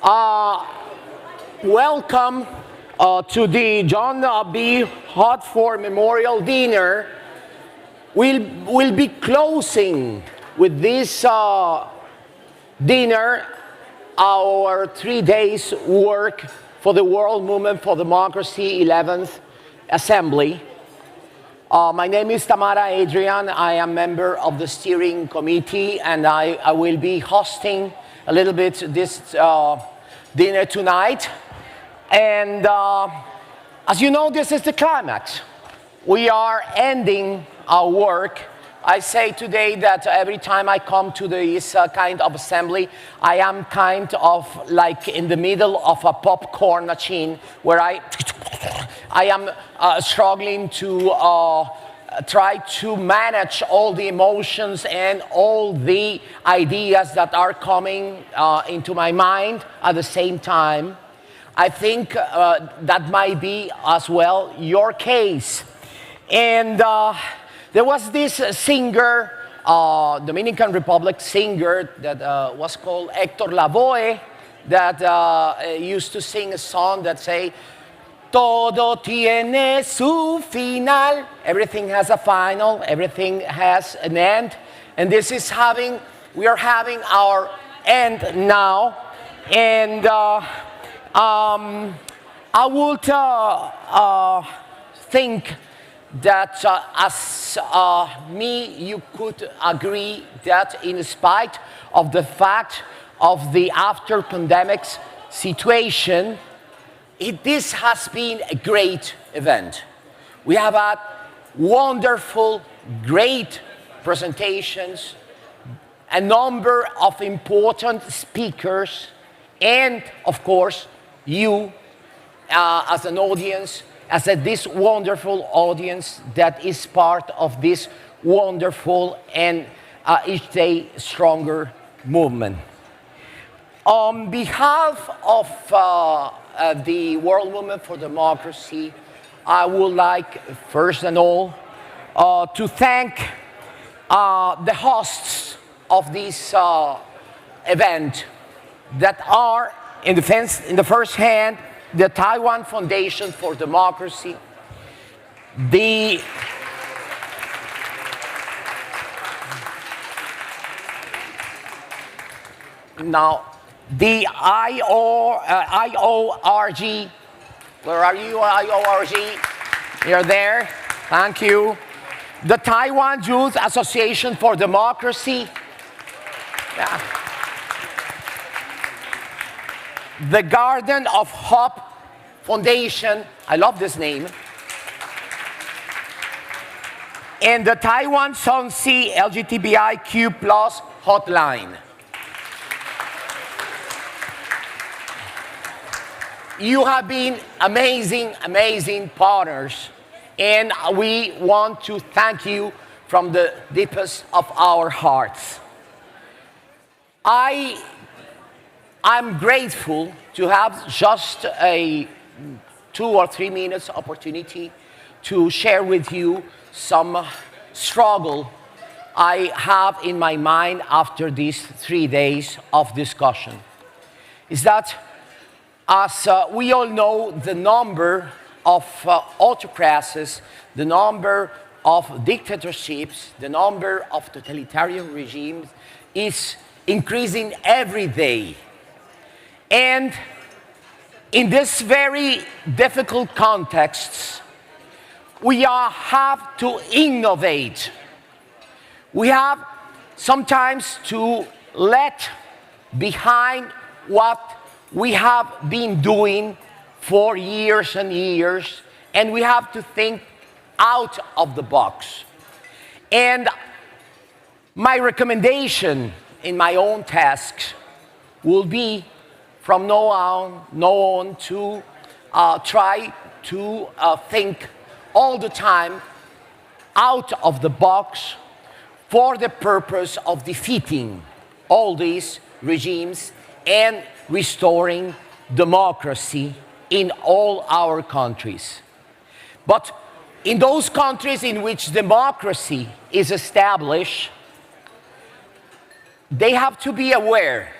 Uh, Welcome to the John B. Hartford Memorial Dinner. We'll be closing with this dinner our 3 days work for the World Movement for Democracy 11th Assembly. My name is Tamara Adrian. I am member of the steering committee, and I will be hosting a little bit this dinner tonight. And as you know, this is the climax. We are ending our work. I say today that every time I come to this kind of assembly, I am kind of like in the middle of a popcorn machine where I am struggling to try to manage all the emotions and all the ideas that are coming into my mind at the same time. I think that might be as well your case. And there was this singer, Dominican Republic singer, that was called Hector Lavoe, that used to sing a song that say, Todo tiene su final. Everything has a final, everything has an end. And this is we are having our end now. And I would think that as me, you could agree that in spite of the fact of the after-pandemic situation, this has been a great event. We have had wonderful, great presentations, a number of important speakers, and of course, you as an audience, this wonderful audience that is part of this wonderful and each day stronger movement. On behalf of the World Movement for Democracy, I would like, first and all, to thank the hosts of this event that are, in the first hand, the Taiwan Foundation for Democracy, the IORG, where are you, IORG? You're there, thank you. The Taiwan Youth Association for Democracy. Yeah. The Garden of Hope Foundation, I love this name. And the Taiwan Sonsi LGBTIQ+ hotline. You have been amazing, amazing partners, and we want to thank you from the deepest of our hearts. I'm grateful to have just a 2 or 3 minutes opportunity to share with you some struggle I have in my mind after these 3 days of discussion. Is that, as we all know, the number of autocracies, the number of dictatorships, the number of totalitarian regimes is increasing every day. And in this very difficult context, we have to innovate. We have sometimes to let behind what we have been doing for years and years, and we have to think out of the box. And my recommendation in my own tasks will be from now on to try to think all the time out of the box for the purpose of defeating all these regimes and restoring democracy in all our countries. But in those countries in which democracy is established, they have to be aware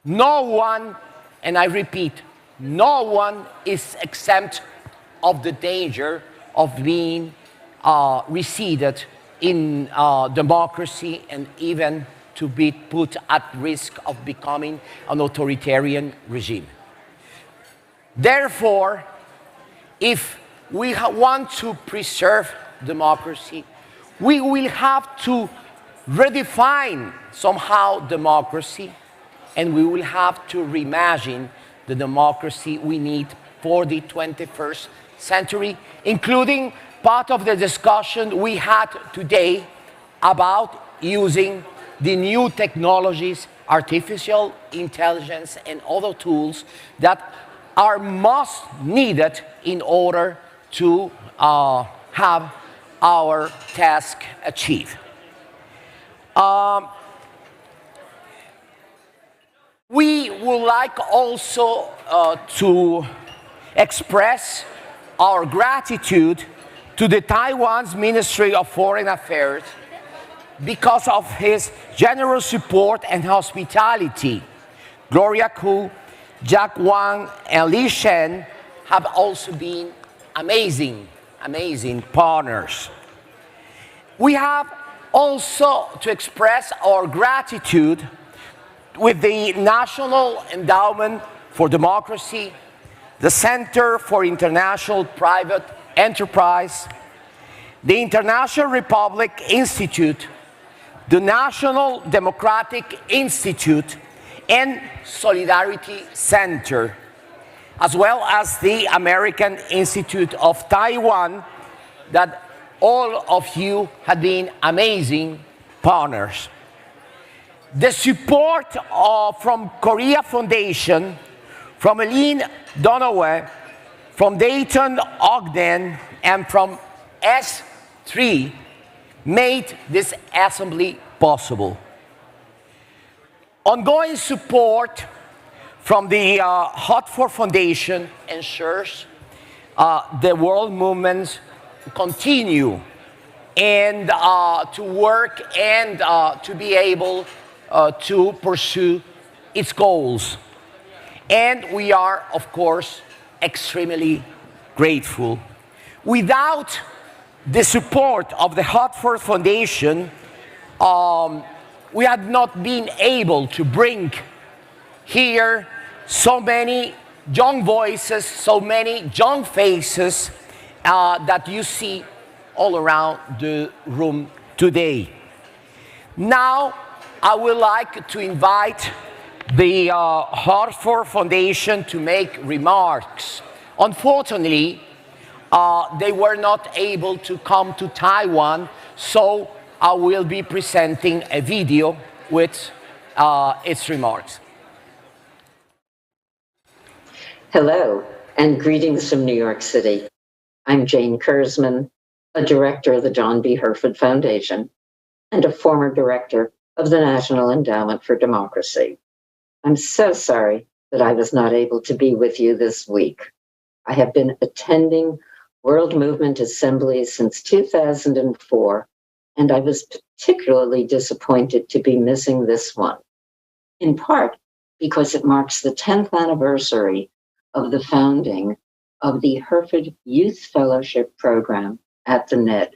no one and I repeat, no one is exempt of the danger of being reseeded in democracy and even to be put at risk of becoming an authoritarian regime. Therefore, if we want to preserve democracy, we will have to redefine somehow democracy, and we will have to reimagine the democracy we need for the 21st century, including part of the discussion we had today about using the new technologies, artificial intelligence, and other tools that are most needed in order to have our task achieved. We would like also to express our gratitude to the Taiwan's Ministry of Foreign Affairs because of his generous support and hospitality. Gloria Ku, Jack Wang, and Li Shen have also been amazing partners. We have also to express our gratitude with the National Endowment for Democracy, the Center for International Private Enterprise, the International Republic Institute, the National Democratic Institute, and Solidarity Center, as well as the American Institute of Taiwan, that all of you have been amazing partners. The support from Korea Foundation, from Eileen Dunaway, from Dayton Ogden, and from S3 made this assembly possible. Ongoing support from the Hartford Foundation ensures the world movements continue and to work and to be able to pursue its goals. And we are, of course, extremely grateful. Without the support of the Hartford Foundation, we had not been able to bring here so many young voices, so many young faces that you see all around the room today. Now, I would like to invite the Hartford Foundation to make remarks. Unfortunately, they were not able to come to Taiwan, so I will be presenting a video with its remarks. Hello, and greetings from New York City. I'm Jane Kurzman, a director of the John B. Herford Foundation and a former director of the National Endowment for Democracy. I'm so sorry that I was not able to be with you this week. I have been attending World Movement Assemblies since 2004, and I was particularly disappointed to be missing this one, in part because it marks the 10th anniversary of the founding of the Herford Youth Fellowship Program at the NED.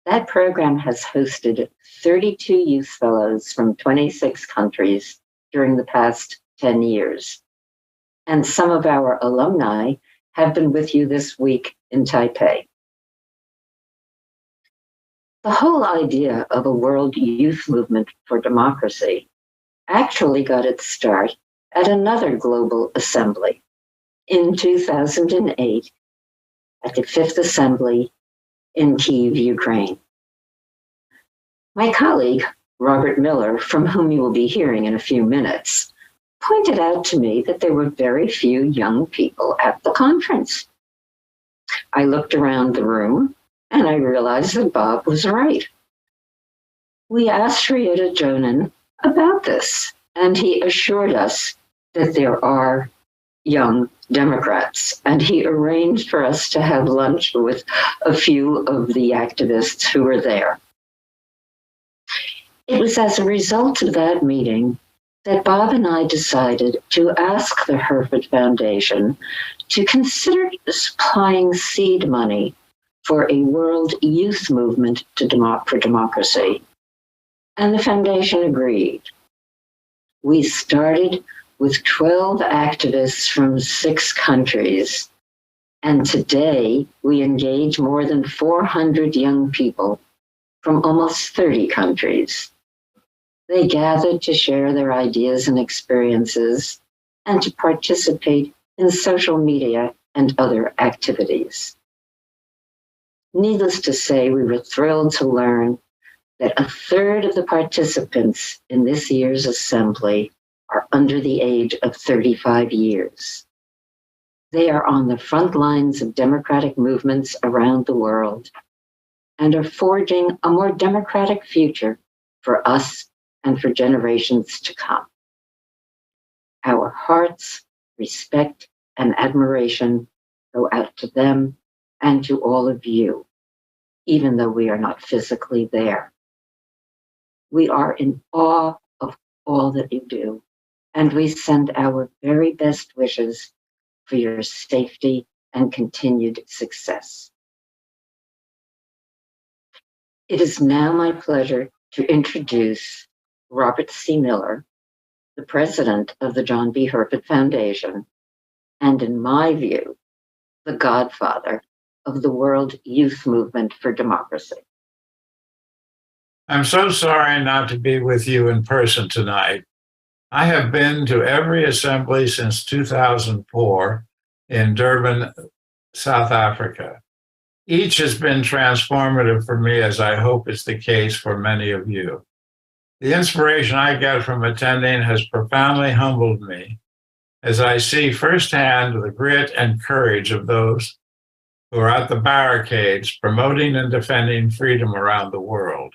That program has hosted 32 youth fellows from 26 countries during the past 10 years. And some of our alumni have been with you this week in Taipei. The whole idea of a world youth movement for democracy actually got its start at another global assembly in 2008 at the Fifth Assembly in Kyiv, Ukraine. My colleague, Robert Miller, from whom you will be hearing in a few minutes, pointed out to me that there were very few young people at the conference. I looked around the room and I realized that Bob was right. We asked Ryota Jonan about this, and he assured us that there are young Democrats, and he arranged for us to have lunch with a few of the activists who were there. It was as a result of that meeting that Bob and I decided to ask the Herford Foundation to consider supplying seed money for a world youth movement for democracy. And the foundation agreed. We started with 12 activists from 6 countries, and today we engage more than 400 young people from almost 30 countries. They gathered to share their ideas and experiences and to participate in social media and other activities. Needless to say, we were thrilled to learn that 1/3 of the participants in this year's assembly are under the age of 35 years. They are on the front lines of democratic movements around the world and are forging a more democratic future for us and for generations to come. Our hearts, respect, and admiration go out to them and to all of you, even though we are not physically there. We are in awe of all that you do, and we send our very best wishes for your safety and continued success. It is now my pleasure to introduce Robert C. Miller, the president of the John B. Herford Foundation, and in my view, the godfather of the World Youth Movement for Democracy. I'm so sorry not to be with you in person tonight. I have been to every assembly since 2004 in Durban, South Africa. Each has been transformative for me, as I hope is the case for many of you. The inspiration I get from attending has profoundly humbled me as I see firsthand the grit and courage of those who are at the barricades promoting and defending freedom around the world.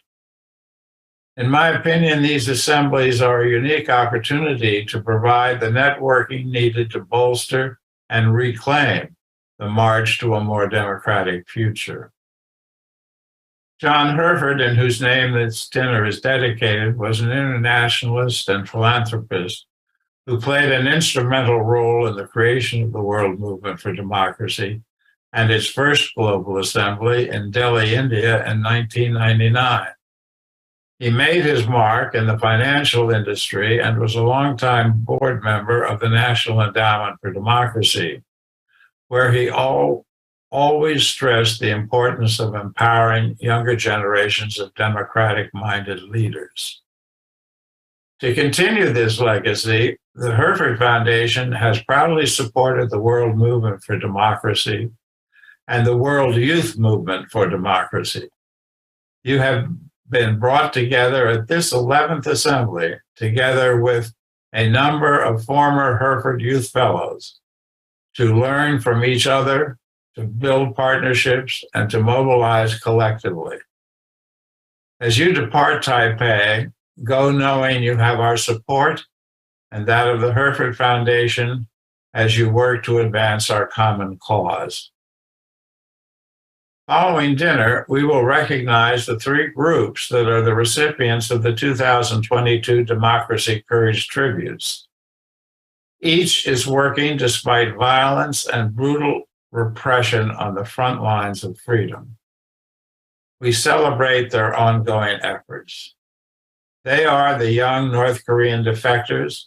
In my opinion, these assemblies are a unique opportunity to provide the networking needed to bolster and reclaim the march to a more democratic future. John Herford, in whose name this dinner is dedicated, was an internationalist and philanthropist who played an instrumental role in the creation of the World Movement for Democracy and its first global assembly in Delhi, India in 1999. He made his mark in the financial industry and was a longtime board member of the National Endowment for Democracy, where he always stressed the importance of empowering younger generations of democratic-minded leaders. To continue this legacy, the Herford Foundation has proudly supported the World Movement for Democracy and the World Youth Movement for Democracy. You have been brought together at this 11th Assembly, together with a number of former Herford Youth Fellows, to learn from each other, to build partnerships, and to mobilize collectively. As you depart Taipei, go knowing you have our support and that of the Herford Foundation as you work to advance our common cause. Following dinner, we will recognize the 3 groups that are the recipients of the 2022 Democracy Courage Tributes. Each is working despite violence and brutal repression on the front lines of freedom. We celebrate their ongoing efforts. They are the young North Korean defectors,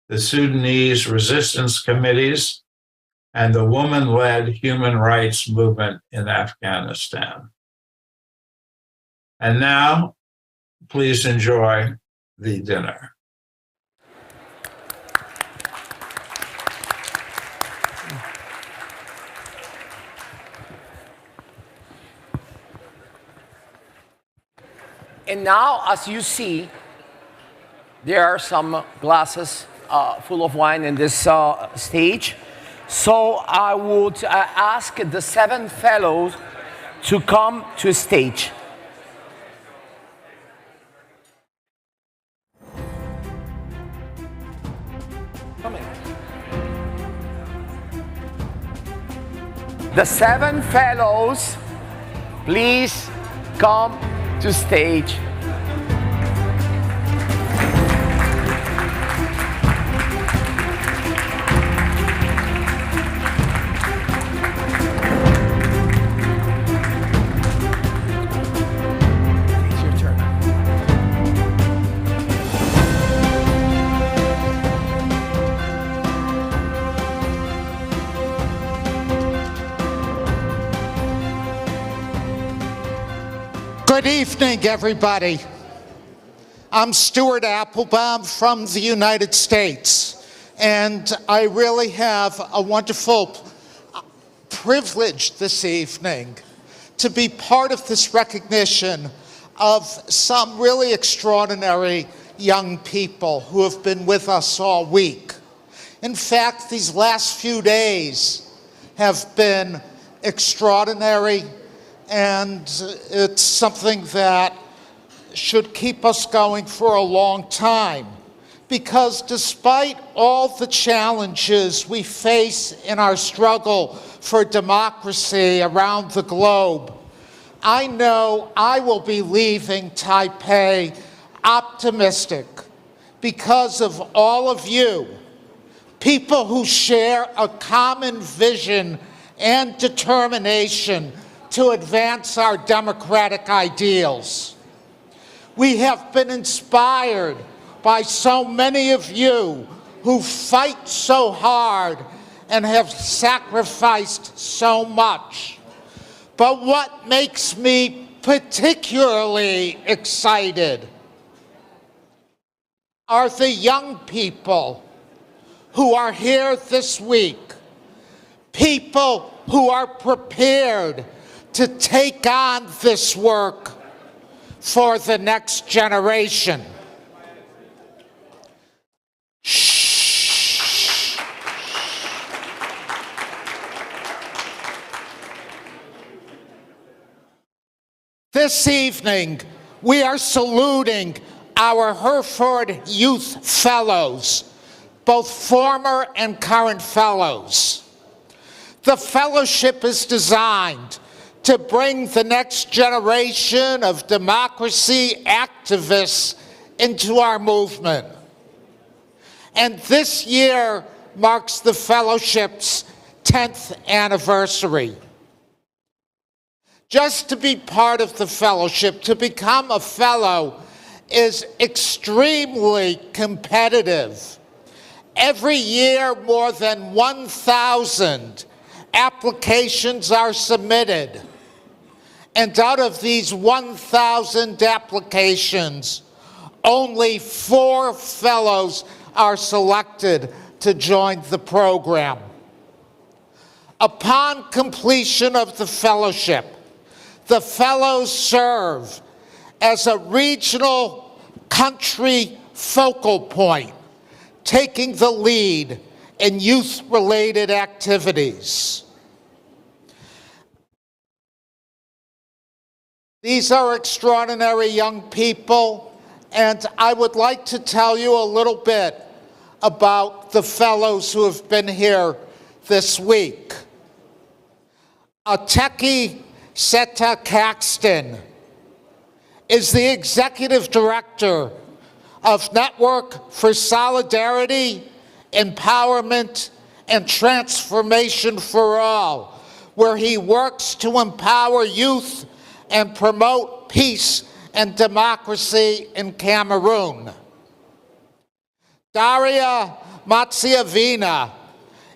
the Sudanese resistance committees, and the woman-led human rights movement in Afghanistan. And now, please enjoy the dinner. And now, as you see, there are some glasses full of wine in this stage. So I would ask the 7 fellows to come to stage. Come in. The 7 fellows, please come to stage. Good evening, everybody. I'm Stuart Applebaum from the United States, and I really have a wonderful privilege this evening to be part of this recognition of some really extraordinary young people who have been with us all week. In fact, these last few days have been extraordinary, and it's something that should keep us going for a long time, because despite all the challenges we face in our struggle for democracy around the globe, I know I will be leaving Taipei optimistic because of all of you, people who share a common vision and determination to advance our democratic ideals. We have been inspired by so many of you who fight so hard and have sacrificed so much. But what makes me particularly excited are the young people who are here this week, people who are prepared to take on this work for the next generation. Shh. This evening, we are saluting our Hereford Youth Fellows, both former and current fellows. The fellowship is designed to bring the next generation of democracy activists into our movement. And this year marks the fellowship's 10th anniversary. Just to be part of the fellowship, to become a fellow, is extremely competitive. Every year, more than 1,000 applications are submitted. And out of these 1,000 applications, only 4 fellows are selected to join the program. Upon completion of the fellowship, the fellows serve as a regional country focal point, taking the lead in youth-related activities. These are extraordinary young people, and I would like to tell you a little bit about the fellows who have been here this week. Ateki Seta Caxton is the executive director of Network for Solidarity, Empowerment, and Transformation for All, where he works to empower youth and promote peace and democracy in Cameroon. Daria Matsiavina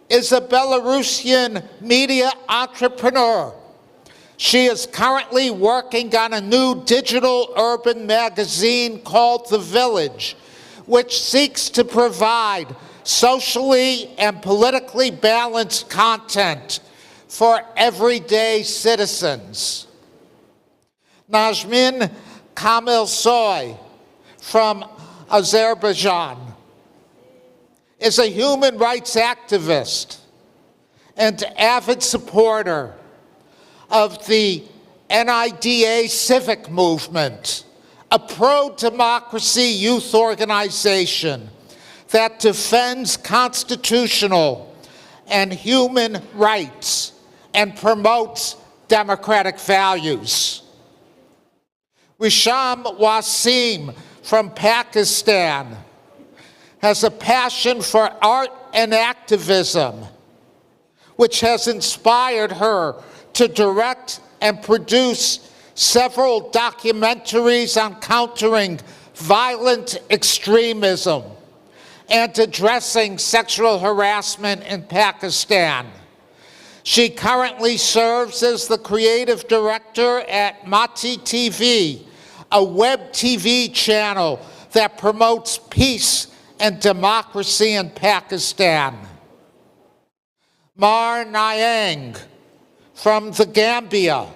is a Belarusian media entrepreneur. She is currently working on a new digital urban magazine called The Village, which seeks to provide socially and politically balanced content for everyday citizens. Najmin Kamilsoy from Azerbaijan is a human rights activist and avid supporter of the NIDA civic movement, a pro-democracy youth organization that defends constitutional and human rights and promotes democratic values. Wisham Wasim from Pakistan has a passion for art and activism, which has inspired her to direct and produce several documentaries on countering violent extremism and addressing sexual harassment in Pakistan. She currently serves as the creative director at Mati TV, a web TV channel that promotes peace and democracy in Pakistan. Mar Nyang from the Gambia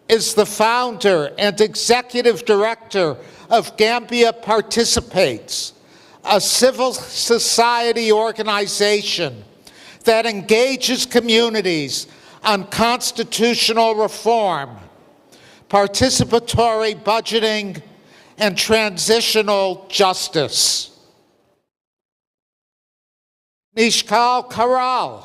is the founder and executive director of Gambia Participates, a civil society organization that engages communities on constitutional reform, participatory budgeting, and transitional justice. Nishkal Karal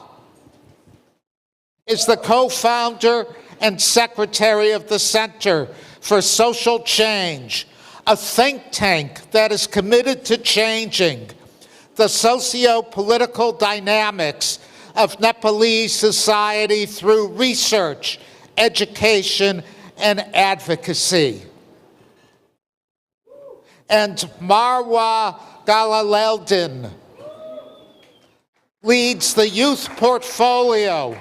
is the co-founder and secretary of the Center for Social Change, a think tank that is committed to changing the socio-political dynamics of Nepalese society through research, education, and advocacy. And Marwa Galaleldin leads the youth portfolio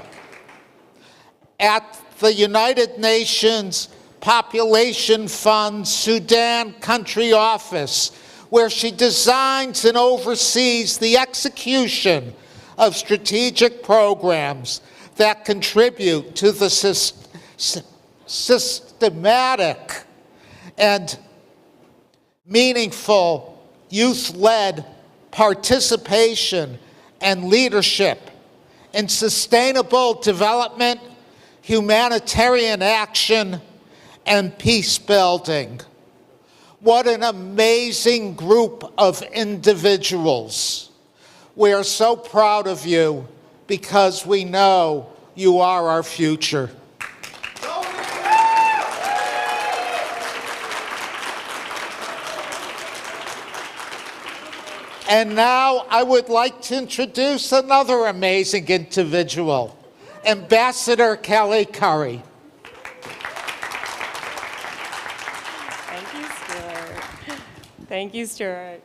at the United Nations Population Fund Sudan Country Office, where she designs and oversees the execution of strategic programs that contribute to the systematic and meaningful youth-led participation and leadership in sustainable development, humanitarian action, and peace building. What an amazing group of individuals. We are so proud of you because we know you are our future. And now I would like to introduce another amazing individual, Ambassador Kelly Curry. Thank you, Stuart. Thank you, Stuart.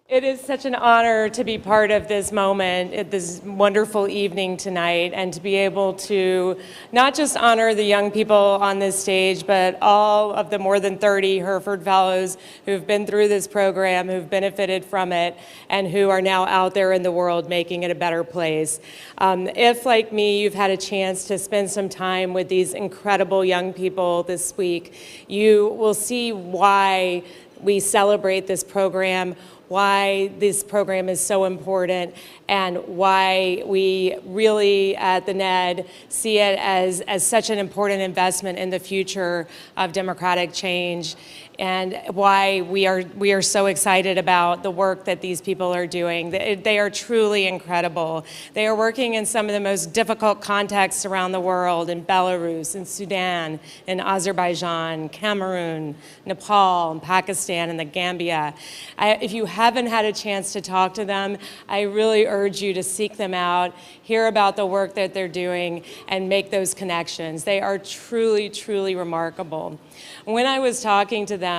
It is such an honor to be part of this moment, at this wonderful evening tonight, and to be able to not just honor the young people on this stage, but all of the more than 30 Hereford Fellows who've been through this program, who've benefited from it, and who are now out there in the world making it a better place. If, like me, you've had a chance to spend some time with these incredible young people this week, you will see why we celebrate this program, why this program is so important, and why we really at the NED see it as such an important investment in the future of democratic change, and why we are so excited about the work that these people are doing. They are truly incredible. They are working in some of the most difficult contexts around the world, in Belarus, in Sudan, in Azerbaijan, Cameroon, Nepal, and Pakistan, and the Gambia. If you haven't had a chance to talk to them, I really urge you to seek them out, hear about the work that they're doing, and make those connections. They are truly, truly remarkable. When I was talking to them,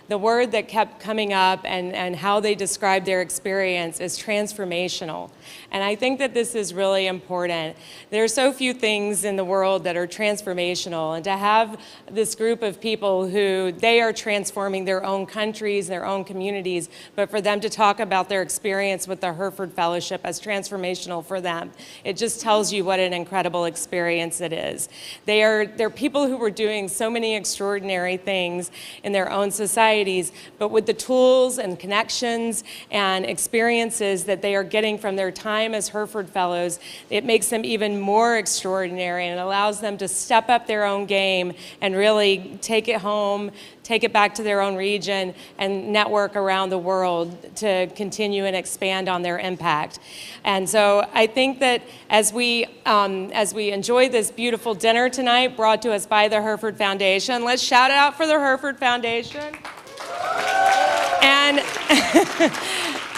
the word that kept coming up and how they described their experience is transformational. And I think that this is really important. There are so few things in the world that are transformational, and to have this group of people who they are transforming their own countries, their own communities, but for them to talk about their experience with the Hereford Fellowship as transformational for them, it just tells you what an incredible experience it is. They're people who were doing so many extraordinary things in their own societies, but with the tools and connections and experiences that they are getting from their time as Hereford Fellows, it makes them even more extraordinary, and it allows them to step up their own game and really take it home, take it back to their own region, and network around the world to continue and expand on their impact. And so I think that as we enjoy this beautiful dinner tonight brought to us by the Hereford Foundation, let's shout it out for the Hereford Foundation. And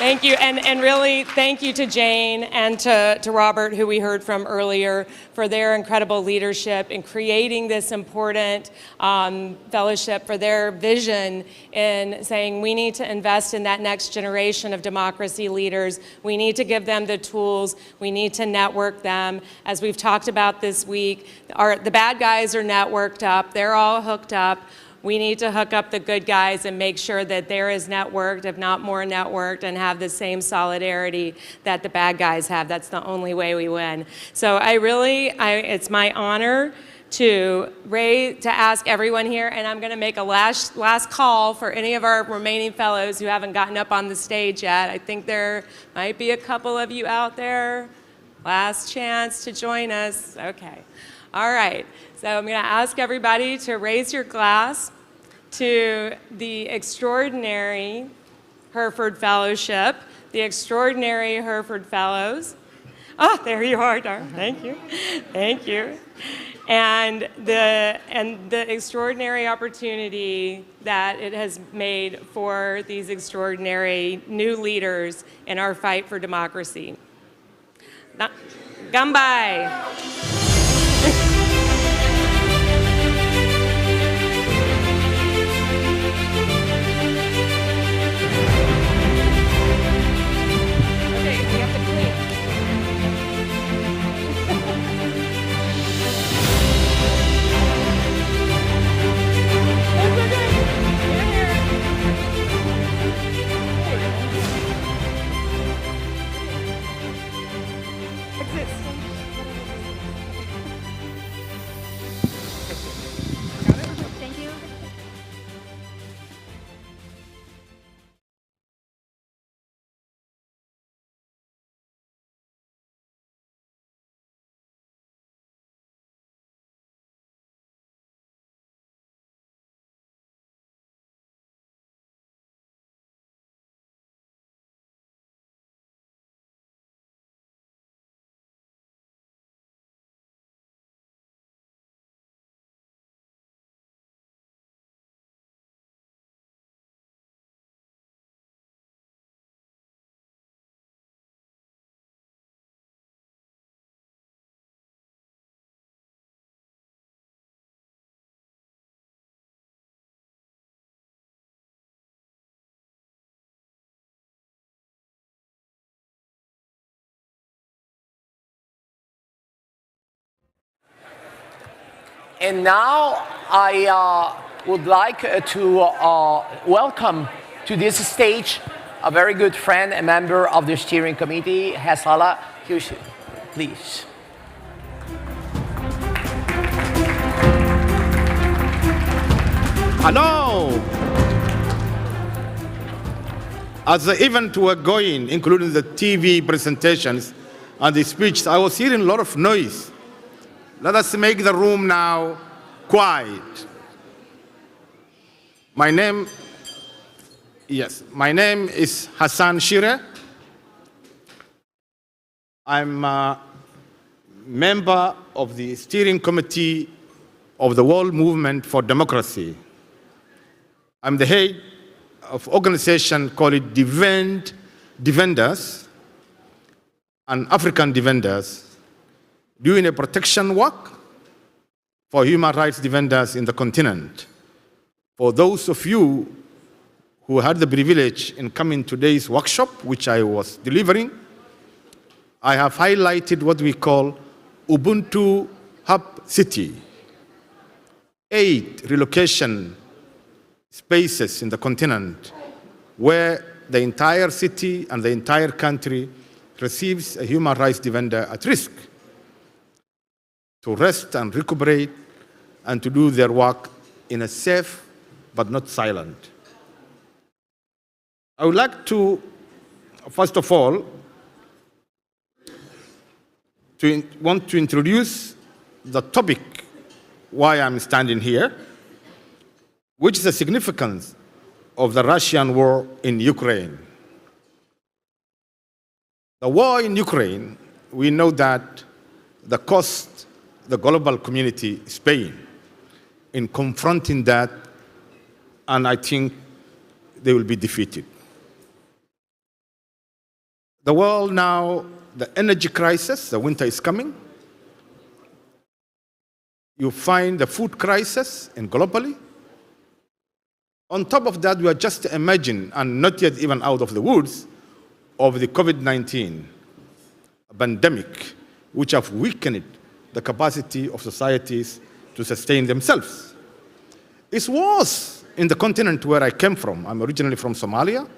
Thank you, and really thank you to Jane and to Robert, who we heard from earlier, for their incredible leadership in creating this important fellowship, for their vision in saying we need to invest in that next generation of democracy leaders. We need to give them the tools. We need to network them. As we've talked about this week, the bad guys are networked up. They're all hooked up. We need to hook up the good guys and make sure that they're as networked, if not more networked, and have the same solidarity that the bad guys have. That's the only way we win. So it's my honor to ask everyone here, and I'm going to make a last call for any of our remaining fellows who haven't gotten up on the stage yet. I think there might be a couple of you out there. Last chance to join us. Okay. All right. So I'm going to ask everybody to raise your glass to the extraordinary Hereford Fellowship, the extraordinary Hereford Fellows. Oh, there you are, darn. Thank you. Thank you. And the extraordinary opportunity that it has made for these extraordinary new leaders in our fight for democracy. Gambai. Thank you. And now I would like to welcome to this stage a very good friend, a member of the steering committee, Hasala. Please. Hello. As the event were going, including the TV presentations and the speeches, I was hearing a lot of noise. Let us make the room now quiet. My name is Hassan Shire. I'm a member of the steering committee of the World Movement for Democracy. I'm the head of an organization called Defenders and African Defenders, doing a protection work for human rights defenders in the continent. For those of you who had the privilege in coming to today's workshop, which I was delivering, I have highlighted what we call Ubuntu Hub City, 8 relocation spaces in the continent where the entire city and the entire country receives a human rights defender at risk to rest and recuperate and to do their work in a safe but not silent. I would like to, first of all, want to introduce the topic why I'm standing here, which is the significance of the Russian war in Ukraine. The war in Ukraine, we know that the cost the global community is paying in confronting that, and I think they will be defeated. The world now, the energy crisis, the winter is coming. You find the food crisis and globally. On top of that, we are just imagine, and not yet even out of the woods, of the COVID-19 pandemic, which have weakened the capacity of societies to sustain themselves. It's worse in the continent where I came from. I'm originally from Somalia.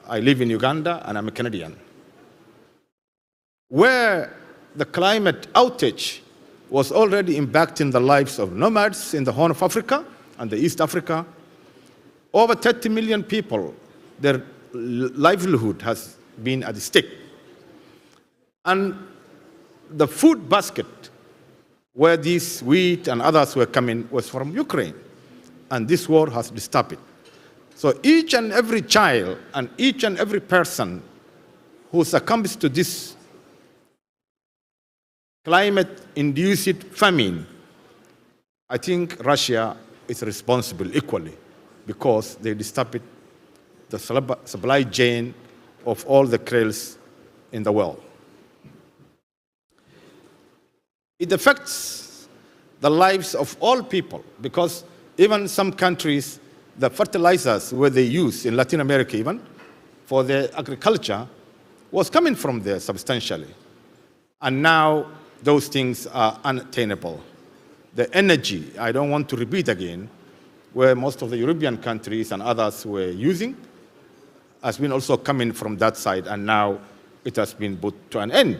I live in Uganda, and I'm a Canadian, where the climate outage was already impacting the lives of nomads in the Horn of Africa and the East Africa. Over 30 million people, their livelihood has been at stake. And the food basket where these wheat and others were coming was from Ukraine. And this war has disturbed it. So each and every child and each and every person who succumbs to this climate-induced famine, I think Russia is responsible equally because they disturbed the supply chain of all the krill in the world. It affects the lives of all people because even some countries, the fertilizers where they use in Latin America even for their agriculture was coming from there substantially. And now those things are unattainable. The energy, I don't want to repeat again, where most of the European countries and others were using, has been also coming from that side, and now it has been put to an end.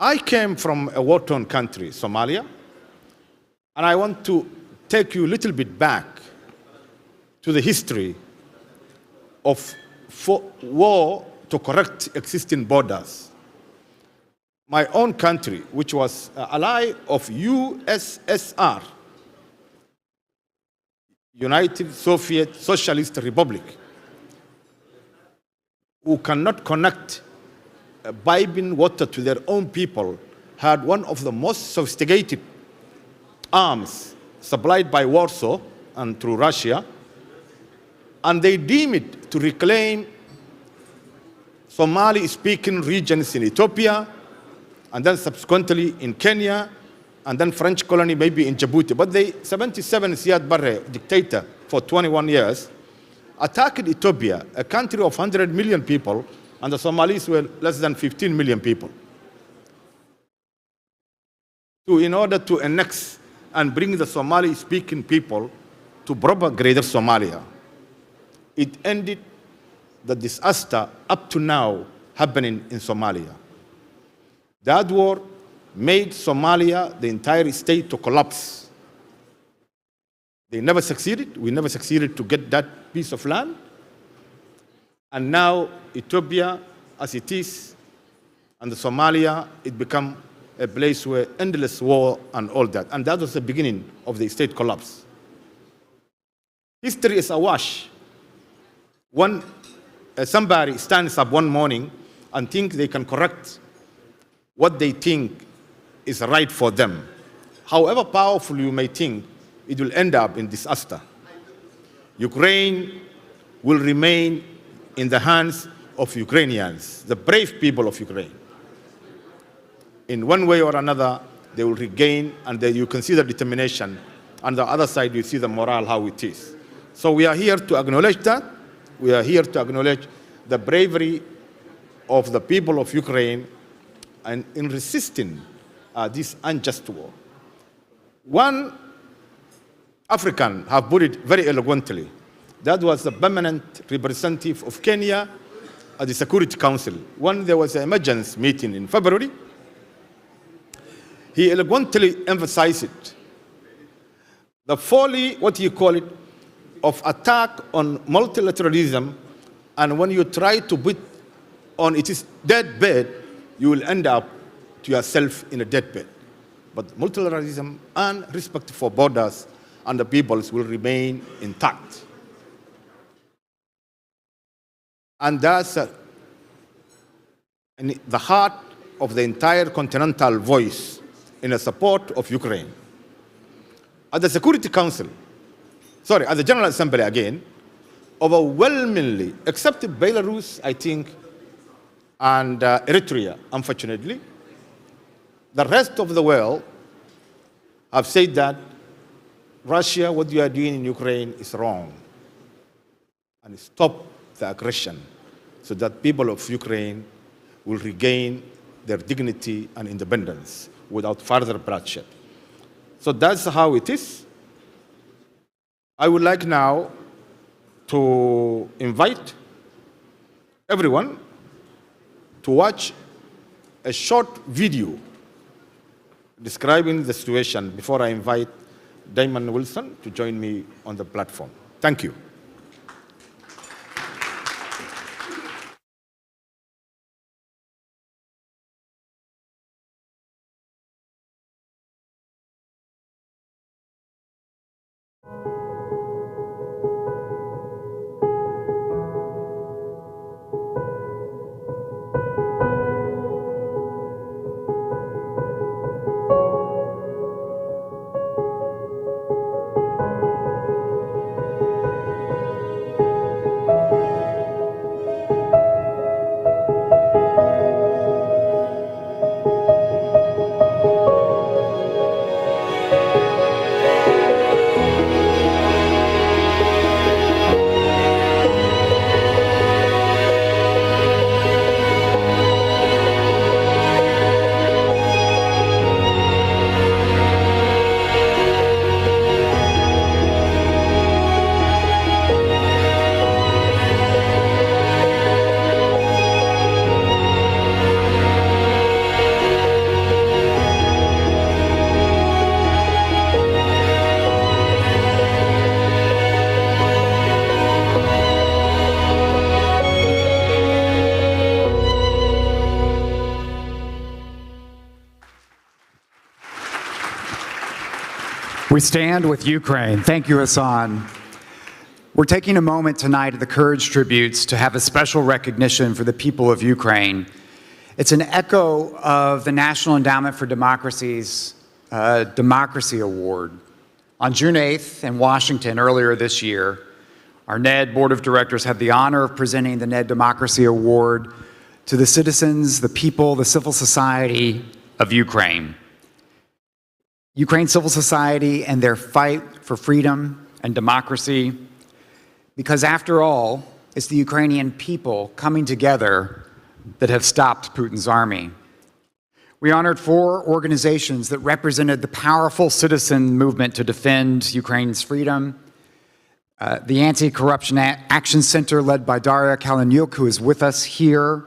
I came from a war-torn country, Somalia, and I want to take you a little bit back to the history of war to correct existing borders. My own country, which was an ally of USSR, United Soviet Socialist Republic, who cannot connect piping water to their own people, had one of the most sophisticated arms supplied by Warsaw and through Russia, and they deem it to reclaim Somali-speaking regions in Ethiopia, and then subsequently in Kenya, and then French colony maybe in Djibouti. But they, 77 Siad Barre, dictator for 21 years, attacked Ethiopia, a country of 100 million people, and the Somalis were less than 15 million people, in order to annex and bring the Somali-speaking people to proper Greater Somalia. It ended the disaster up to now happening in Somalia. That war made Somalia, the entire state, to collapse. They never succeeded. We never succeeded to get that piece of land. And now Ethiopia, as it is, and the Somalia, it became a place where endless war and all that. And that was the beginning of the state collapse. History is awash. When somebody stands up one morning and thinks they can correct what they think is right for them, however powerful you may think, it will end up in disaster. Ukraine will remain in the hands of Ukrainians, the brave people of Ukraine. In one way or another, they will regain, and you can see the determination. On the other side, you see the morale, how it is. So we are here to acknowledge that. We are here to acknowledge the bravery of the people of Ukraine and in resisting this unjust war. One African have put it very eloquently. That was the permanent representative of Kenya at the Security Council. When there was an emergency meeting in February, he eloquently emphasized it. The folly, what you call it, of attack on multilateralism, and when you try to put on its deathbed, you will end up to yourself in a deathbed. But multilateralism and respect for borders and the peoples will remain intact. And that's in the heart of the entire continental voice in the support of Ukraine. At the Security Council, at the General Assembly again, overwhelmingly, except Belarus, I think, and Eritrea, unfortunately, the rest of the world have said that Russia, what you are doing in Ukraine is wrong, and stop the aggression so that people of Ukraine will regain their dignity and independence without further bloodshed. So that's how it is. I would like now to invite everyone to watch a short video describing the situation before I invite Damon Wilson to join me on the platform. Thank you. We stand with Ukraine. Thank you, Hassan. We're taking a moment tonight at the Courage Tributes to have a special recognition for the people of Ukraine. It's an echo of the National Endowment for Democracy's Democracy Award. On June 8th in Washington earlier this year, our NED Board of Directors had the honor of presenting the NED Democracy Award to the citizens, the people, the civil society of Ukraine. Ukraine civil society and their fight for freedom and democracy, because after all, it's the Ukrainian people coming together that have stopped Putin's army. We honored 4 organizations that represented the powerful citizen movement to defend Ukraine's freedom. The Anti-Corruption Action Center, led by Daria Kalanyuk, who is with us here.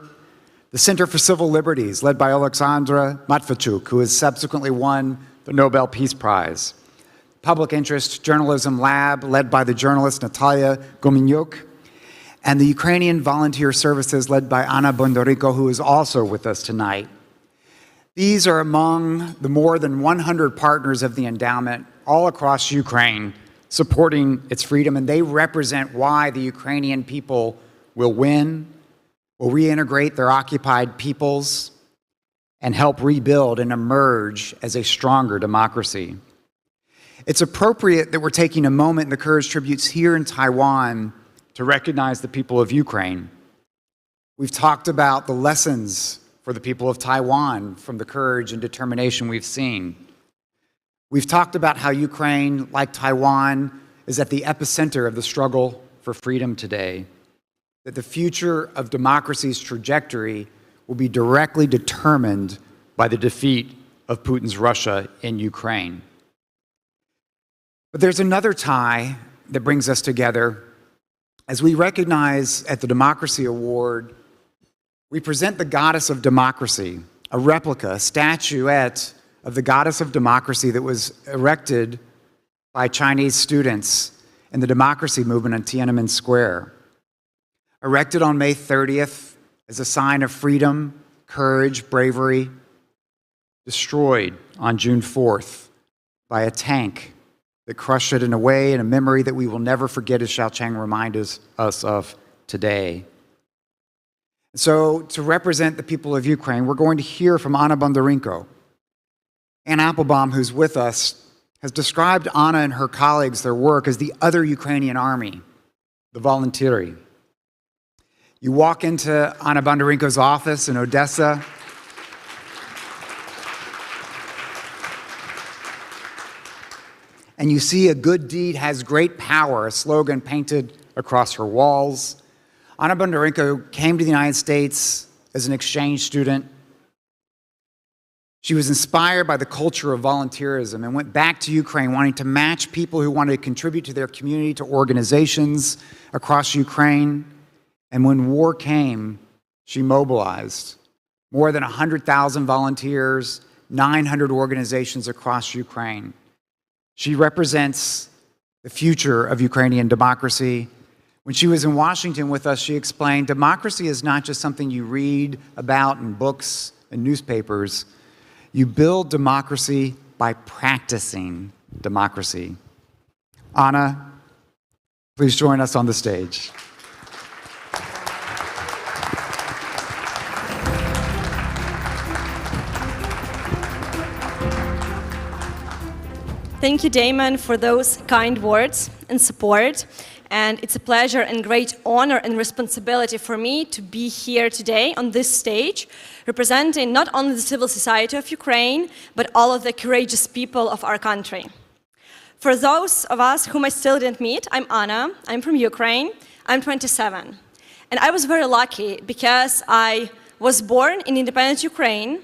The Center for Civil Liberties, led by Alexandra Matveychuk, who has subsequently won the Nobel Peace Prize. Public Interest Journalism Lab, led by the journalist Natalia Gominyuk. And the Ukrainian Volunteer Services, led by Anna Bondarenko, who is also with us tonight. These are among the more than 100 partners of the endowment all across Ukraine supporting its freedom, and they represent why the Ukrainian people will win, will reintegrate their occupied peoples, and help rebuild and emerge as a stronger democracy. It's appropriate that we're taking a moment in the Courage Tributes here in Taiwan to recognize the people of Ukraine. We've talked about the lessons for the people of Taiwan from the courage and determination we've seen. We've talked about how Ukraine, like Taiwan, is at the epicenter of the struggle for freedom today, that the future of democracy's trajectory will be directly determined by the defeat of Putin's Russia in Ukraine. But there's another tie that brings us together. As we recognize at the Democracy Award, we present the goddess of democracy, a replica, a statuette of the goddess of democracy that was erected by Chinese students in the democracy movement on Tiananmen Square. Erected on May 30th as a sign of freedom, courage, bravery, destroyed on June 4th by a tank that crushed it in a way and a memory that we will never forget, as Xiaochang reminds us of today. So, to represent the people of Ukraine, we're going to hear from Anna Bondarenko. Ann Applebaum, who's with us, has described Anna and her colleagues, their work, as the other Ukrainian army, the voluntary. You walk into Anna Bondarenko's office in Odessa, and you see a good deed has great power, a slogan painted across her walls. Anna Bondarenko came to the United States as an exchange student. She was inspired by the culture of volunteerism and went back to Ukraine wanting to match people who wanted to contribute to their community to organizations across Ukraine. And when war came, she mobilized more than 100,000 volunteers, 900 organizations across Ukraine. She represents the future of Ukrainian democracy. When she was in Washington with us, she explained, democracy is not just something you read about in books and newspapers. You build democracy by practicing democracy. Anna, please join us on the stage. Thank you, Damon, for those kind words and support. And it's a pleasure and great honor and responsibility for me to be here today on this stage, representing not only the civil society of Ukraine, but all of the courageous people of our country. For those of us whom I still didn't meet, I'm Anna, I'm from Ukraine, I'm 27. And I was very lucky because I was born in independent Ukraine,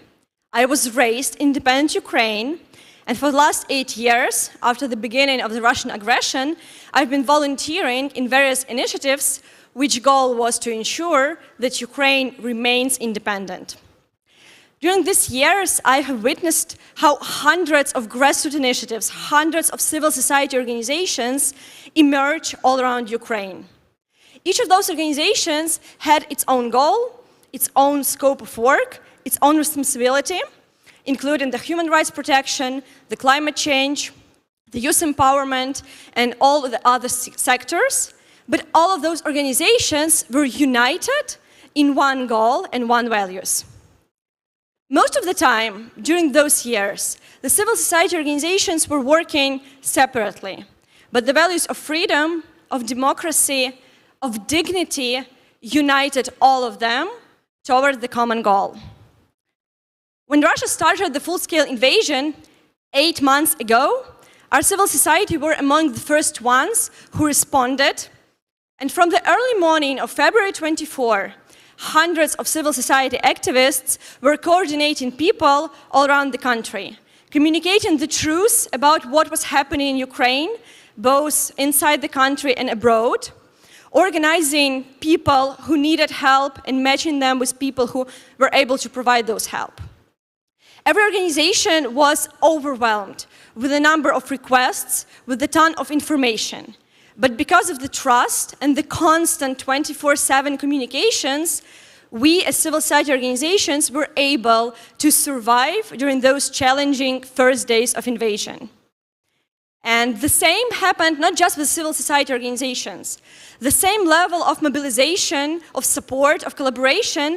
I was raised in independent Ukraine, and for the last 8 years, after the beginning of the Russian aggression, I've been volunteering in various initiatives, which goal was to ensure that Ukraine remains independent. During these years, I have witnessed how hundreds of grassroots initiatives, hundreds of civil society organizations emerge all around Ukraine. Each of those organizations had its own goal, its own scope of work, its own responsibility, including the human rights protection, the climate change, the youth empowerment, and all of the other sectors. But all of those organizations were united in one goal and one values. Most of the time, during those years, the civil society organizations were working separately. But the values of freedom, of democracy, of dignity united all of them toward the common goal. When Russia started the full-scale invasion 8 months ago, our civil society were among the first ones who responded. And from the early morning of February 24, hundreds of civil society activists were coordinating people all around the country, communicating the truth about what was happening in Ukraine, both inside the country and abroad, organizing people who needed help and matching them with people who were able to provide those help. Every organization was overwhelmed with a number of requests, with a ton of information. But because of the trust and the constant 24/7 communications, we as civil society organizations were able to survive during those challenging first days of invasion. And the same happened not just with civil society organizations. The same level of mobilization, of support, of collaboration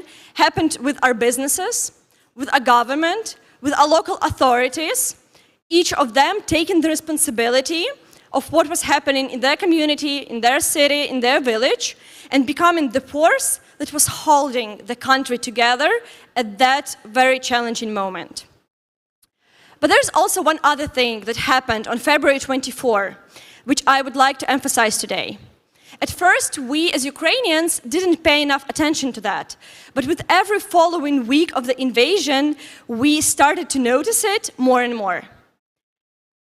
happened with our businesses, with our government, with our local authorities, each of them taking the responsibility of what was happening in their community, in their city, in their village, and becoming the force that was holding the country together at that very challenging moment. But there's also one other thing that happened on February 24, which I would like to emphasize today. At first, we as Ukrainians didn't pay enough attention to that. But with every following week of the invasion, we started to notice it more and more.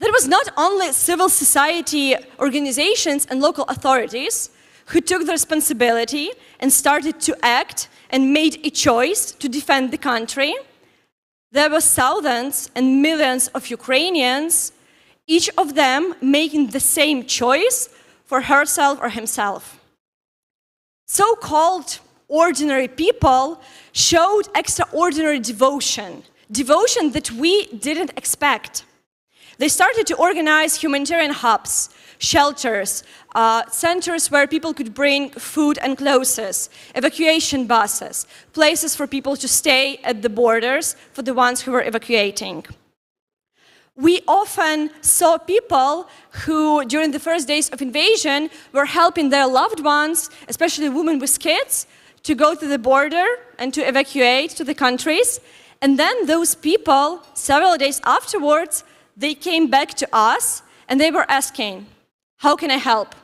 That was not only civil society organizations and local authorities who took the responsibility and started to act and made a choice to defend the country. There were thousands and millions of Ukrainians, each of them making the same choice for herself or himself. So-called ordinary people showed extraordinary devotion that we didn't expect. They started to organize humanitarian hubs, shelters, centers where people could bring food and clothes, evacuation buses, places for people to stay at the borders for the ones who were evacuating. We often saw people who, during the first days of invasion, were helping their loved ones, especially women with kids, to go to the border and to evacuate to the countries. And then those people, several days afterwards, they came back to us and they were asking, how can I help?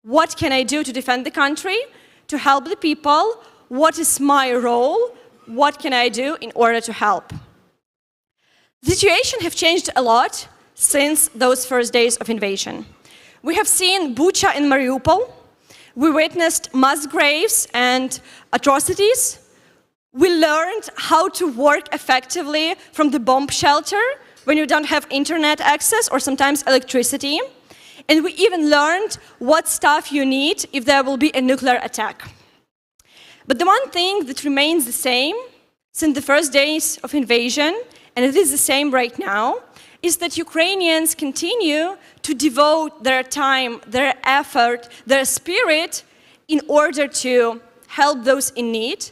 What can I do to defend the country, to help the people? What is my role? What can I do in order to help? The situation has changed a lot since those first days of invasion. We have seen Bucha and Mariupol. We witnessed mass graves and atrocities. We learned how to work effectively from the bomb shelter when you don't have internet access or sometimes electricity. And we even learned what stuff you need if there will be a nuclear attack. But the one thing that remains the same since the first days of invasion, and it is the same right now, is that Ukrainians continue to devote their time, their effort, their spirit in order to help those in need,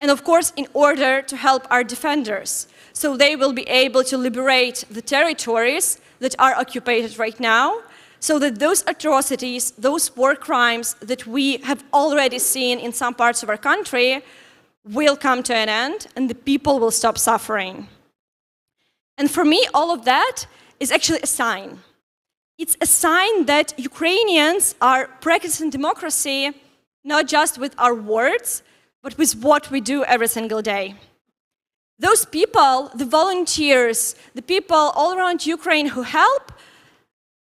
and of course in order to help our defenders. So they will be able to liberate the territories that are occupied right now, so that those atrocities, those war crimes that we have already seen in some parts of our country will come to an end and the people will stop suffering. And for me, all of that is actually a sign. It's a sign that Ukrainians are practicing democracy not just with our words, but with what we do every single day. Those people, the volunteers, the people all around Ukraine who help,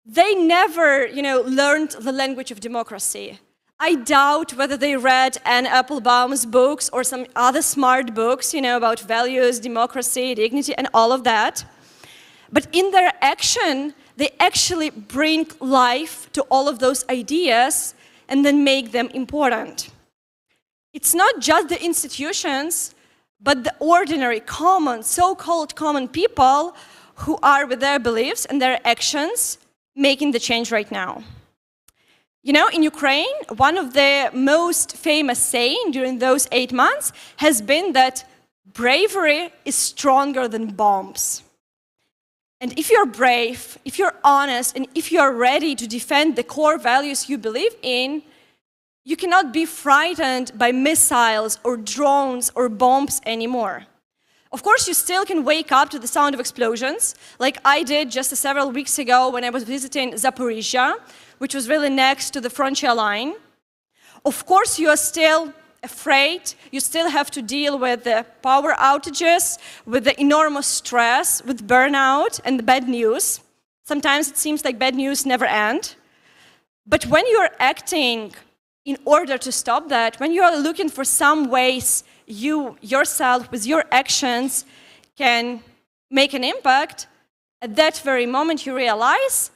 they never, learned the language of democracy. I doubt whether they read Anne Applebaum's books or some other smart books, about values, democracy, dignity, and all of that. But in their action, they actually bring life to all of those ideas and then make them important. It's not just the institutions, but the ordinary, common, so-called common people who are with their beliefs and their actions making the change right now. In Ukraine, one of the most famous sayings during those 8 months has been that bravery is stronger than bombs. And if you're brave, if you're honest, and if you're ready to defend the core values you believe in, you cannot be frightened by missiles or drones or bombs anymore. Of course, you still can wake up to the sound of explosions, like I did just several weeks ago when I was visiting Zaporizhia, which was really next to the frontier line. Of course, you are still afraid. You still have to deal with the power outages, with the enormous stress, with burnout and the bad news. Sometimes it seems like bad news never end. But when you're acting in order to stop that, when you are looking for some ways you yourself, with your actions, can make an impact, at that very moment you realize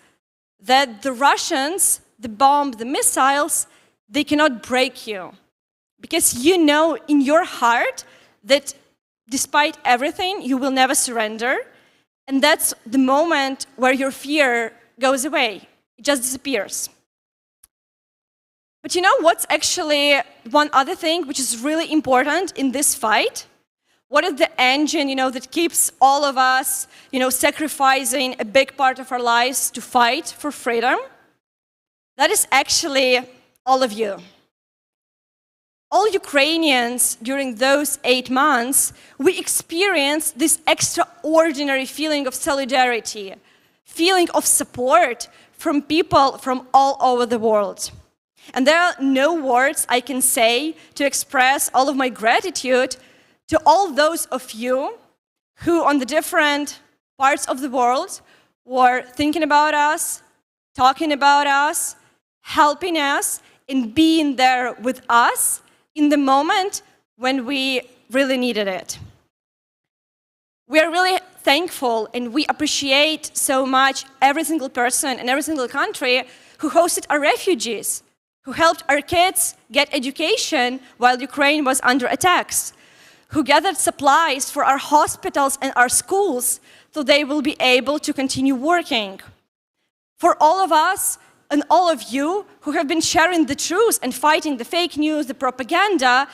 that the Russians, the bomb, the missiles, they cannot break you. Because you know in your heart that despite everything, you will never surrender. And that's the moment where your fear goes away. It just disappears. But what's actually one other thing which is really important in this fight? What is the engine, that keeps all of us, sacrificing a big part of our lives to fight for freedom? That is actually all of you. All Ukrainians during those 8 months, we experienced this extraordinary feeling of solidarity, feeling of support from people from all over the world. And there are no words I can say to express all of my gratitude to all those of you who on the different parts of the world were thinking about us, talking about us, helping us, and being there with us in the moment when we really needed it. We are really thankful and we appreciate so much every single person and every single country who hosted our refugees, who helped our kids get education while Ukraine was under attacks, who gathered supplies for our hospitals and our schools so they will be able to continue working. For all of us and all of you who have been sharing the truth and fighting the fake news, the propaganda,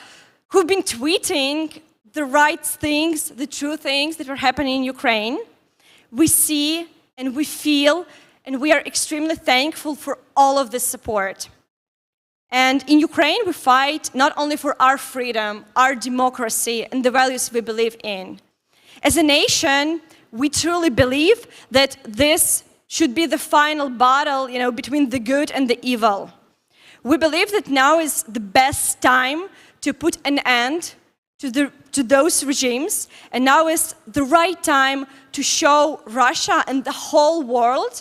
who've been tweeting the right things, the true things that are happening in Ukraine, we see And we feel and we are extremely thankful for all of this support. And in Ukraine, we fight not only for our freedom, our democracy, and the values we believe in. As a nation, we truly believe that this should be the final battle, between the good and the evil. We believe that now is the best time to put an end to those regimes, and now is the right time to show Russia and the whole world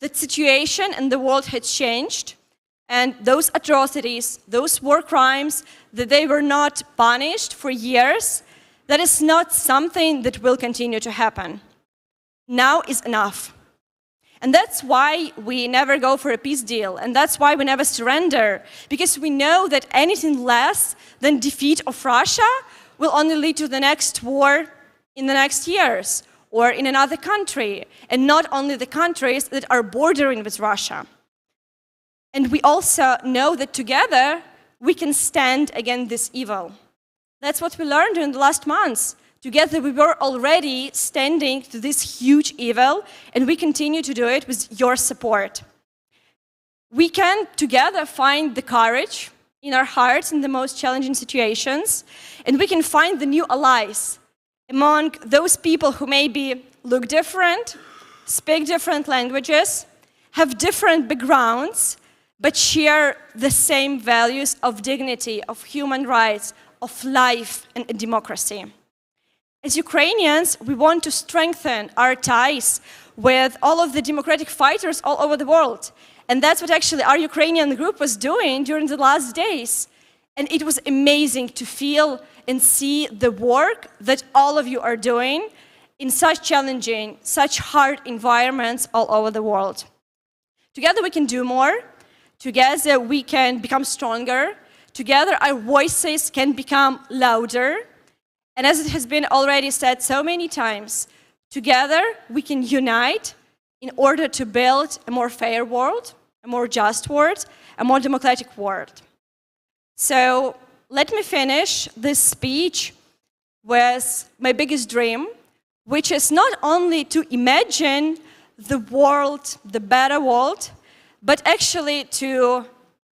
that situation in the world has changed, and those atrocities, those war crimes, that they were not punished for years, that is not something that will continue to happen. Now is enough. And that's why we never go for a peace deal, and that's why we never surrender, because we know that anything less than defeat of Russia will only lead to the next war in the next years, or in another country, and not only the countries that are bordering with Russia. And we also know that together we can stand against this evil. That's what we learned in the last months. Together we were already standing to this huge evil, and we continue to do it with your support. We can together find the courage in our hearts in the most challenging situations, and we can find the new allies among those people who maybe look different, speak different languages, have different backgrounds, but share the same values of dignity, of human rights, of life and democracy. As Ukrainians, we want to strengthen our ties with all of the democratic fighters all over the world. And that's what actually our Ukrainian group was doing during the last days. And it was amazing to feel and see the work that all of you are doing in such challenging, such hard environments all over the world. Together we can do more. Together we can become stronger. Together our voices can become louder. And as it has been already said so many times, together we can unite in order to build a more fair world, a more just world, a more democratic world. So let me finish this speech with my biggest dream, which is not only to imagine the world, the better world, but actually to,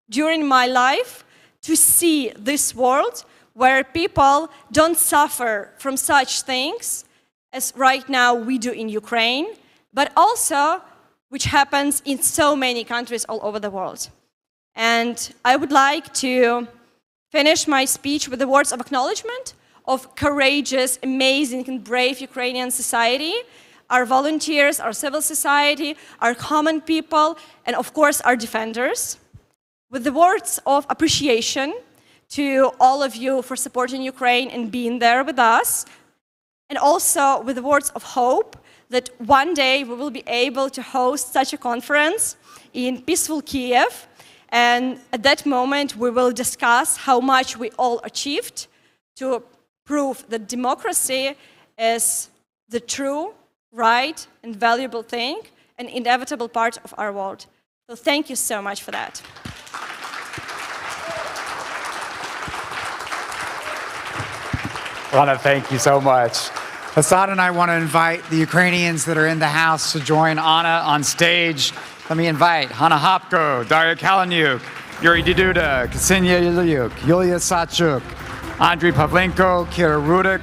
during my life, to see this world where people don't suffer from such things as right now we do in Ukraine, but also which happens in so many countries all over the world. And I would like to finish my speech with the words of acknowledgement of courageous, amazing, and brave Ukrainian society, our volunteers, our civil society, our common people, and of course our defenders. With the words of appreciation to all of you for supporting Ukraine and being there with us, and also with the words of hope that one day we will be able to host such a conference in peaceful Kiev, and at that moment we will discuss how much we all achieved to prove that democracy is the true, right, and valuable thing, an inevitable part of our world. So thank you so much for that. Rana, thank you so much. Hassan and I want to invite the Ukrainians that are in the house to join Anna on stage. Let me invite Hanna Hopko, Daria Kalanyuk, Yuri Diduda, Ksenia Ilyuk, Yulia Sachuk, Andriy Pavlenko, Kira Rudik,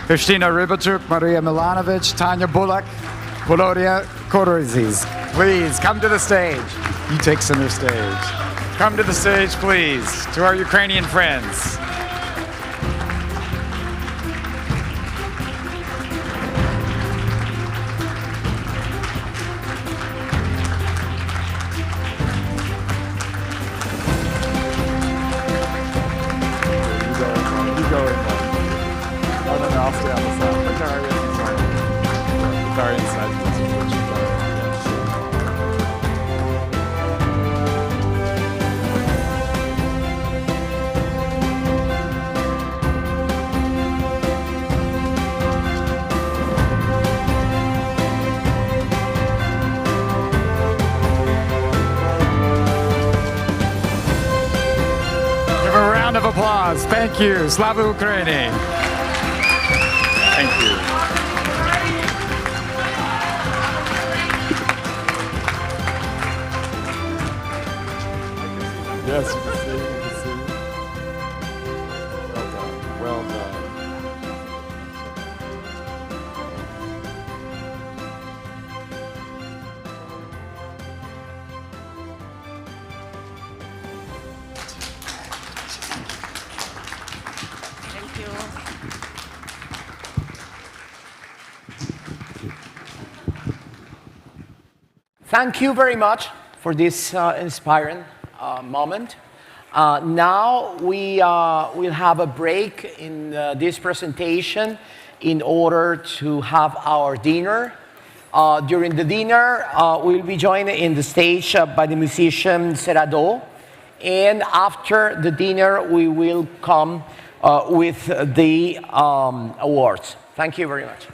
Kristina Rybachuk, Maria Milanovic, Tanya Bulak, Volodya Korozis. Please come to the stage. You take center stage. Come to the stage, please, to our Ukrainian friends. Of applause. Thank you. Slava Ukraini. Thank you. Thank you very much for this inspiring moment. Now we will have a break in this presentation in order to have our dinner. During the dinner, we'll be joined in the stage by the musician Serrado. And after the dinner, we will come with the awards. Thank you very much.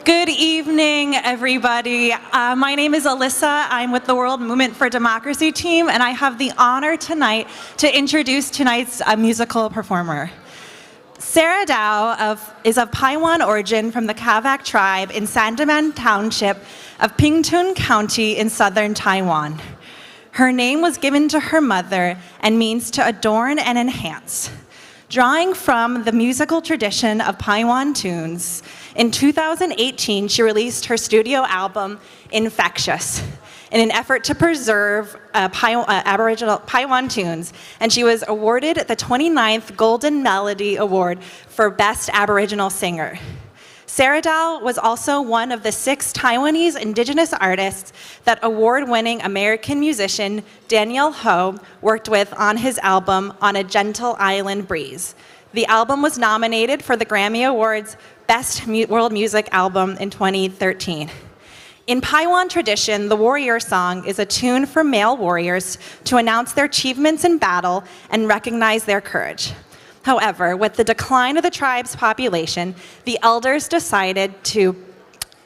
Good evening, everybody. My name is Alyssa. I'm with the World Movement for Democracy team, and I have the honor tonight to introduce tonight's musical performer. Sarah Dow is of Taiwan origin from the Kavak tribe in Sandaman Township of Pingtun County in southern Taiwan. Her name was given to her mother and means to adorn and enhance. Drawing from the musical tradition of Taiwan tunes, in 2018 she released her studio album, Infectious, in an effort to preserve Aboriginal Taiwan tunes, and she was awarded the 29th Golden Melody Award for Best Aboriginal Singer. Sarah Dow was also one of the 6 Taiwanese indigenous artists that award-winning American musician Daniel Ho worked with on his album On a Gentle Island Breeze. The album was nominated for the Grammy Awards Best World Music Album in 2013. In Taiwan tradition, the warrior song is a tune for male warriors to announce their achievements in battle and recognize their courage. However, with the decline of the tribe's population, the elders decided to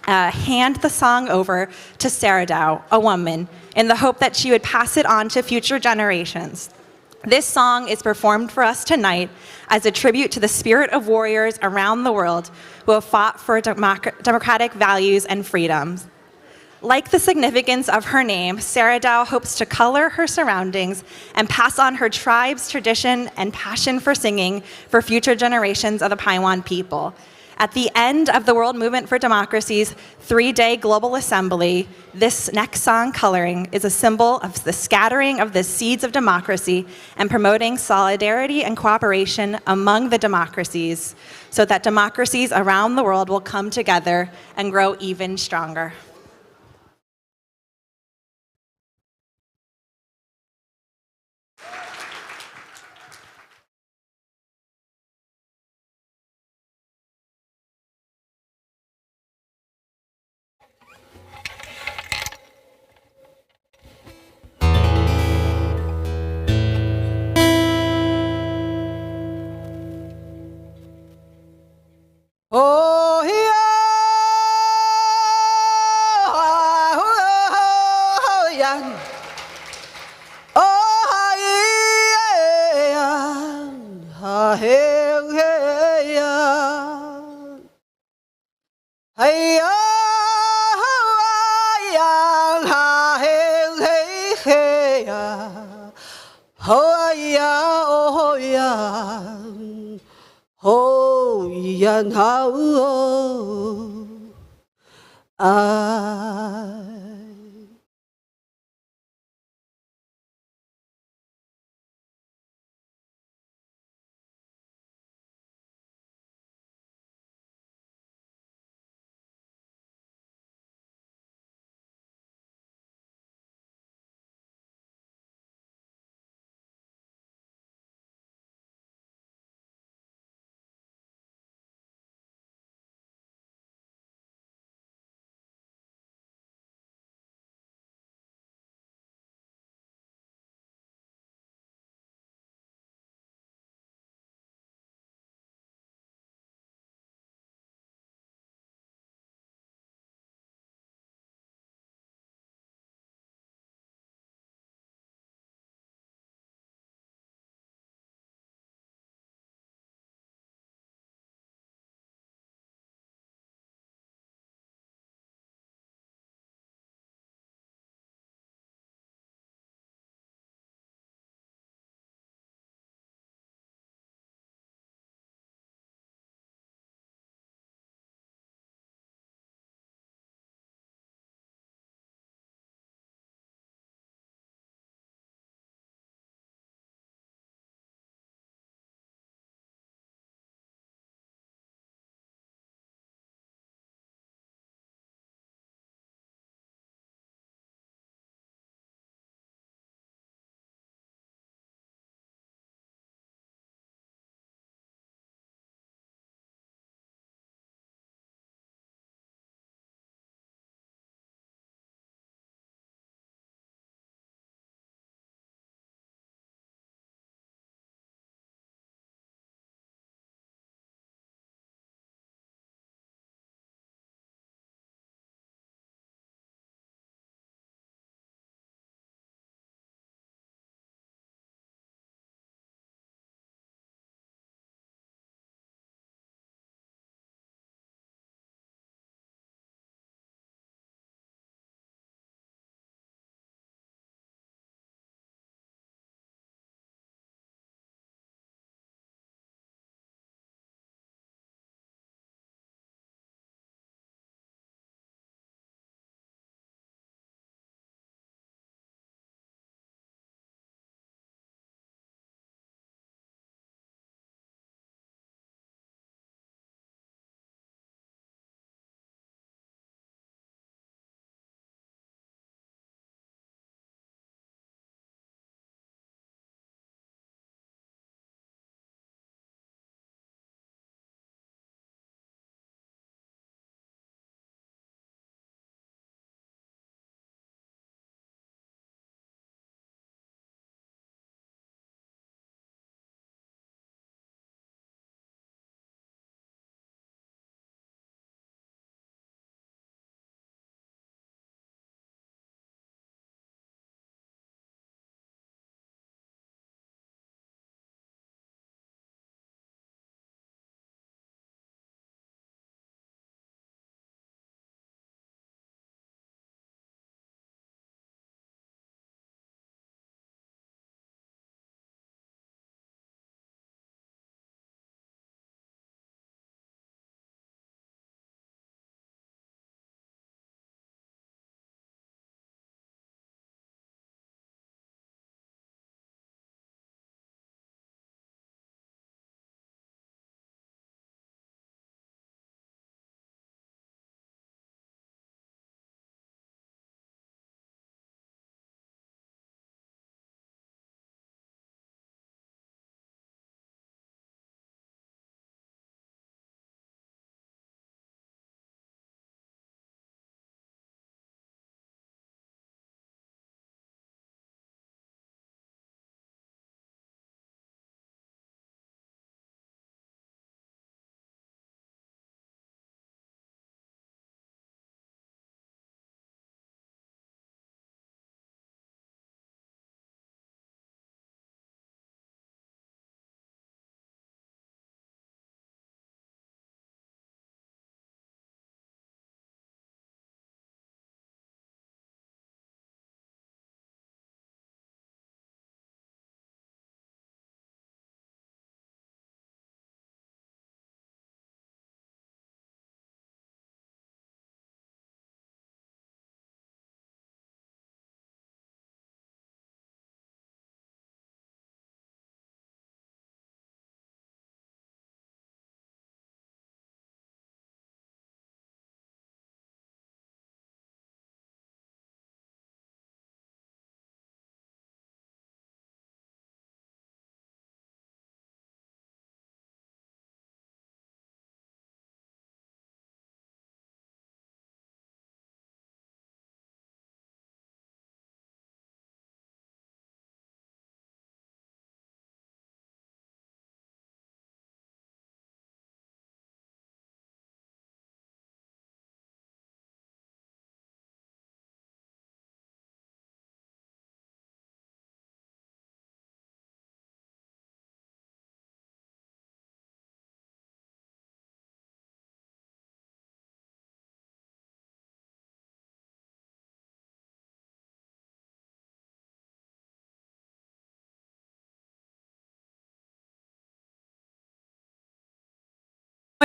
hand the song over to Sarah Dow, a woman, in the hope that she would pass it on to future generations. This song is performed for us tonight as a tribute to the spirit of warriors around the world who have fought for democratic values and freedoms. Like the significance of her name, Sarah Dow hopes to color her surroundings and pass on her tribe's tradition and passion for singing for future generations of the Taiwan people. At the end of the World Movement for Democracy's 3-day global assembly, this next song, Coloring, is a symbol of the scattering of the seeds of democracy and promoting solidarity and cooperation among the democracies so that democracies around the world will come together and grow even stronger. Oh, yeah. Oh, yeah. Hey, yeah. Hey, yeah. Oh, yeah. Oh, yeah. Oh, yeah, oh,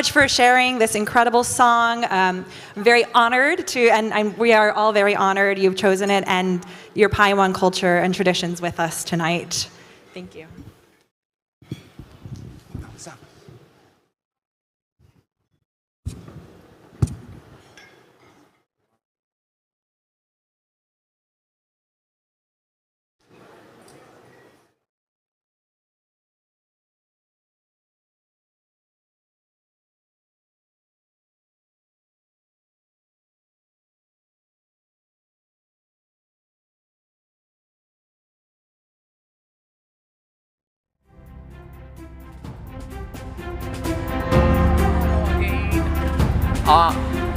much for sharing this incredible song. I'm very honored to, and we are all very honored you've chosen it and your Taiwan culture and traditions with us tonight. Thank you.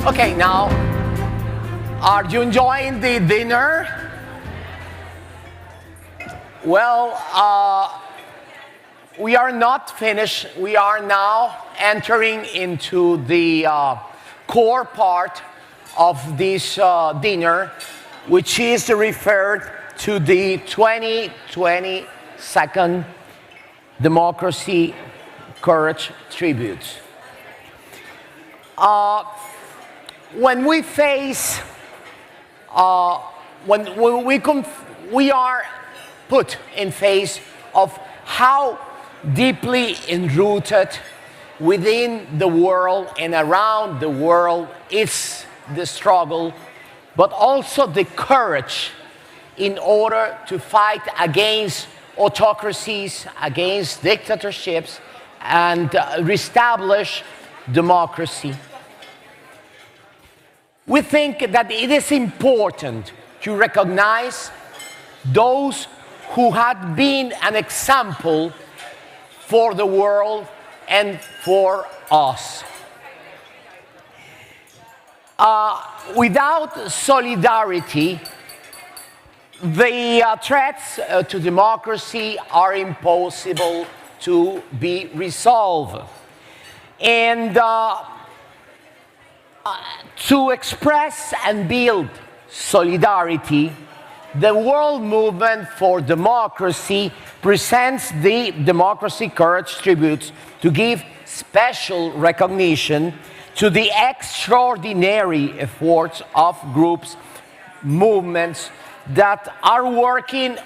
Okay, now, are you enjoying the dinner? Well, we are not finished. We are now entering into the core part of this dinner, which is referred to the 2022 Democracy Courage Tributes. When we face, we are put in face of how deeply enrooted within the world and around the world is the struggle, but also the courage in order to fight against autocracies, against dictatorships, and reestablish democracy. We think that it is important to recognize those who had been an example for the world and for us. Without solidarity, the threats to democracy are impossible to be resolved. And to express and build solidarity, the World Movement for Democracy presents the Democracy Courage Tributes to give special recognition to the extraordinary efforts of groups, movements that are working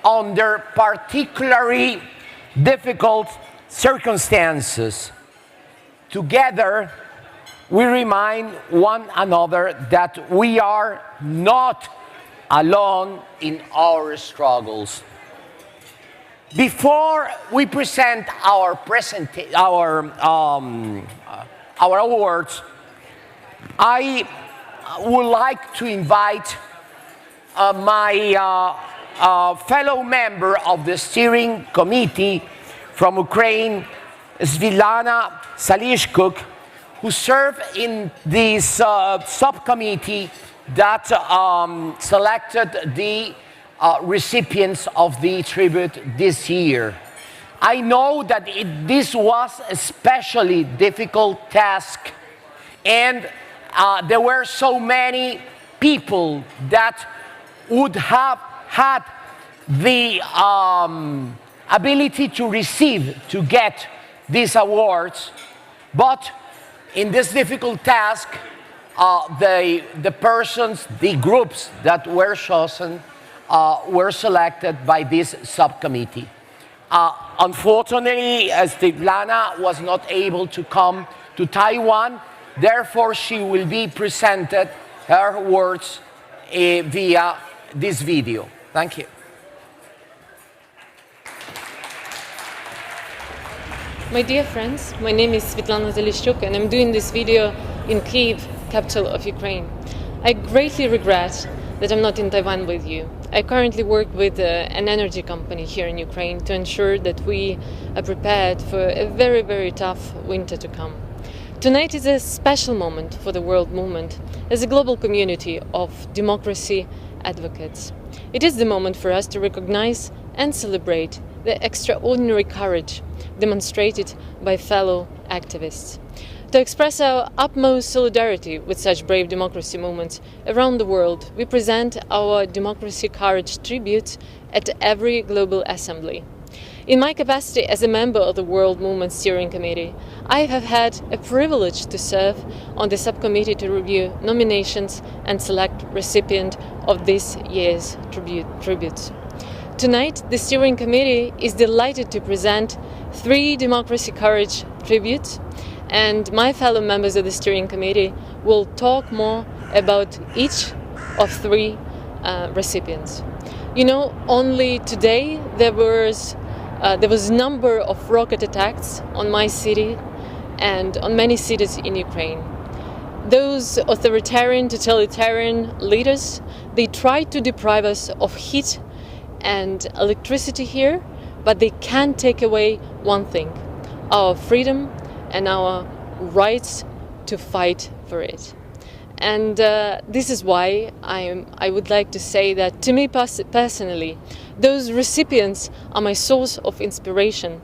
under particularly difficult circumstances. Together, we remind one another that we are not alone in our struggles. Before we present our awards, I would like to invite my fellow member of the steering committee from Ukraine, Svitlana Salishkuk, who served in this subcommittee that selected the recipients of the tribute this year. I know that this was a especially difficult task, and there were so many people that would have had the ability to get these awards, but in this difficult task, the persons, the groups that were chosen were selected by this subcommittee. Unfortunately, Svitlana was not able to come to Taiwan, therefore she will be presented her words via this video. Thank you. My dear friends, my name is Svitlana Zelishchuk and I'm doing this video in Kyiv, capital of Ukraine. I greatly regret that I'm not in Taiwan with you. I currently work with an energy company here in Ukraine to ensure that we are prepared for a very, very tough winter to come. Tonight is a special moment for the world movement as a global community of democracy advocates. It is the moment for us to recognize and celebrate the extraordinary courage demonstrated by fellow activists. To express our utmost solidarity with such brave democracy movements around the world, we present our Democracy Courage tributes at every global assembly. In my capacity as a member of the World Movement Steering Committee, I have had a privilege to serve on the subcommittee to review nominations and select recipient of this year's tributes. Tonight, the steering committee is delighted to present 3 Democracy Courage tributes, and my fellow members of the steering committee will talk more about each of 3 recipients. You know, only today there was a number of rocket attacks on my city and on many cities in Ukraine. Those authoritarian, totalitarian leaders, they tried to deprive us of heat and electricity here, but they can't take away one thing: our freedom and our rights to fight for it. And this is why I would like to say that, to me personally, those recipients are my source of inspiration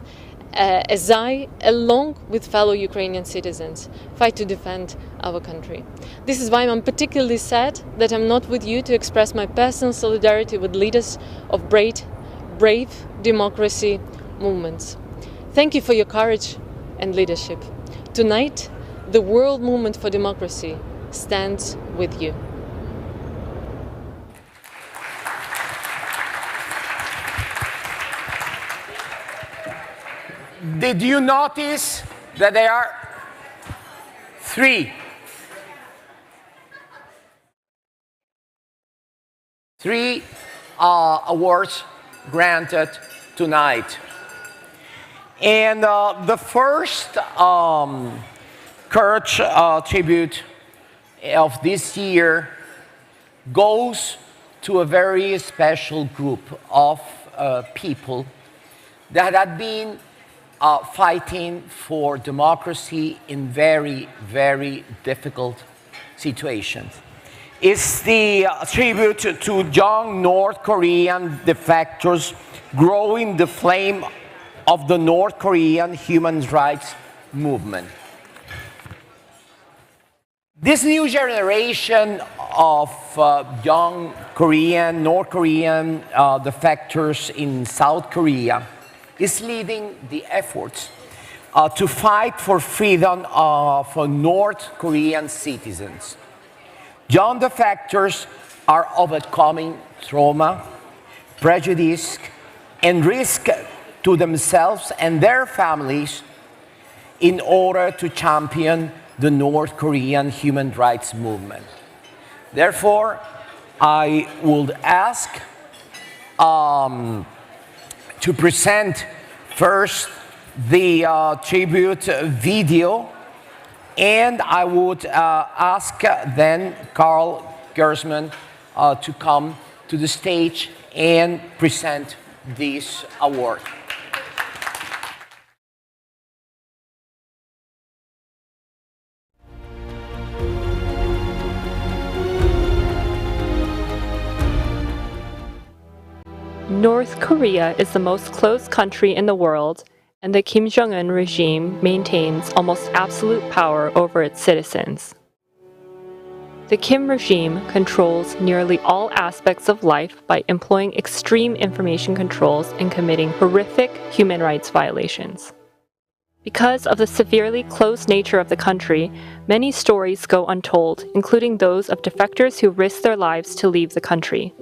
as I, along with fellow Ukrainian citizens, fight to defend our country. This is why I'm particularly sad that I'm not with you to express my personal solidarity with leaders of brave democracy movements. Thank you for your courage and leadership. Tonight, the World Movement for Democracy stands with you. Did you notice that there are 3 awards granted tonight? And the first Courage tribute of this year goes to a very special group of people that had been fighting for democracy in very, very difficult situations. It's the tribute to young North Korean defectors growing the flame of the North Korean human rights movement. This new generation of young North Korean defectors in South Korea is leading the efforts to fight for freedom for North Korean citizens. Young defectors are overcoming trauma, prejudice, and risk to themselves and their families in order to champion the North Korean human rights movement. Therefore, I would ask to present first the tribute video, and I would ask then Carl Gersman to come to the stage and present this award. North Korea is the most closed country in the world, and the Kim Jong-un regime maintains almost absolute power over its citizens. The Kim regime controls nearly all aspects of life by employing extreme information controls and committing horrific human rights violations. Because of the severely closed nature of the country, many stories go untold, including those of defectors who risk their lives to leave the country.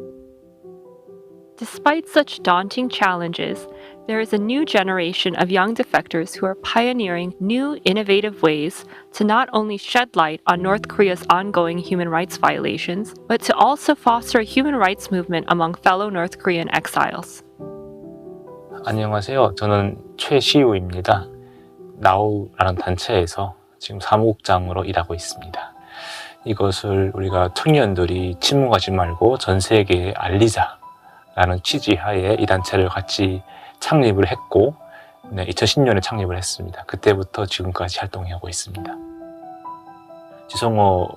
Despite such daunting challenges, there is a new generation of young defectors who are pioneering new, innovative ways to not only shed light on North Korea's ongoing human rights violations, but to also foster a human rights movement among fellow North Korean exiles. 안녕하세요. 저는 최시우입니다. 나우라는 단체에서 지금 사무국장으로 일하고 있습니다. 이것을 우리가 청년들이 침묵하지 말고 전 세계에 알리자라는 취지하에 이 단체를 같이 창립을 했고 2010년에 창립을 했습니다. 그때부터 지금까지 활동하고 있습니다. 지성호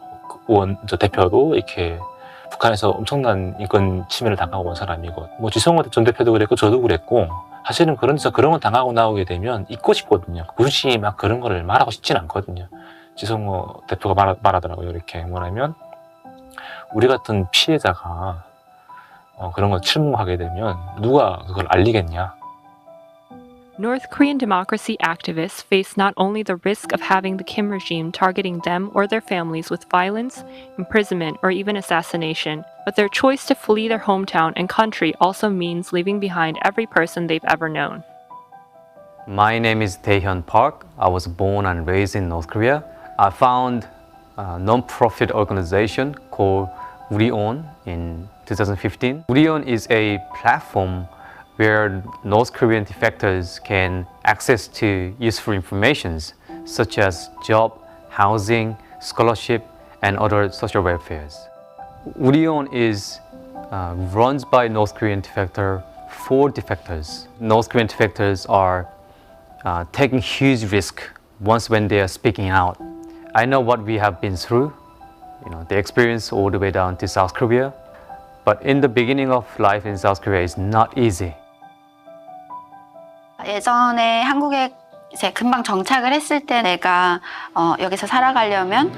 의원 대표도 이렇게 북한에서 엄청난 인권 침해를 당하고 온 사람이고 지성호 전 대표도 그랬고 저도 그랬고 사실은 그런 걸 당하고 나오게 되면 잊고 싶거든요. 굳이 막 그런 거를 말하고 싶진 않거든요. 지성호 대표가 말하더라고요. 이렇게 뭐냐면 우리 같은 피해자가 그런 걸 침묵하게 되면 누가 그걸 알리겠냐. North Korean democracy activists face not only the risk of having the Kim regime targeting them or their families with violence, imprisonment, or even assassination, but their choice to flee their hometown and country also means leaving behind every person they've ever known. My name is Taehyun Park. I was born and raised in North Korea. I found a non-profit organization called Urion in 2015. Urion is a platform where North Korean defectors can access to useful information such as job, housing, scholarship, and other social welfares. Urion is run by North Korean defector for defectors. North Korean defectors are taking huge risk once when they are speaking out. I know what we have been through, the experience all the way down to South Korea. But in the beginning of life in South Korea is not easy. 예전에 한국에 이제 금방 정착을 했을 때 내가 여기서 살아가려면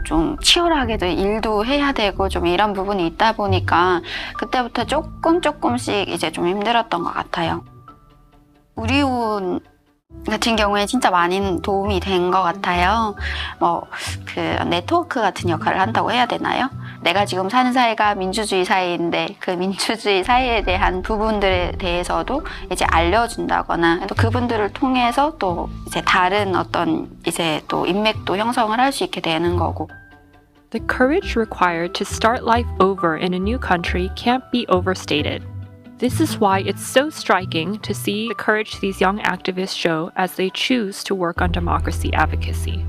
좀 치열하게도 일도 해야 되고 좀 이런 부분이 있다 보니까 그때부터 조금씩 이제 좀 힘들었던 것 같아요. 우리온 같은 경우에 진짜 많은 도움이 된 것 같아요. 그 네트워크 같은 역할을 한다고 해야 되나요? 내가 지금 사는 사회가 민주주의 사회인데 그 민주주의 사회에 대한 부분들에 대해서도 이제 알려준다거나 또 그분들을 통해서 또 이제 다른 어떤 이제 또 인맥도 형성을 할 수 있게 되는 거고. The courage required to start life over in a new country can't be overstated. This is why it's so striking to see the courage these young activists show as they choose to work on democracy advocacy.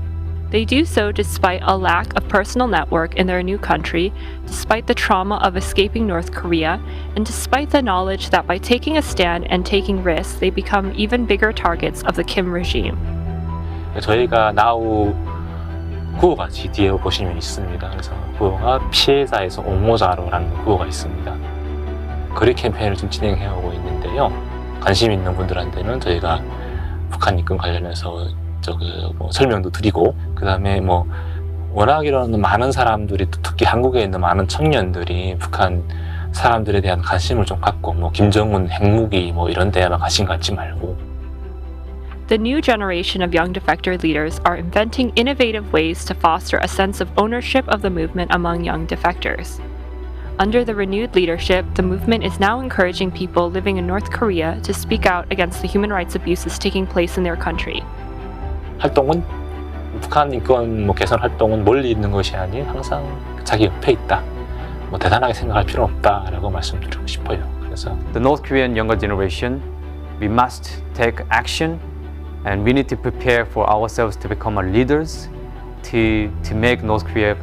They do so despite a lack of personal network in their new country, despite the trauma of escaping North Korea, and despite the knowledge that by taking a stand and taking risks, they become even bigger targets of the Kim regime. 저희가 나우 구호가 뒤에 보시면 있습니다. 그래서 구호가 피해자에서 옹호자로라는 구호가 있습니다. 거리 캠페인을 좀 진행해오고 있는데요. 관심 있는 분들한테는 저희가 북한 입금 관련해서 설명도 드리고, 그 다음에 워낙이로는 많은 사람들이, 특히 한국에 있는 많은 청년들이 북한 사람들에 대한 관심을 좀 갖고, 김정은 핵무기 이런 데에만 관심 갖지 말고. The new generation of young defector leaders are inventing innovative ways to foster a sense of ownership of the movement among young defectors. Under the renewed leadership, the movement is now encouraging people living in North Korea to speak out against the human rights abuses taking place in their country. 활동은 북한 인권 개선 활동은 멀리 있는 것이 아닌 항상 자기 옆에 있다. 대단하게 생각할 필요 없다라고 말씀드리고 싶어요. 그래서 The North Korean younger generation, we must take action, and we need to prepare for ourselves to become our leaders, to make North Korea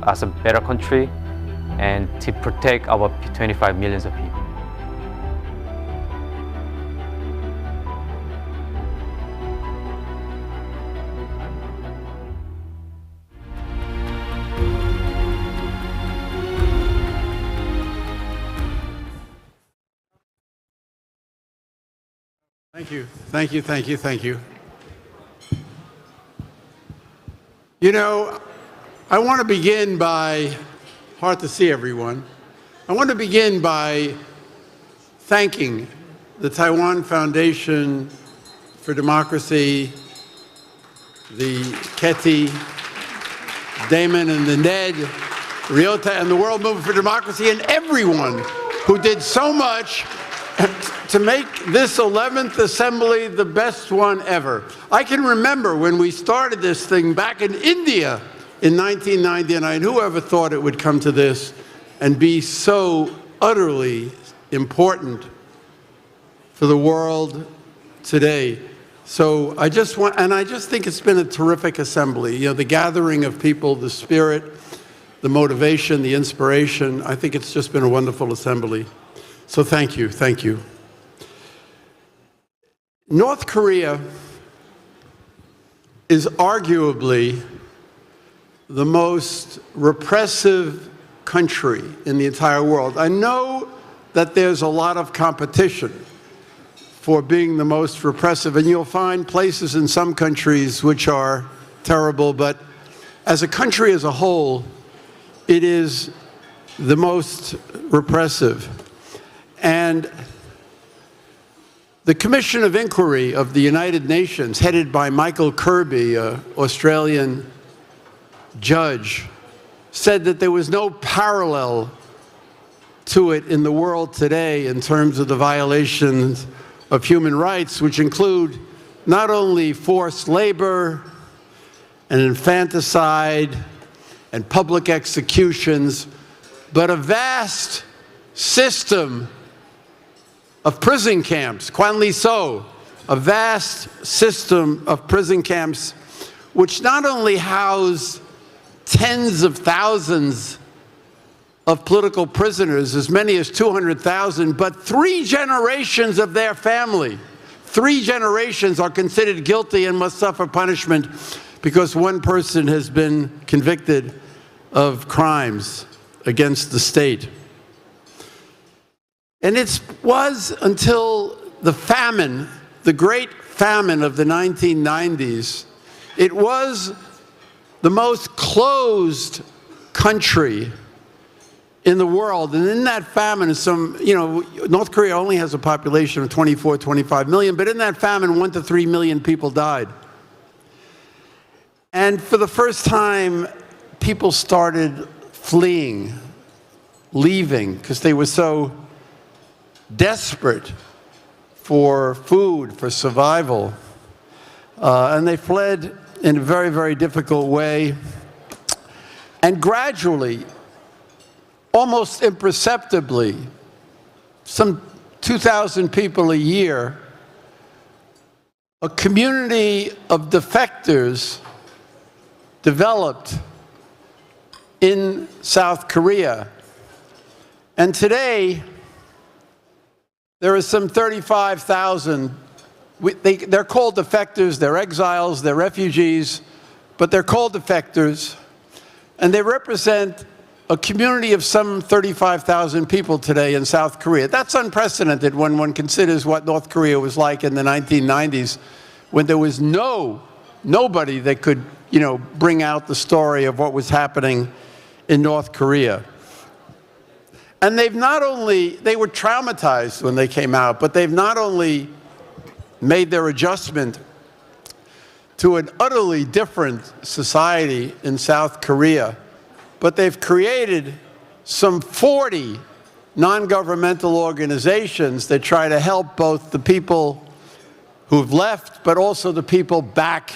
as a better country, and to protect our 25 millions of people. Thank you, thank you, thank you, thank you. You know, I want to begin by, hard to see everyone, I want to begin by thanking the Taiwan Foundation for Democracy, the Ketty, Damon and the Ned, Ryota and the World Movement for Democracy, and everyone who did so much to make this 11th Assembly the best one ever. I can remember when we started this thing back in India in 1999, whoever thought it would come to this and be so utterly important for the world today. So I just think it's been a terrific assembly. You know, the gathering of people, the spirit, the motivation, the inspiration. I think it's just been a wonderful assembly. So thank you, thank you. North Korea is arguably the most repressive country in the entire world. I know that there's a lot of competition for being the most repressive, and you'll find places in some countries which are terrible, but as a country as a whole, it is the most repressive. And The Commission of Inquiry of the United Nations, headed by Michael Kirby, an Australian judge, said that there was no parallel to it in the world today in terms of the violations of human rights, which include not only forced labor and infanticide and public executions, but a vast system of prison camps, Kwan Lee So, a vast system of prison camps which not only house tens of thousands of political prisoners, as many as 200,000, but 3 generations of their family. 3 generations are considered guilty and must suffer punishment because one person has been convicted of crimes against the state. And it was until the famine, the great famine of the 1990s, it was the most closed country in the world. And in that famine, North Korea only has a population of 24, 25 million, but in that famine, 1 to 3 million people died. And for the first time, people started fleeing, leaving, because they were so desperate for food, for survival. And they fled in a very, very difficult way. And gradually, almost imperceptibly, some 2,000 people a year, a community of defectors developed in South Korea. And today, there are some 35,000. They're called defectors, they're exiles, they're refugees, but they're called defectors. And they represent a community of some 35,000 people today in South Korea. That's unprecedented when one considers what North Korea was like in the 1990s, when there was nobody that could, bring out the story of what was happening in North Korea. And they were traumatized when they came out, but they've not only made their adjustment to an utterly different society in South Korea, but they've created some 40 non-governmental organizations that try to help both the people who've left, but also the people back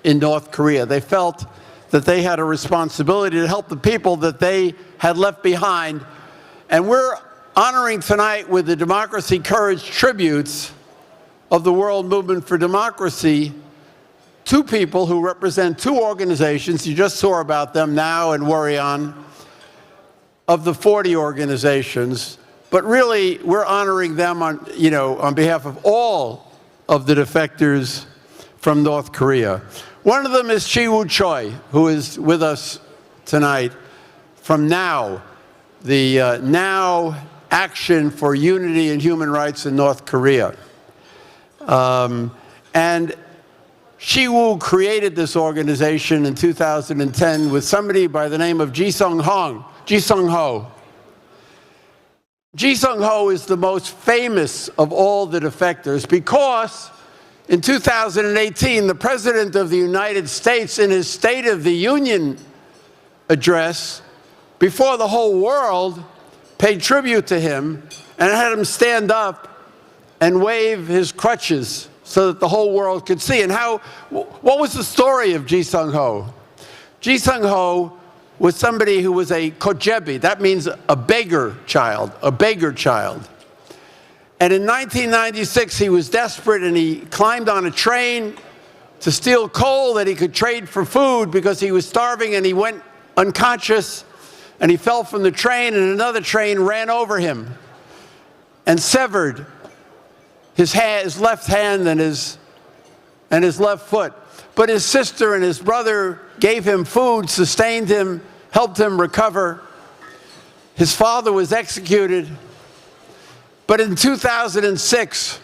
in North Korea. They felt that they had a responsibility to help the people that they had left behind. And we're honoring tonight with the Democracy Courage tributes of the World Movement for Democracy 2 people who represent 2 organizations. You just saw about them, Now and Worry On, of the 40 organizations. But really, we're honoring them on behalf of all of the defectors from North Korea. One of them is Chi-Woo Choi, who is with us tonight from Now, the Now Action for Unity and Human Rights in North Korea. And Chi-Woo created this organization in 2010 with somebody by the name of Ji Sung-ho. Ji Sung-ho is the most famous of all the defectors because in 2018, the President of the United States, in his State of the Union address, before the whole world, paid tribute to him and had him stand up and wave his crutches so that the whole world could see. And what was the story of Ji Sung-ho? Ji Sung-ho was somebody who was a kojebi. That means a beggar child, a beggar child. And in 1996, he was desperate and he climbed on a train to steal coal that he could trade for food because he was starving, and he went unconscious and he fell from the train, and another train ran over him and severed his left hand and his left foot. But his sister and his brother gave him food, sustained him, helped him recover. His father was executed. But in 2006,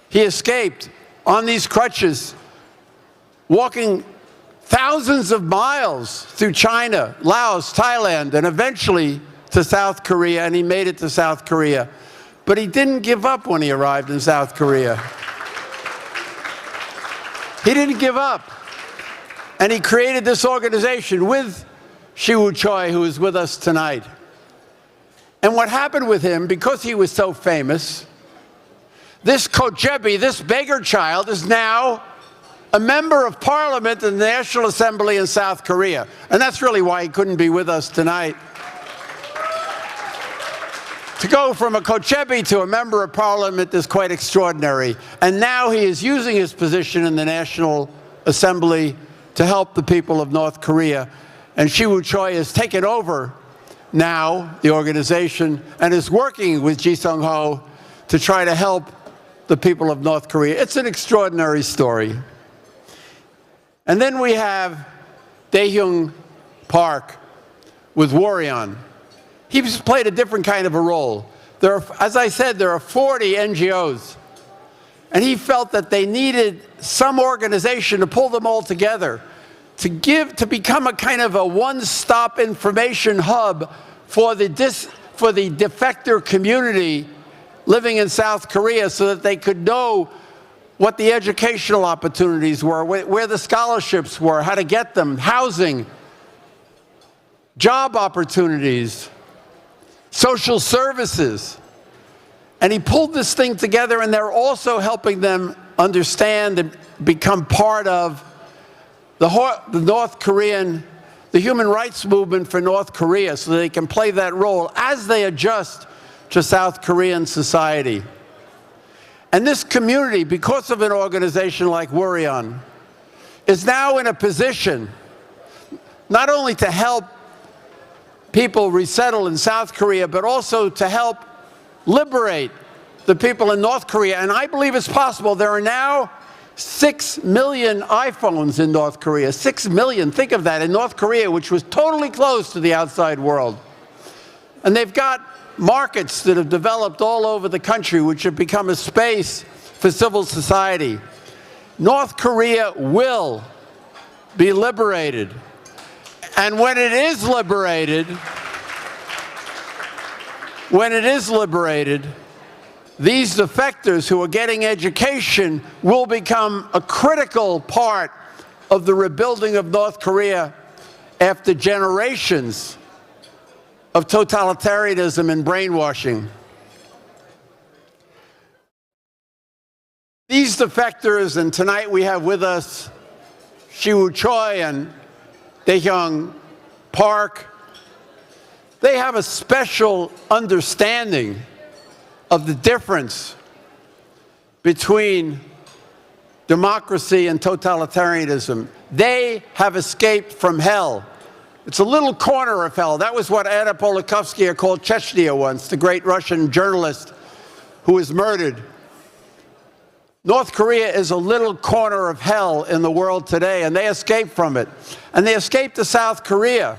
he escaped on these crutches, walking thousands of miles through China, Laos, Thailand, and eventually to South Korea, and he made it to South Korea. But he didn't give up when he arrived in South Korea. He didn't give up. And he created this organization with Siwoo Choi, who is with us tonight. And what happened with him, because he was so famous, this Kojebi, this beggar child, is now a member of parliament in the National Assembly in South Korea. And that's really why he couldn't be with us tonight. To go from a Kojebi to a member of parliament is quite extraordinary. And now he is using his position in the National Assembly to help the people of North Korea. And Siwoo Choi has taken over now the organization and is working with Ji Sung-ho to try to help the people of North Korea. It's an extraordinary story. And then we have Dae-hyung Park with Worion. He's played a different kind of a role. As I said, there are 40 NGOs. And he felt that they needed some organization to pull them all together, to become a kind of a one-stop information hub for the defector community living in South Korea, so that they could know what the educational opportunities were, where the scholarships were, how to get them, housing, job opportunities, social services. And he pulled this thing together, and they're also helping them understand and become part of the North Korean, the human rights movement for North Korea, so they can play that role as they adjust to South Korean society. And this community, because of an organization like Worion, is now in a position not only to help people resettle in South Korea, but also to help liberate the people in North Korea. And I believe it's possible. There are now 6 million iPhones in North Korea. 6 million, think of that, in North Korea, which was totally closed to the outside world. And they've got markets that have developed all over the country, which have become a space for civil society. North Korea will be liberated. And when it is liberated, these defectors who are getting education will become a critical part of the rebuilding of North Korea after generations of totalitarianism and brainwashing. These defectors, and tonight we have with us Siwoo Choi and Dae-hyung Park, they have a special understanding of the difference between democracy and totalitarianism. They have escaped from hell. It's a little corner of hell. That was what Anna Politkovskaya called Chechnya once, the great Russian journalist who was murdered. North Korea is a little corner of hell in the world today, and they escaped from it. And they escaped to South Korea.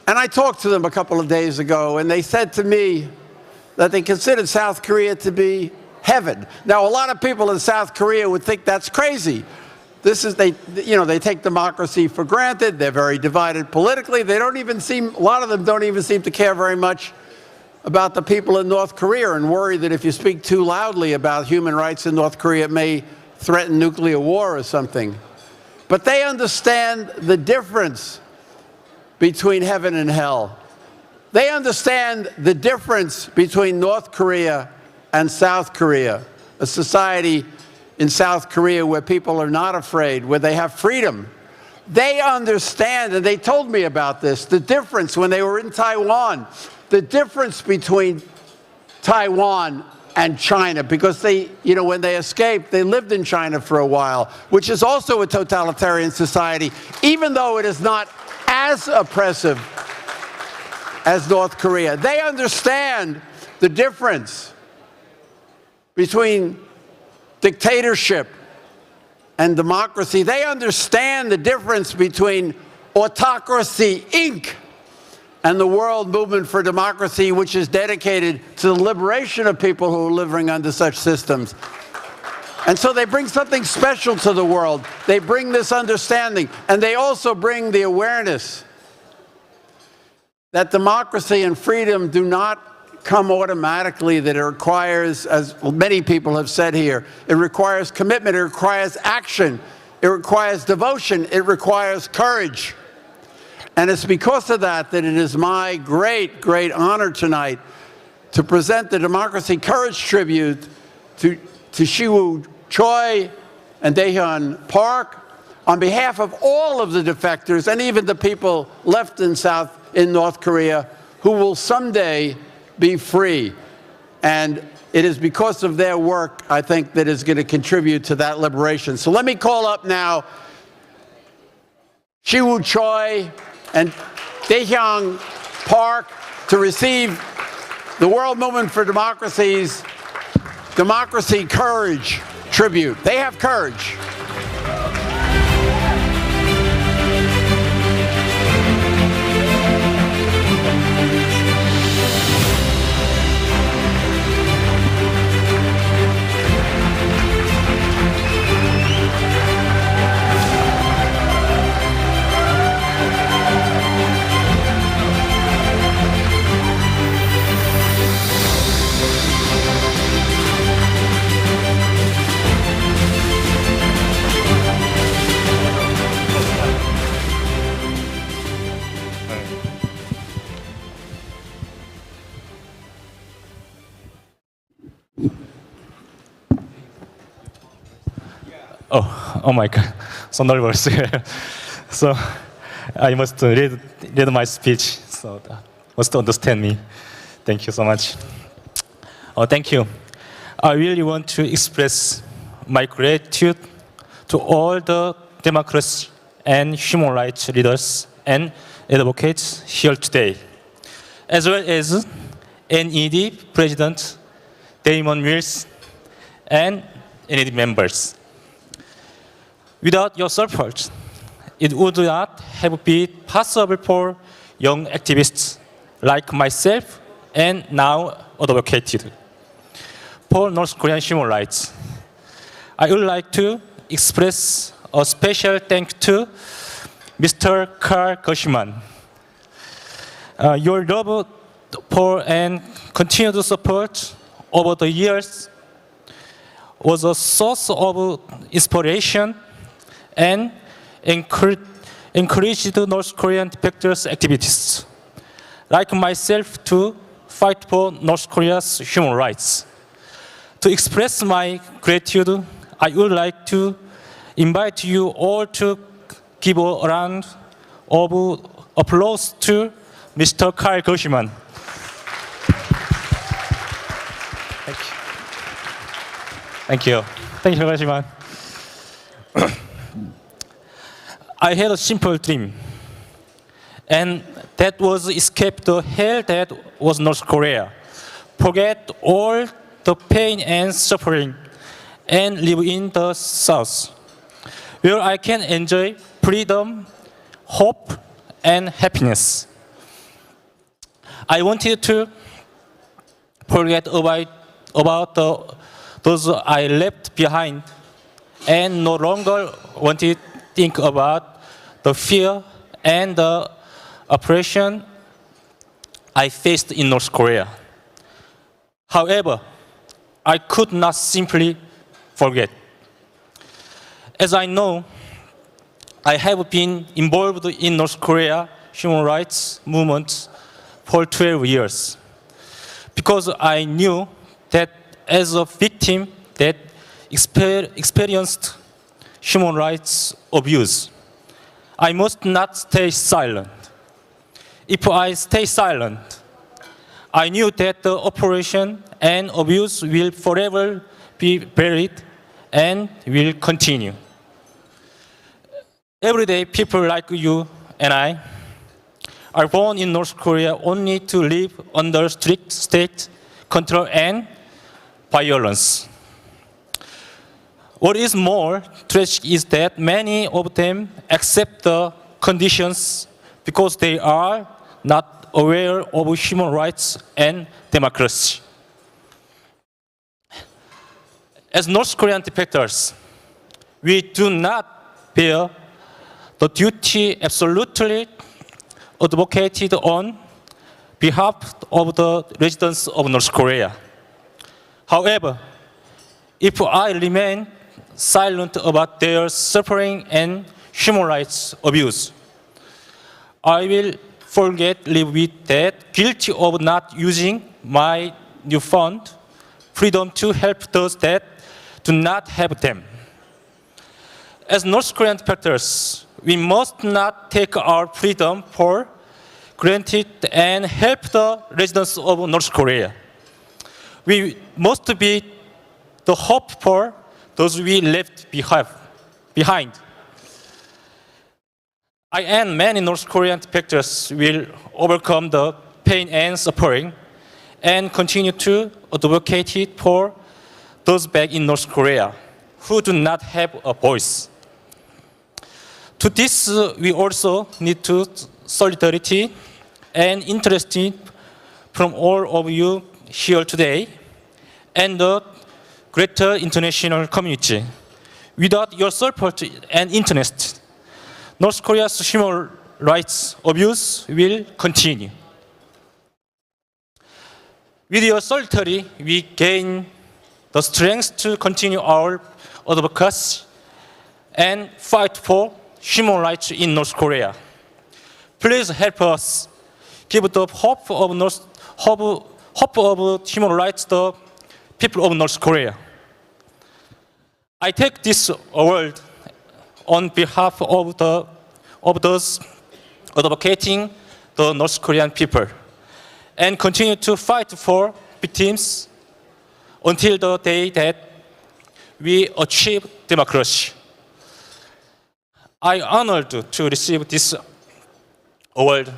And I talked to them a couple of days ago, and they said to me that they considered South Korea to be heaven. Now, a lot of people in South Korea would think that's crazy. They take democracy for granted. They're very divided politically. A lot of them don't even seem to care very much about the people in North Korea, and worry that if you speak too loudly about human rights in North Korea, it may threaten nuclear war or something. But they understand the difference between heaven and hell. They understand the difference between North Korea and South Korea, a society in South Korea where people are not afraid, where they have freedom. They understand, and they told me about this, the difference when they were in Taiwan, the difference between Taiwan and China, because when they escaped, they lived in China for a while, which is also a totalitarian society, even though it is not as oppressive as North Korea. They understand the difference between dictatorship and democracy. They understand the difference between autocracy, Inc., and the World Movement for Democracy, which is dedicated to the liberation of people who are living under such systems. And so they bring something special to the world. They bring this understanding, and they also bring the awareness that democracy and freedom do not come automatically, that it requires, as many people have said here, it requires commitment, it requires action, it requires devotion, it requires courage. And it's because of that that it is my great, great honor tonight to present the Democracy Courage Tribute to Siwoo Choi and Daehyun Park on behalf of all of the defectors and even the people left in North Korea who will someday be free. And it is because of their work, I think, that is going to contribute to that liberation. So let me call up now Siwoo Choi and Daehyun Park to receive the World Movement for Democracy's Democracy Courage Tribute. They have courage. Oh my God, so nervous. So I must read my speech, so must understand me. Thank you so much. Oh, thank you. I really want to express my gratitude to all the democracy and human rights leaders and advocates here today, as well as NED President Damon Mills and NED members. Without your support, it would not have been possible for young activists like myself and now advocated for North Korean human rights. I would like to express a special thanks to Mr. Carl Gershman. Your love for and continued support over the years was a source of inspiration and encouraged North Korean defectors activists like myself to fight for North Korea's human rights. To express my gratitude, I would like to invite you all to give a round of applause to Mr. Carl Gershman. Thank you. Thank you, Gershman. I had a simple dream, and that was escape the hell that was North Korea, forget all the pain and suffering, and live in the South, where I can enjoy freedom, hope, and happiness. I wanted to forget about those I left behind, and no longer wanted to think about the fear and the oppression I faced in North Korea. However, I could not simply forget. As I know, I have been involved in North Korea human rights movement for 12 years, because I knew that as a victim that experienced human rights abuse, I must not stay silent. If I stay silent, I knew that the oppression and abuse will forever be buried and will continue. Every day, people like you and I are born in North Korea only to live under strict state control and violence. What is more tragic is that many of them accept the conditions because they are not aware of human rights and democracy. As North Korean defectors, we do not bear the duty absolutely advocated on behalf of the residents of North Korea. However, if I remain silent about their suffering and human rights abuse, I will live with that guilty of not using my newfound freedom to help those that do not have them. As North Korean defectors, we must not take our freedom for granted and help the residents of North Korea. We must be the hope for those we left behind. I and many North Korean defectors will overcome the pain and suffering and continue to advocate for those back in North Korea who do not have a voice. To this, we also need to solidarity and interest from all of you here today and the greater international community. Without your support and interest, North Korea's human rights abuse will continue. With your solidarity, we gain the strength to continue our advocacy and fight for human rights in North Korea. Please help us give the hope of human rights to the people of North Korea. I take this award on behalf of those advocating the North Korean people and continue to fight for victims until the day that we achieve democracy. I am honored to receive this award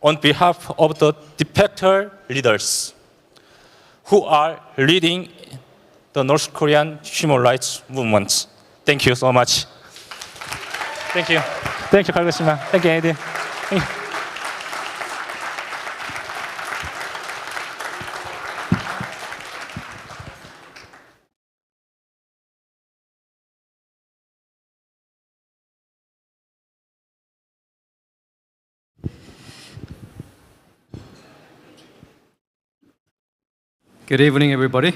on behalf of the defector leaders who are leading the North Korean human rights movement. Thank you so much. Thank you. Thank you, Congressman. Thank you, Eddie. Thank you. Good evening, everybody.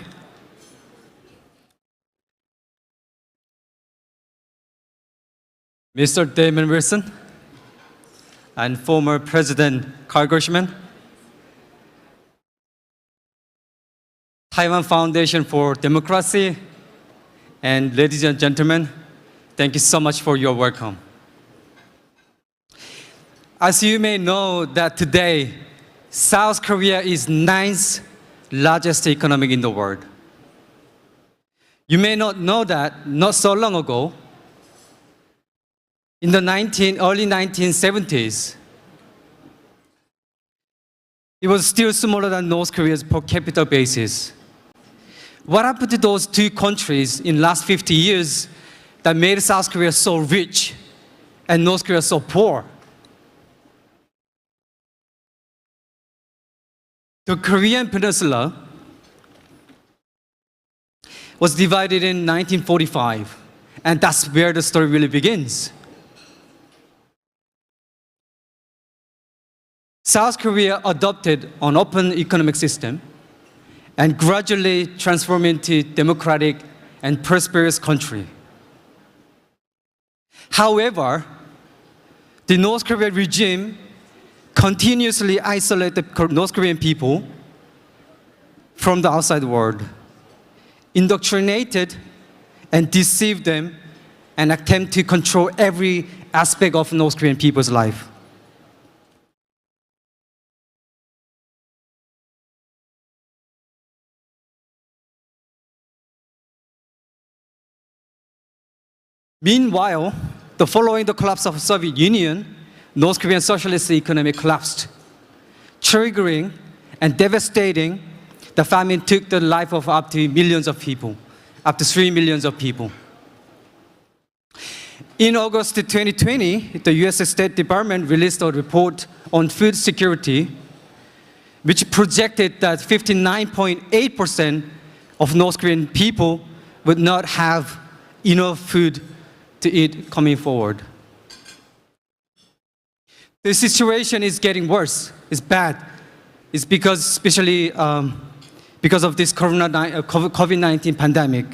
Mr. Damon Wilson and former President Carl Gershman, Taiwan Foundation for Democracy, and ladies and gentlemen, thank you so much for your welcome. As you may know that today, South Korea is 9th largest economy in the world. You may not know that not so long ago, in the early 1970s, it was still smaller than North Korea's per capita basis. What happened to those two countries in the last 50 years that made South Korea so rich and North Korea so poor? The Korean Peninsula was divided in 1945, and that's where the story really begins. South Korea adopted an open economic system and gradually transformed into a democratic and prosperous country. However, the North Korean regime continuously isolated the North Korean people from the outside world, indoctrinated and deceived them, and attempt to control every aspect of North Korean people's life. Meanwhile, following the collapse of the Soviet Union, North Korean socialist economy collapsed, triggering and devastating. The famine took the life of up to millions of people, up to 3 million people. In August 2020, the US State Department released a report on food security, which projected that 59.8% of North Korean people would not have enough food to eat coming forward. The situation is getting worse. It's bad. is because, especially because of this COVID-19 pandemic.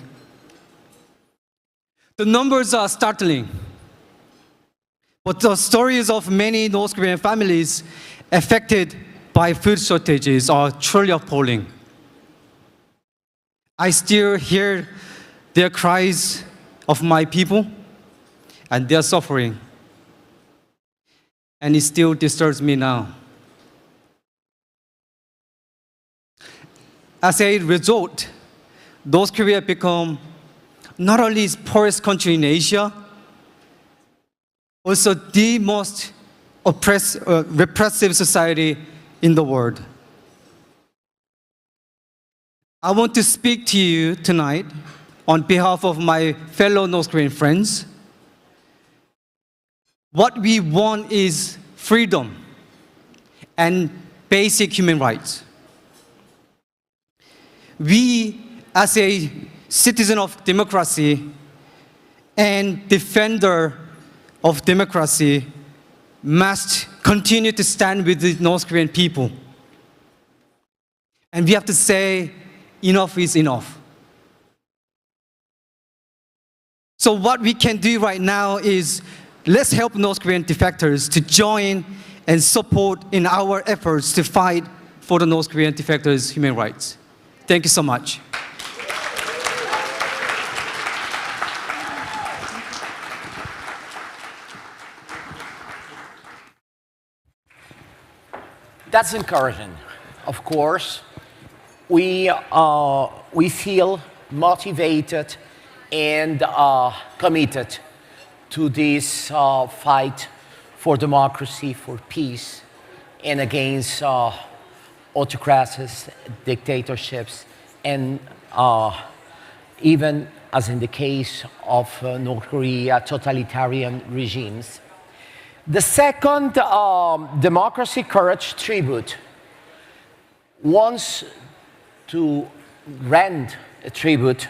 The numbers are startling, but the stories of many North Korean families affected by food shortages are truly appalling. I still hear their cries of my people and their suffering, and it still disturbs me now. As a result, North Korea become not only the poorest country in Asia, also the most repressive society in the world. I want to speak to you tonight on behalf of my fellow North Korean friends. What we want is freedom and basic human rights. We, as a citizen of democracy and defender of democracy, must continue to stand with the North Korean people. And we have to say, enough is enough. So what we can do right now is, let's help North Korean defectors to join and support in our efforts to fight for the North Korean defectors' human rights. Thank you so much. That's encouraging. Of course, we feel motivated and committed to this fight for democracy, for peace, and against autocracies, dictatorships, and even, as in the case of North Korea, totalitarian regimes. The second Democracy Courage tribute wants to render a tribute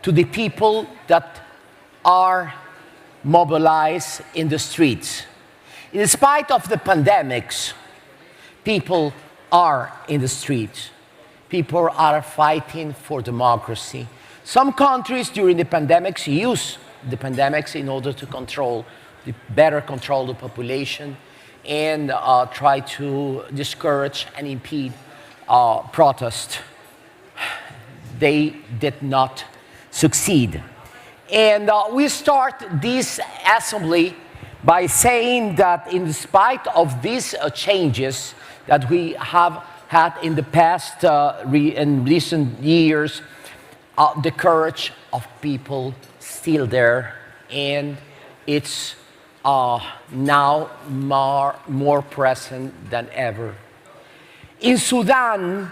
to the people that are mobilized in the streets. In spite of the pandemics, people are in the streets. People are fighting for democracy. Some countries during the pandemics use the pandemics in order to better control the population and try to discourage and impede protest. They did not succeed. And we start this assembly by saying that in spite of these changes that we have had in the past, in recent years, the courage of people still there, and it's now more present than ever. In Sudan,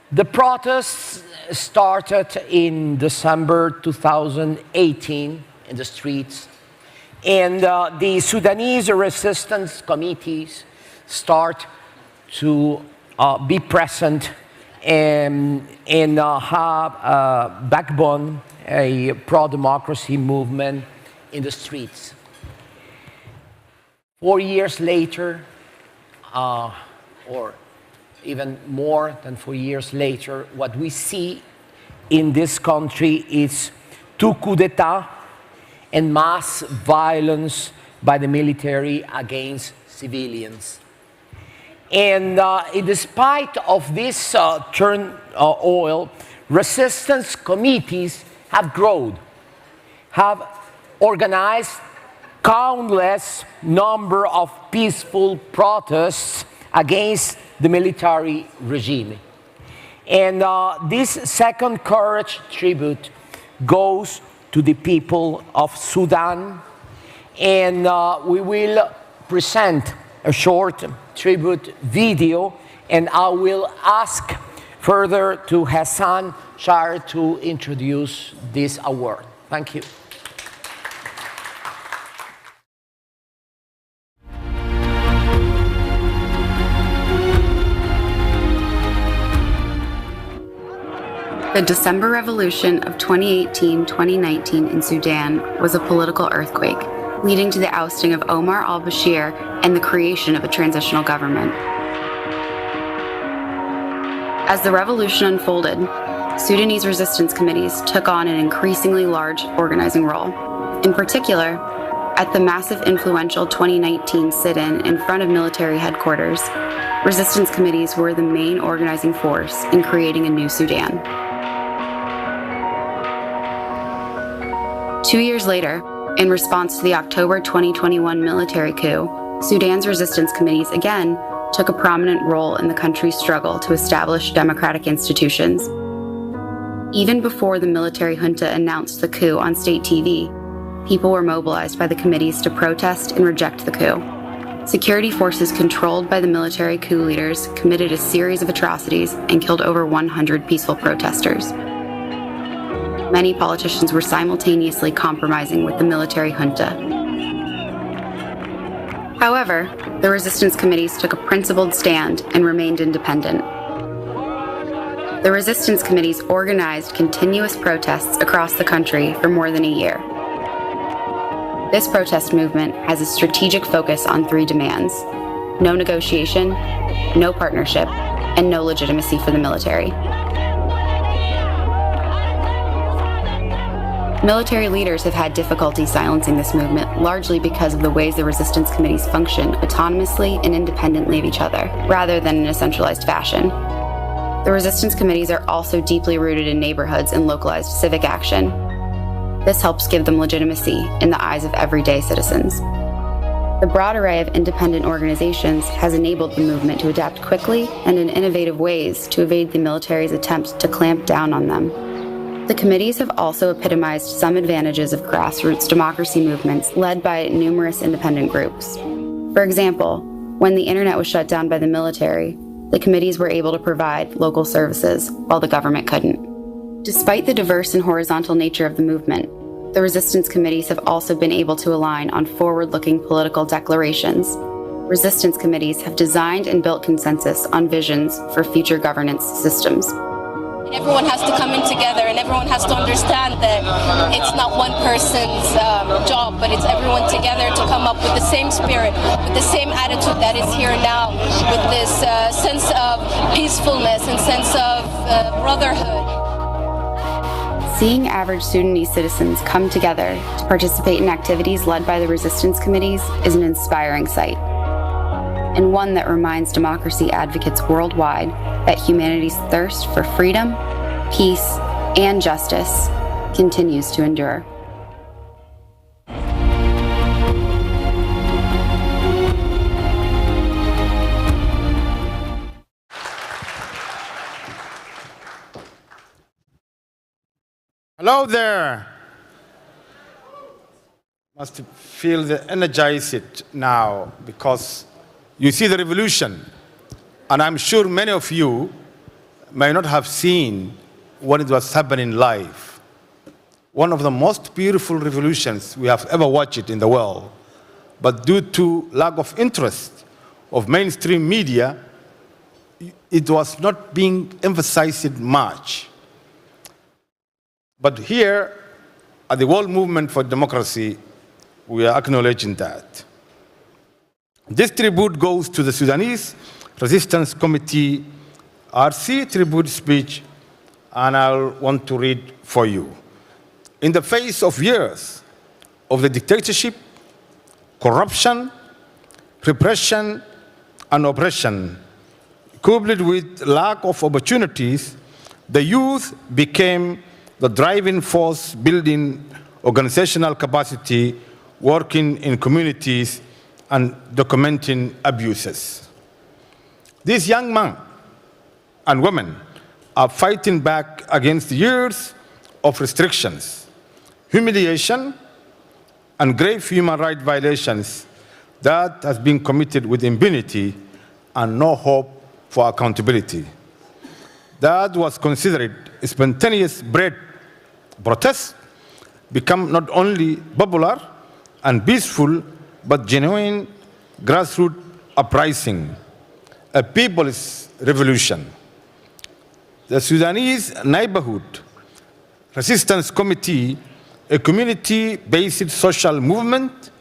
the protests started in December 2018 in the streets, and the Sudanese resistance committees start to be present and have a backbone, a pro-democracy movement in the streets. 4 years later, or even more than 4 years later, what we see in this country is 2 coups d'etat and mass violence by the military against civilians. And in spite of this turmoil, resistance committees have grown, have organized countless number of peaceful protests against the military regime. And this second courage tribute goes to the people of Sudan, and we will present a short tribute video, and I will ask further to Hassan Shire to introduce this award. Thank you. The December Revolution of 2018-2019 in Sudan was a political earthquake, leading to the ousting of Omar al-Bashir and the creation of a transitional government. As the revolution unfolded, Sudanese resistance committees took on an increasingly large organizing role. In particular, at the massive influential 2019 sit-in in front of military headquarters, resistance committees were the main organizing force in creating a new Sudan. 2 years later, in response to the October 2021 military coup, Sudan's resistance committees again took a prominent role in the country's struggle to establish democratic institutions. Even before the military junta announced the coup on state TV, people were mobilized by the committees to protest and reject the coup. Security forces controlled by the military coup leaders committed a series of atrocities and killed over 100 peaceful protesters. Many politicians were simultaneously compromising with the military junta. However, the resistance committees took a principled stand and remained independent. The resistance committees organized continuous protests across the country for more than a year. This protest movement has a strategic focus on 3 demands: no negotiation, no partnership, and no legitimacy for the military. Military leaders have had difficulty silencing this movement, largely because of the ways the resistance committees function autonomously and independently of each other, rather than in a centralized fashion. The resistance committees are also deeply rooted in neighborhoods and localized civic action. This helps give them legitimacy in the eyes of everyday citizens. The broad array of independent organizations has enabled the movement to adapt quickly and in innovative ways to evade the military's attempts to clamp down on them. The committees have also epitomized some advantages of grassroots democracy movements led by numerous independent groups. For example, when the internet was shut down by the military, the committees were able to provide local services while the government couldn't. Despite the diverse and horizontal nature of the movement, the resistance committees have also been able to align on forward-looking political declarations. Resistance committees have designed and built consensus on visions for future governance systems. Everyone has to come in together and everyone has to understand that it's not one person's job, but it's everyone together to come up with the same spirit, with the same attitude that is here now, with this sense of peacefulness and sense of brotherhood. Seeing average Sudanese citizens come together to participate in activities led by the resistance committees is an inspiring sight, and one that reminds democracy advocates worldwide that humanity's thirst for freedom, peace, and justice continues to endure. Hello there. Must feel the energized now because you see the revolution. And I'm sure many of you may not have seen when it was happening live. One of the most beautiful revolutions we have ever watched in the world. But due to lack of interest of mainstream media, it was not being emphasized much. But here, at the World Movement for Democracy, we are acknowledging that. This tribute goes to the Sudanese Resistance Committee RC tribute speech, and I want to read for you. In the face of years of the dictatorship, corruption, repression, and oppression, coupled with lack of opportunities, the youth became the driving force building organizational capacity, working in communities, and documenting abuses. These young men and women are fighting back against years of restrictions, humiliation, and grave human rights violations that has been committed with impunity and no hope for accountability. That was considered a spontaneous protest become not only popular and peaceful, but genuine grassroots uprising, a people's revolution. The Sudanese Neighborhood Resistance Committee, a community-based social movement,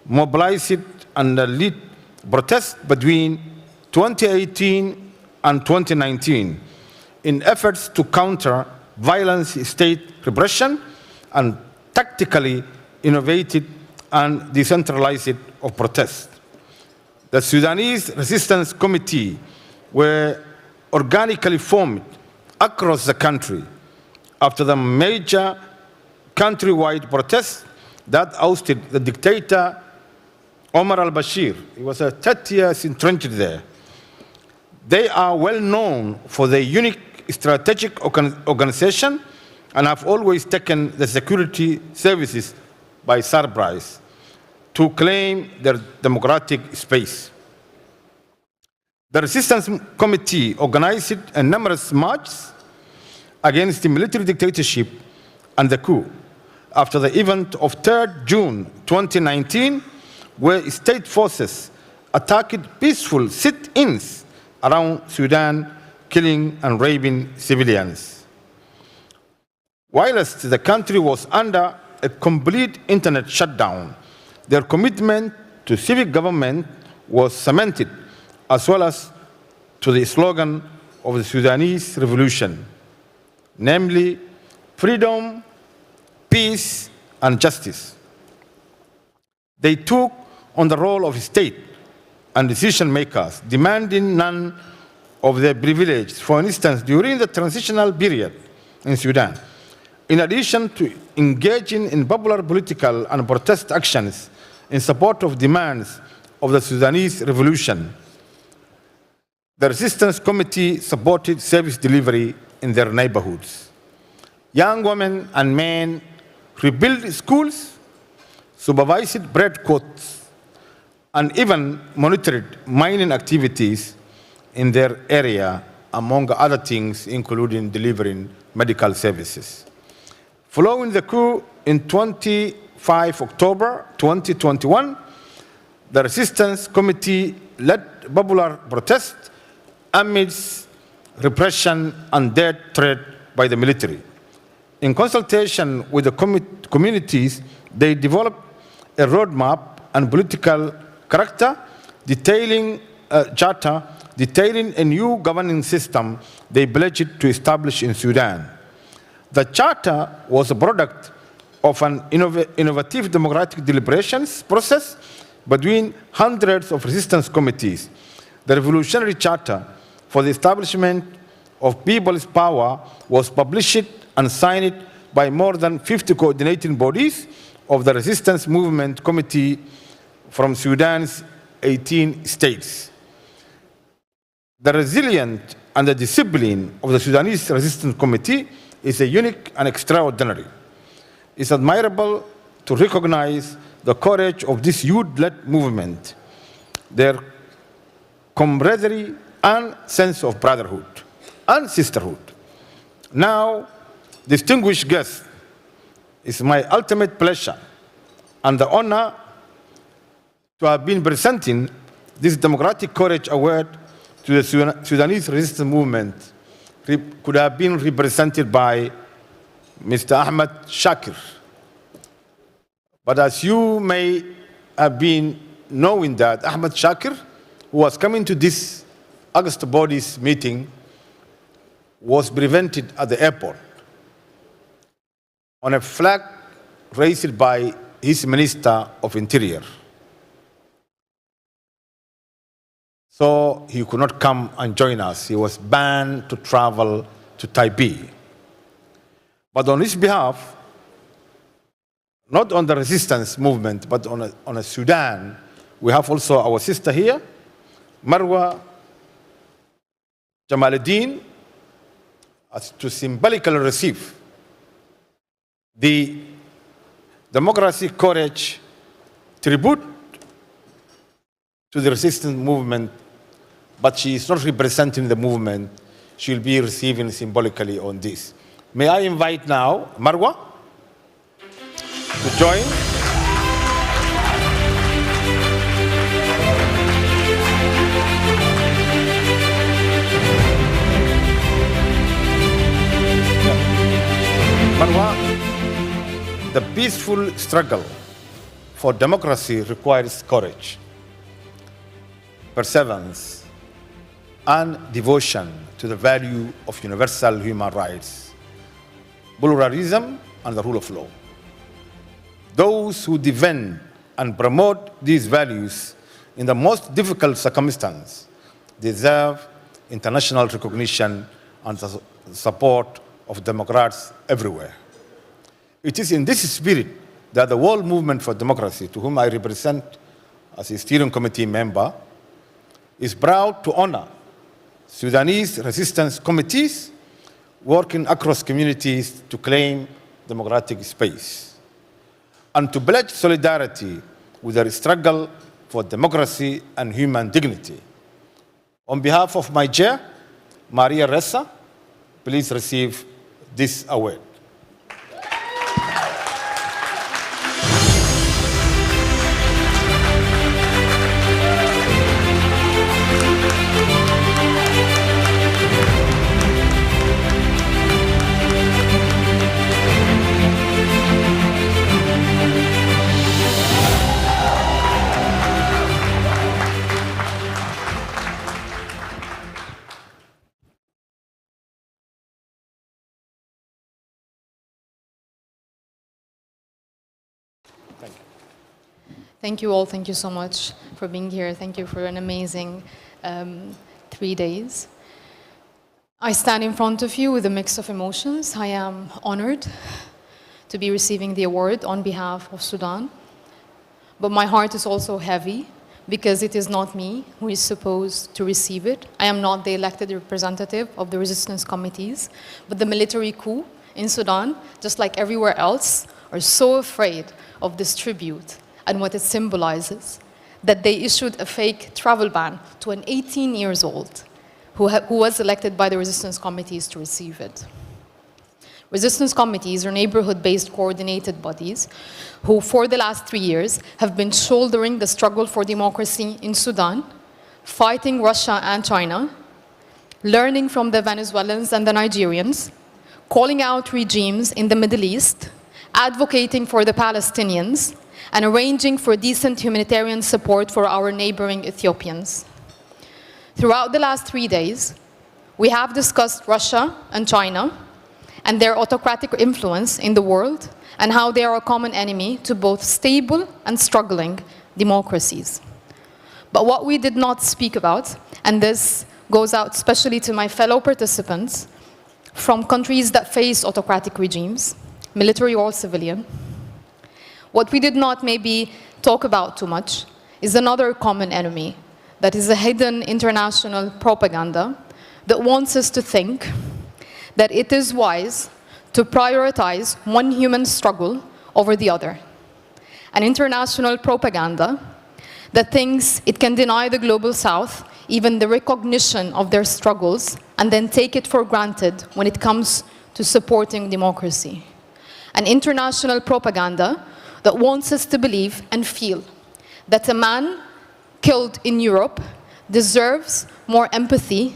mobilized and led protests between 2018 and 2019 in efforts to counter violent state repression and tactically innovated and decentralized of protest. The Sudanese Resistance Committee were organically formed across the country after the major countrywide protests that ousted the dictator Omar al-Bashir. He was 30 years entrenched there. They are well known for their unique strategic organization and have always taken the security services by surprise to claim their democratic space. The Resistance Committee organized a numerous marches against the military dictatorship and the coup after the event of 3rd June 2019, where state forces attacked peaceful sit-ins around Sudan, killing and raping civilians. Whilst the country was under a complete internet shutdown, their commitment to civic government was cemented, as well as to the slogan of the Sudanese revolution, namely freedom, peace, and justice. They took on the role of state and decision makers, demanding none of their privileges. For instance, during the transitional period in Sudan, in addition to engaging in popular political and protest actions in support of demands of the Sudanese revolution, the Resistance Committee supported service delivery in their neighborhoods. Young women and men rebuilt schools, supervised bread quotes, and even monitored mining activities in their area, among other things, including delivering medical services. Following the coup in 25 October 2021, the Resistance Committee led popular protest amidst repression and death threat by the military. In consultation with the communities, they developed a roadmap and political character detailing charter detailing a new governing system they pledged to establish in Sudan. The charter was a product of an innovative democratic deliberations process between hundreds of resistance committees. The revolutionary charter for the establishment of people's power was published and signed by more than 50 coordinating bodies of the resistance movement committee from Sudan's 18 states. The resilience and the discipline of the Sudanese Resistance Committee is a unique and extraordinary. It's admirable to recognize the courage of this youth-led movement, their camaraderie and sense of brotherhood and sisterhood. Now, distinguished guests, it's my ultimate pleasure and the honor to have been presenting this Democratic Courage Award to the Sudanese resistance movement. Could have been represented by Mr. Ahmed Shakir. But as you may have been knowing that Ahmed Shakir, who was coming to this August Body's meeting, was prevented at the airport on a flag raised by his Minister of Interior. So he could not come and join us. He was banned to travel to Taipei. But on his behalf, not on the resistance movement, but on a Sudan, we have also our sister here, Marwa Jamaluddin, as to symbolically receive the Democracy Courage tribute to the resistance movement, but she is not representing the movement. She will be receiving symbolically on this. May I invite now Marwa to join. Marwa, the peaceful struggle for democracy requires courage, perseverance, and devotion to the value of universal human rights, pluralism, and the rule of law. Those who defend and promote these values in the most difficult circumstances deserve international recognition and the support of Democrats everywhere. It is in this spirit that the World Movement for Democracy, to whom I represent as a steering committee member, is proud to honor Sudanese resistance committees working across communities to claim democratic space and to pledge solidarity with their struggle for democracy and human dignity. On behalf of my chair, Maria Ressa, please receive this award. Thank you all. Thank you so much for being here. Thank you for an amazing 3 days. I stand in front of you with a mix of emotions. I am honored to be receiving the award on behalf of Sudan. But my heart is also heavy because it is not me who is supposed to receive it. I am not the elected representative of the resistance committees, but the military coup in Sudan, just like everywhere else, are so afraid of this tribute and what it symbolizes, that they issued a fake travel ban to an 18 years old who was elected by the resistance committees to receive it. Resistance committees are neighborhood-based coordinated bodies who, for the last 3 years, have been shouldering the struggle for democracy in Sudan, fighting Russia and China, learning from the Venezuelans and the Nigerians, calling out regimes in the Middle East, advocating for the Palestinians, and arranging for decent humanitarian support for our neighboring Ethiopians. Throughout the last 3 days, we have discussed Russia and China and their autocratic influence in the world and how they are a common enemy to both stable and struggling democracies. But what we did not speak about, and this goes out especially to my fellow participants from countries that face autocratic regimes, military or civilian, what we did not maybe talk about too much is another common enemy that is a hidden international propaganda that wants us to think that it is wise to prioritize one human struggle over the other. An international propaganda that thinks it can deny the global south even the recognition of their struggles and then take it for granted when it comes to supporting democracy. An international propaganda that wants us to believe and feel that a man killed in Europe deserves more empathy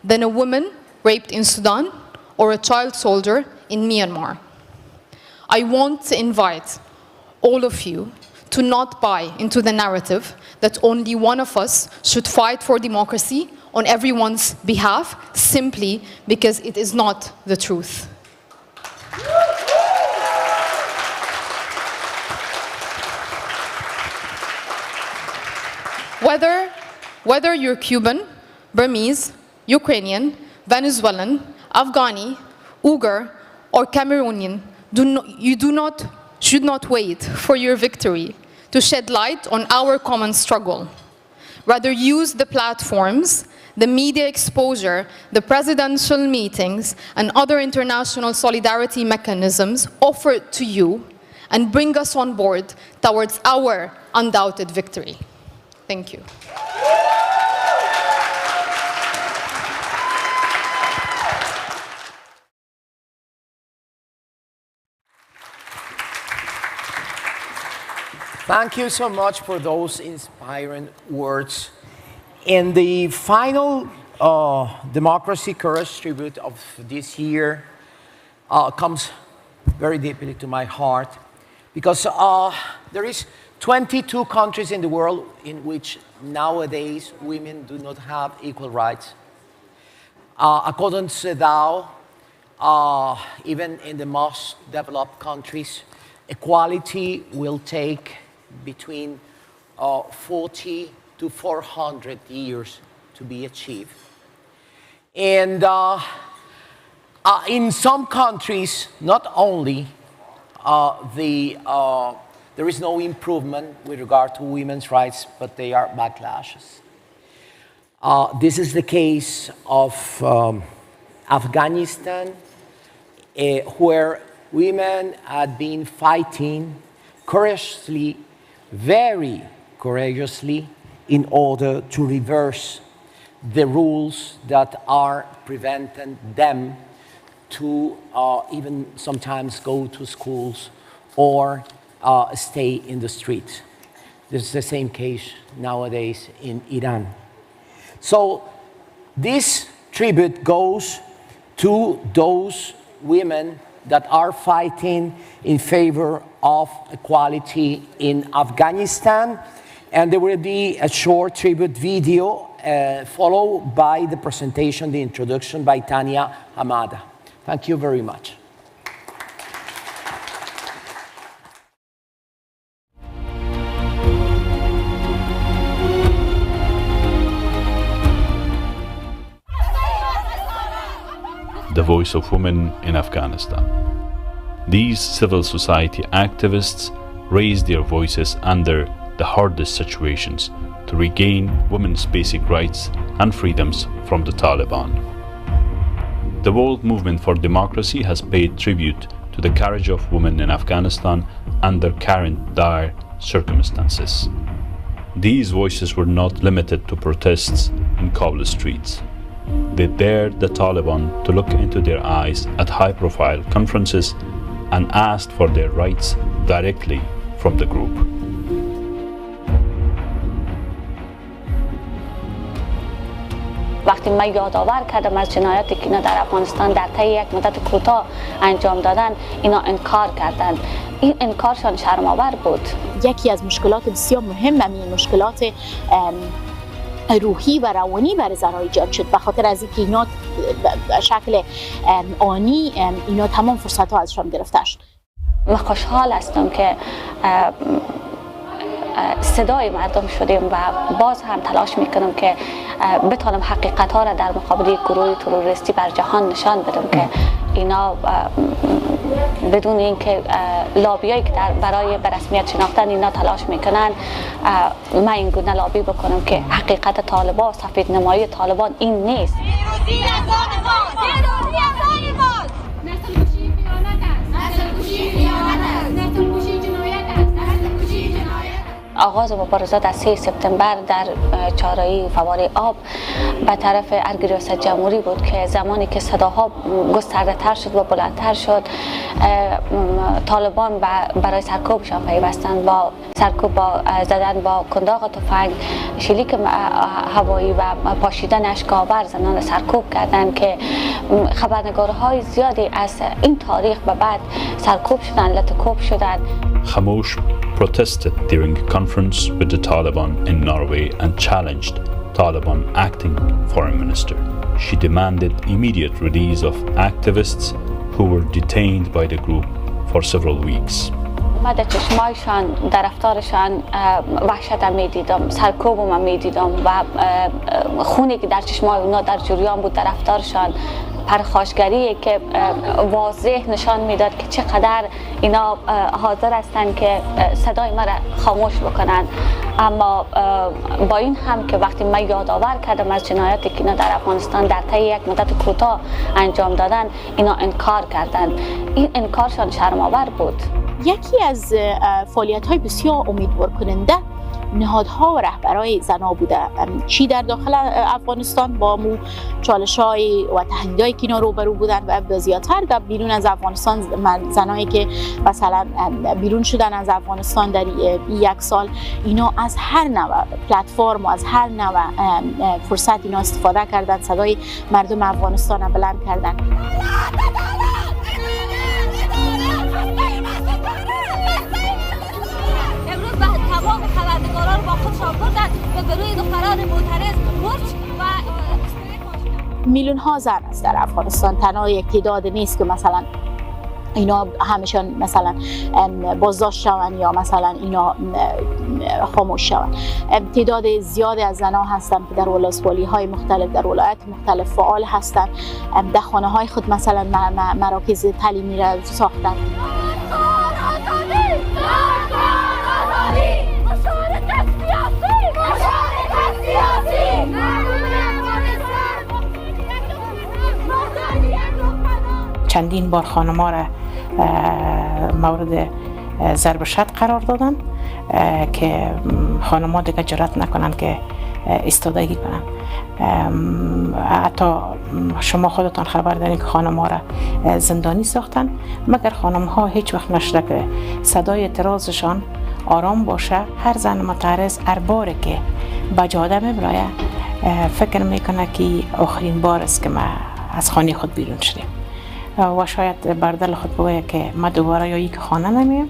than a woman raped in Sudan or a child soldier in Myanmar. I want to invite all of you to not buy into the narrative that only one of us should fight for democracy on everyone's behalf simply because it is not the truth. Whether you're Cuban, Burmese, Ukrainian, Venezuelan, Afghani, Uyghur, or Cameroonian, should not wait for your victory to shed light on our common struggle. Rather, use the platforms, the media exposure, the presidential meetings, and other international solidarity mechanisms offered to you and bring us on board towards our undoubted victory. Thank you. Thank you so much for those inspiring words. In the final Democracy Courage tribute of this year comes very deeply to my heart because there is 22 countries in the world in which nowadays women do not have equal rights According to Dow, even in the most developed countries, equality will take between 40 to 400 years to be achieved. And in some countries, not only there is no improvement with regard to women's rights, but they are backlashes. This is the case of Afghanistan, where women had been fighting courageously, very courageously, in order to reverse the rules that are preventing them to even sometimes go to schools or stay in the streets. This is the same case nowadays in Iran. So this tribute goes to those women that are fighting in favor of equality in Afghanistan. And there will be a short tribute video followed by the presentation, the introduction by Tania Hamada. Thank you very much. The voice of women in Afghanistan. These civil society activists raise their voices under the hardest situations to regain women's basic rights and freedoms from the Taliban. The World Movement for Democracy has paid tribute to the courage of women in Afghanistan under current dire circumstances. These voices were not limited to protests in Kabul streets. They dared the Taliban to look into their eyes at high-profile conferences and asked for their rights directly from the group. وقتی من یادآور کردم از جنایاتی که اینا در افغانستان در طی یک مدت کوتاه انجام دادن، اینا انکار کردند. این انکارشان شرم‌آور بود. یکی از مشکلات بسیار مهم همین مشکلات روحی و روانی برای زنان ایجاد شد، به خاطر از اینکه اینا به شکل آنی اینا تمام فرصت‌ها ازشان گرفته شد. من خوشحال هستم که صدای مردم شدیم و باز هم تلاش میکنم که بتونم حقیقت ها را در مقابل گروه تروریستی بر جهان نشان بدم که اینا بدون اینکه لابیایی که برای به رسمیت شناختن اینا تلاش میکنن، من این گونه لابی بکنم که حقیقت طالبان، سفید نمایی طالبان این نیست. آغاز مبارزات از 3 سپتامبر در چهارراهی فواره آب به طرف ارگ ریاست جمهوری بود که زمانی که صداها گسترده تر شد و بلندتر شد، طالبان برای سرکوبشان پیوستند، با سرکوب زدن با کنداق تفنگ، شلیک هوایی و پاشیدن اشک‌آور زنان سرکوب کردند که خبرنگارهای زیادی از این تاریخ به بعد سرکوب شدند، لطکوب شدند. Khamosh protested during a conference with the Taliban in Norway and challenged Taliban acting foreign minister. She demanded immediate release of activists who were detained by the group for several weeks. من در چشمایشان، در رفتارشان وحشتم میدیدم، سرکوبم میدیدم و خونی که در چشمای اونا در جریان بود در رفتارشان، پرخاشگری که واضح نشان میداد که چقدر اینا حاضر هستند که صدای ما را خاموش بکنن. اما با این هم که وقتی من یادآور کردم از جنایاتی که اینا در افغانستان در طی یک مدت کوتاه انجام دادن، اینا انکار کردند. این انکارشان شرم‌آور بود. یکی از فعالیت‌های بسیار امیدوار کننده نهادها و رهبرای زنا بوده، چی در داخل افغانستان با مو چالش‌های و تهدیدایی که اینا روبرو بودن و زیادتر و بیرون از افغانستان زنایی که مثلا بیرون شدن از افغانستان در یک سال، اینا از هر نوع پلتفرم و از هر نوع فرصت اینا استفاده کردن، صدای مردم افغانستان را بلند کردن. تمام خبرنگاران با خودشان بردن به گروه دختران معترض مرچ و میلیون ها زن است در افغانستان. تنها یک تعداد نیست که مثلا اینا همشان مثلا بازداشت شوند یا مثلا اینا خاموش شوند. تعداد زیادی از زنها هستند که در ولسوالی های مختلف، در ولایت مختلف فعال هستند. در خانه های خود مثلا مراکز تعلیمی را ساختند. چندین بار خانم‌ها را مورد ضرب شد قرار دادن که خانم‌ها دیگه جرأت نکنن که ایستادگی کنن. حتی شما خودتان خبر دارین که خانم‌ها را زندانی ساختن، مگر خانم‌ها هیچ وقت نشده که صدای اعتراضشان آرام باشه. هر زن متعرض هر باره که به جاده میبرایه فکر میکنه که آخرین بار است که ما از خانه خود بیرون شدیم و شاید بر دل خود بگوید که من دوباره یا یک خانه نمیم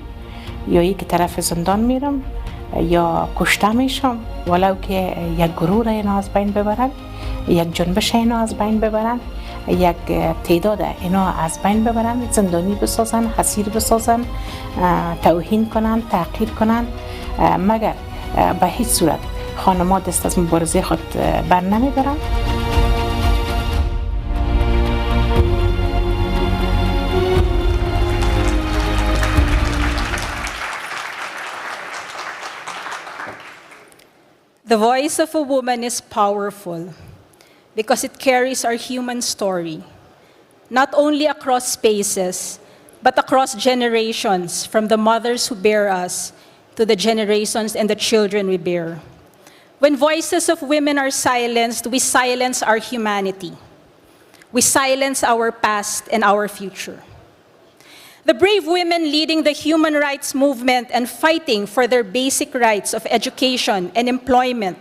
یا یک طرف زندان میرم یا کشته میشم، ولو که یک گروه را اینا از بین ببرن، یک جنبش اینا از بین ببرن، یک تعداد اینا از بین ببرن، زندانی بسازن، حصیر بسازن، توهین کنن، تعقیب کنن، مگر به هیچ صورت خانم‌ها دست از مبارزه خود بر نمیدارن. The voice of a woman is powerful because it carries our human story, not only across spaces, but across generations, from the mothers who bear us to the generations and the children we bear. When voices of women are silenced, we silence our humanity. We silence our past and our future. The brave women leading the human rights movement and fighting for their basic rights of education and employment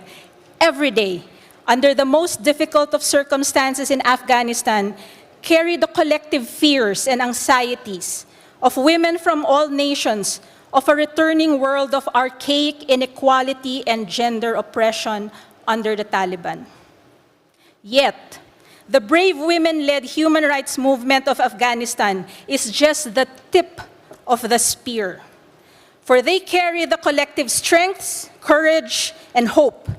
every day under the most difficult of circumstances in Afghanistan carry the collective fears and anxieties of women from all nations of a returning world of archaic inequality and gender oppression under the Taliban. Yet, the brave women-led human rights movement of Afghanistan is just the tip of the spear, for they carry the collective strengths, courage, and hope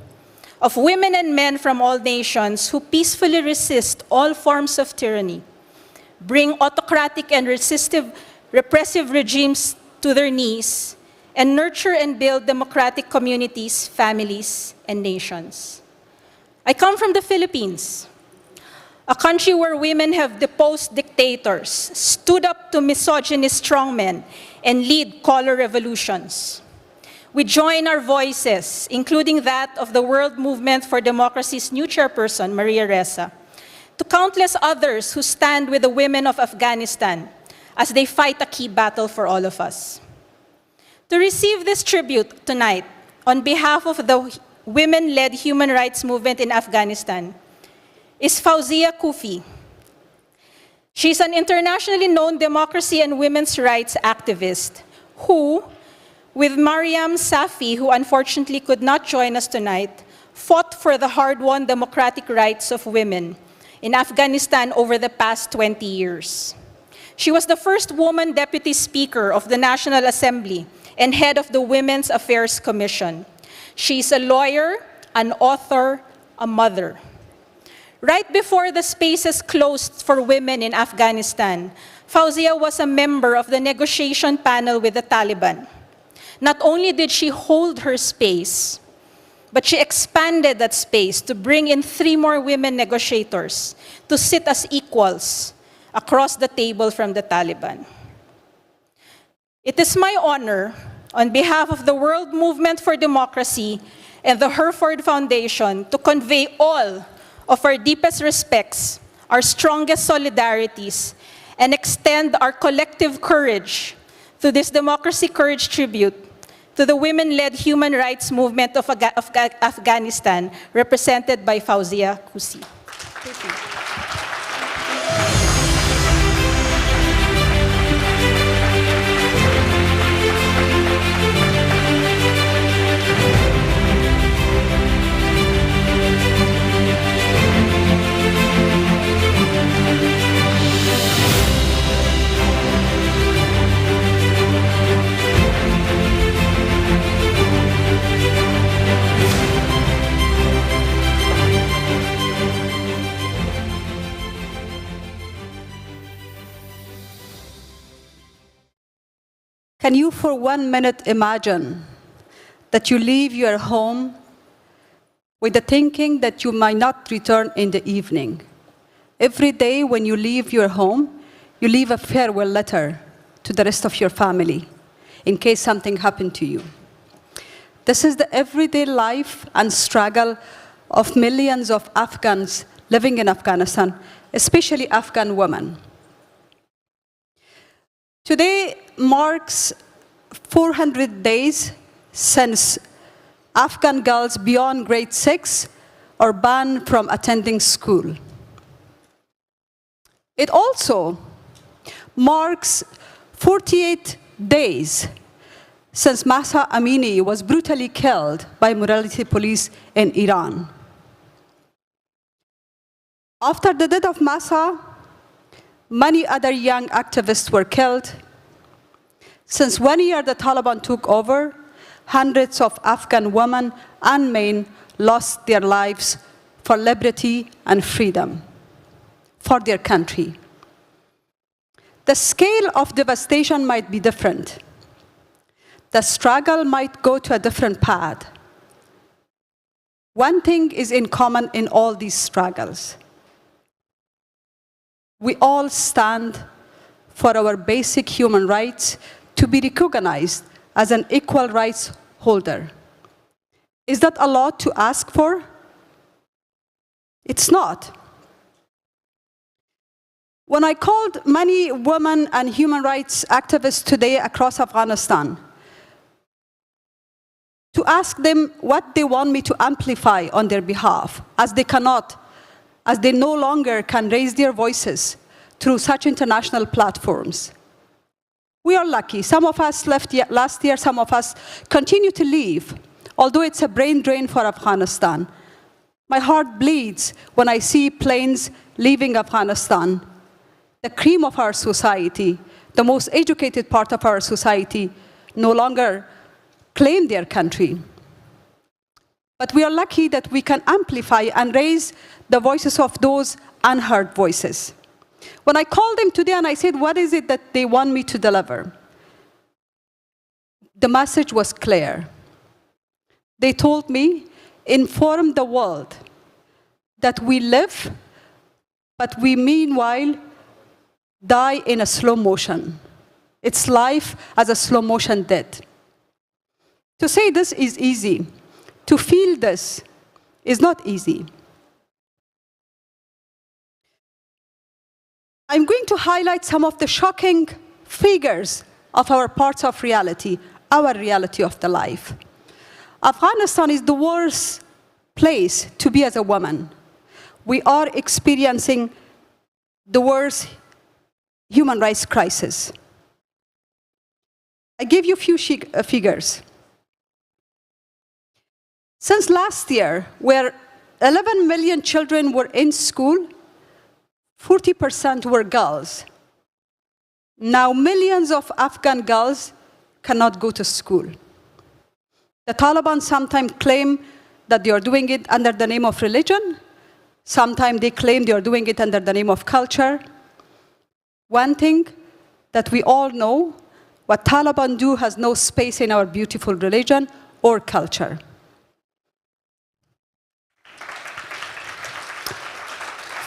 of women and men from all nations who peacefully resist all forms of tyranny, bring autocratic and repressive regimes to their knees, and nurture and build democratic communities, families, and nations. I come from the Philippines, a country where women have deposed dictators, stood up to misogynist strongmen, and lead color revolutions. We join our voices, including that of the World Movement for Democracy's new chairperson, Maria Ressa, to countless others who stand with the women of Afghanistan as they fight a key battle for all of us. To receive this tribute tonight, on behalf of the women-led human rights movement in Afghanistan, is Fauzia Kufi. She's an internationally known democracy and women's rights activist who, with Mariam Safi, who unfortunately could not join us tonight, fought for the hard-won democratic rights of women in Afghanistan over the past 20 years. She was the first woman deputy speaker of the National Assembly and head of the Women's Affairs Commission. She's a lawyer, an author, a mother. Right before the spaces closed for women in Afghanistan, Fauzia was a member of the negotiation panel with the Taliban. Not only did she hold her space, but she expanded that space to bring in 3 more women negotiators to sit as equals across the table from the Taliban. It is my honor, on behalf of the World Movement for Democracy and the Herford Foundation, to convey all of our deepest respects, our strongest solidarities, and extend our collective courage to this Democracy Courage tribute to the women-led human rights movement of Afghanistan, represented by Fauzia Kufi. Can you for 1 minute imagine that you leave your home with the thinking that you might not return in the evening? Every day when you leave your home, you leave a farewell letter to the rest of your family in case something happened to you. This is the everyday life and struggle of millions of Afghans living in Afghanistan, especially Afghan women. Today marks 400 days since Afghan girls beyond grade 6 are banned from attending school. It also marks 48 days since Mahsa Amini was brutally killed by morality police in Iran. After the death of Mahsa, many other young activists were killed. Since 1 year the Taliban took over, hundreds of Afghan women and men lost their lives for liberty and freedom, for their country. The scale of devastation might be different. The struggle might go to a different path. One thing is in common in all these struggles. We all stand for our basic human rights to be recognized as an equal rights holder. Is that a lot to ask for? It's not. When I called many women and human rights activists today across Afghanistan to ask them what they want me to amplify on their behalf, as they no longer can raise their voices through such international platforms. We are lucky. Some of us left last year, some of us continue to leave, although it's a brain drain for Afghanistan. My heart bleeds when I see planes leaving Afghanistan. The cream of our society, the most educated part of our society, no longer claim their country. But we are lucky that we can amplify and raise the voices of those unheard voices. When I called them today and I said, what is it that they want me to deliver? The message was clear. They told me, inform the world that we live, but we meanwhile die in a slow motion. It's life as a slow motion death. To say this is easy. To feel this is not easy. I'm going to highlight some of the shocking figures of our parts of reality, our reality of the life. Afghanistan is the worst place to be as a woman. We are experiencing the worst human rights crisis. I give you a few figures. Since last year, where 11 million children were in school, 40% were girls. Now millions of Afghan girls cannot go to school. The Taliban sometimes claim that they are doing it under the name of religion. Sometimes they claim they are doing it under the name of culture. One thing that we all know, what Taliban do has no space in our beautiful religion or culture.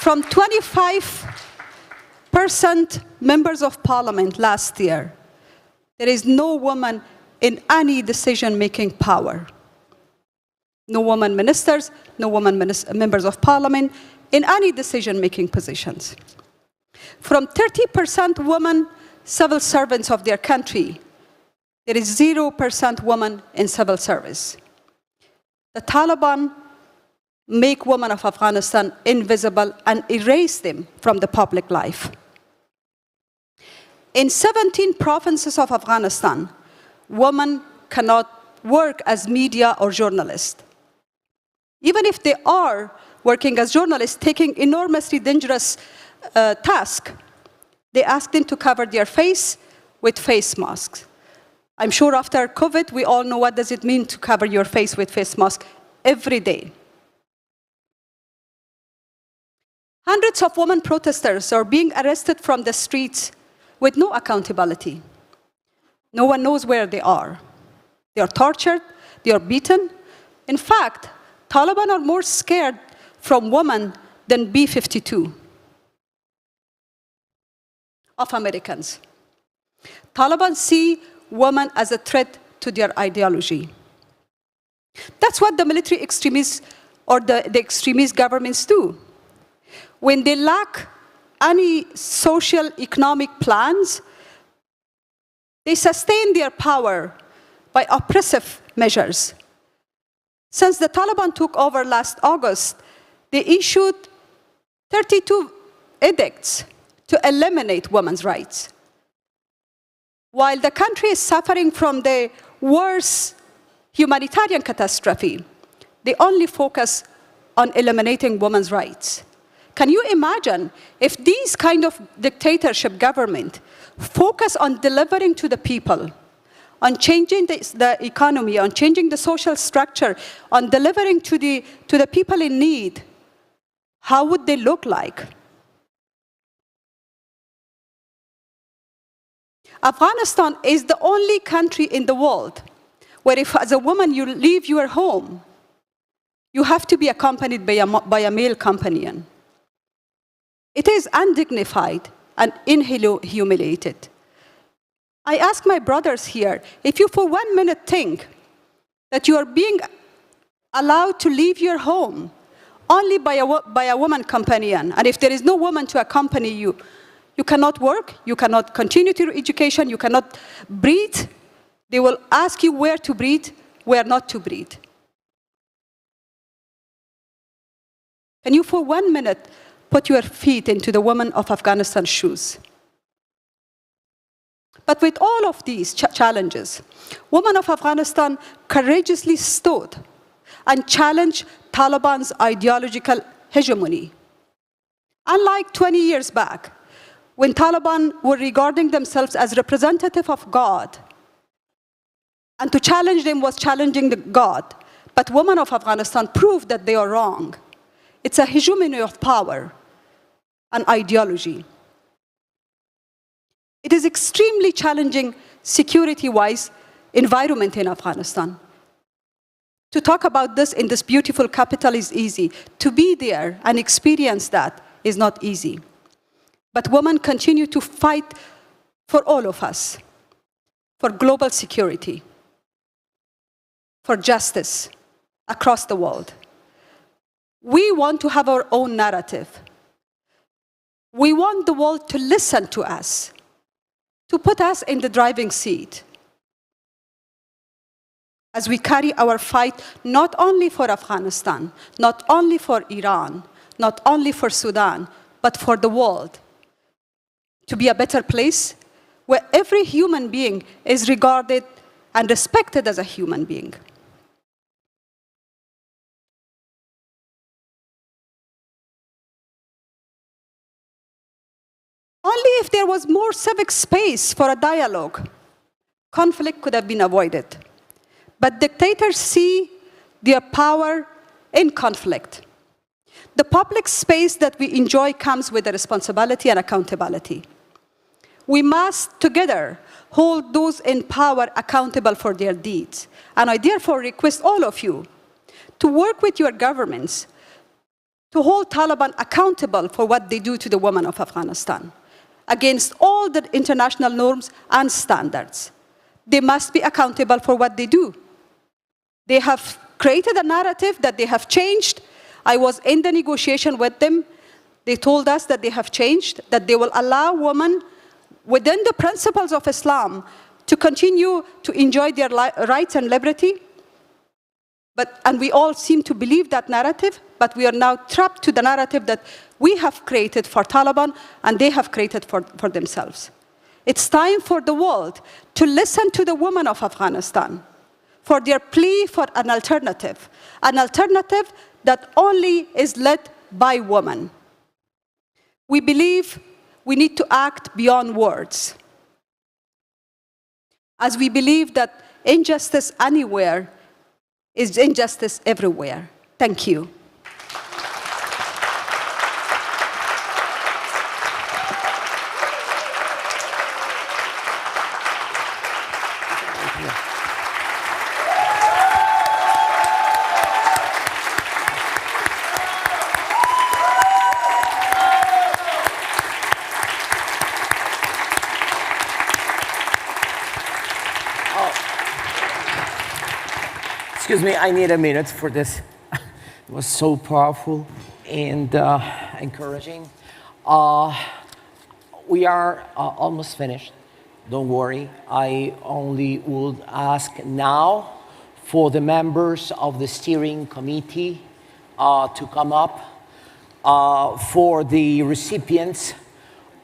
From 25% members of parliament last year, there is no woman in any decision-making power. No woman ministers, no woman members of parliament in any decision-making positions. From 30% women civil servants of their country, there is 0% women in civil service. The Taliban make women of Afghanistan invisible and erase them from the public life. In 17 provinces of Afghanistan, women cannot work as media or journalists. Even if they are working as journalists, taking enormously dangerous tasks, they ask them to cover their face with face masks. I'm sure after COVID, we all know what does it mean to cover your face with face mask every day. Hundreds of women protesters are being arrested from the streets with no accountability. No one knows where they are. They are tortured, they are beaten. In fact, Taliban are more scared from women than B-52 of Americans. Taliban see women as a threat to their ideology. That's what the military extremists or the extremist governments do. When they lack any social economic plans, they sustain their power by oppressive measures. Since the Taliban took over last August, they issued 32 edicts to eliminate women's rights. While the country is suffering from the worst humanitarian catastrophe, they only focus on eliminating women's rights. Can you imagine if these kind of dictatorship government focus on delivering to the people, on changing the economy, on changing the social structure, on delivering to the people in need, how would they look like? Afghanistan is the only country in the world where if as a woman you leave your home, you have to be accompanied by a male companion. It is undignified and humiliated. I ask my brothers here, if you for 1 minute think that you are being allowed to leave your home only by a woman companion, and if there is no woman to accompany you, you cannot work, you cannot continue to your education, you cannot breathe. They will ask you where to breathe, where not to breathe. Can you for 1 minute put your feet into the woman of Afghanistan's shoes? But with all of these challenges, women of Afghanistan courageously stood and challenged Taliban's ideological hegemony. Unlike 20 years back, when Taliban were regarding themselves as representative of God, and to challenge them was challenging the God, but women of Afghanistan proved that they are wrong. It's a hegemony of power and ideology. It is extremely challenging security-wise environment in Afghanistan. To talk about this in this beautiful capital is easy. To be there and experience that is not easy. But women continue to fight for all of us, for global security, for justice across the world. We want to have our own narrative. We want the world to listen to us, to put us in the driving seat as we carry our fight not only for Afghanistan, not only for Iran, not only for Sudan, but for the world, to be a better place where every human being is regarded and respected as a human being. Only if there was more civic space for a dialogue, conflict could have been avoided. But dictators see their power in conflict. The public space that we enjoy comes with a responsibility and accountability. We must together hold those in power accountable for their deeds. And I therefore request all of you to work with your governments to hold Taliban accountable for what they do to the women of Afghanistan, against all the international norms and standards. They must be accountable for what they do. They have created a narrative that they have changed. I was in the negotiation with them. They told us that they have changed, that they will allow women within the principles of Islam to continue to enjoy their rights and liberty. And we all seem to believe that narrative, but we are now trapped to the narrative that we have created for Taliban and they have created for themselves. It's time for the world to listen to the women of Afghanistan for their plea for an alternative that only is led by women. We believe we need to act beyond words, as we believe that injustice anywhere is injustice everywhere. Thank you. Excuse me, I need a minute for this. It was so powerful and encouraging. We are almost finished. Don't worry. I only would ask now for the members of the steering committee to come up, for the recipients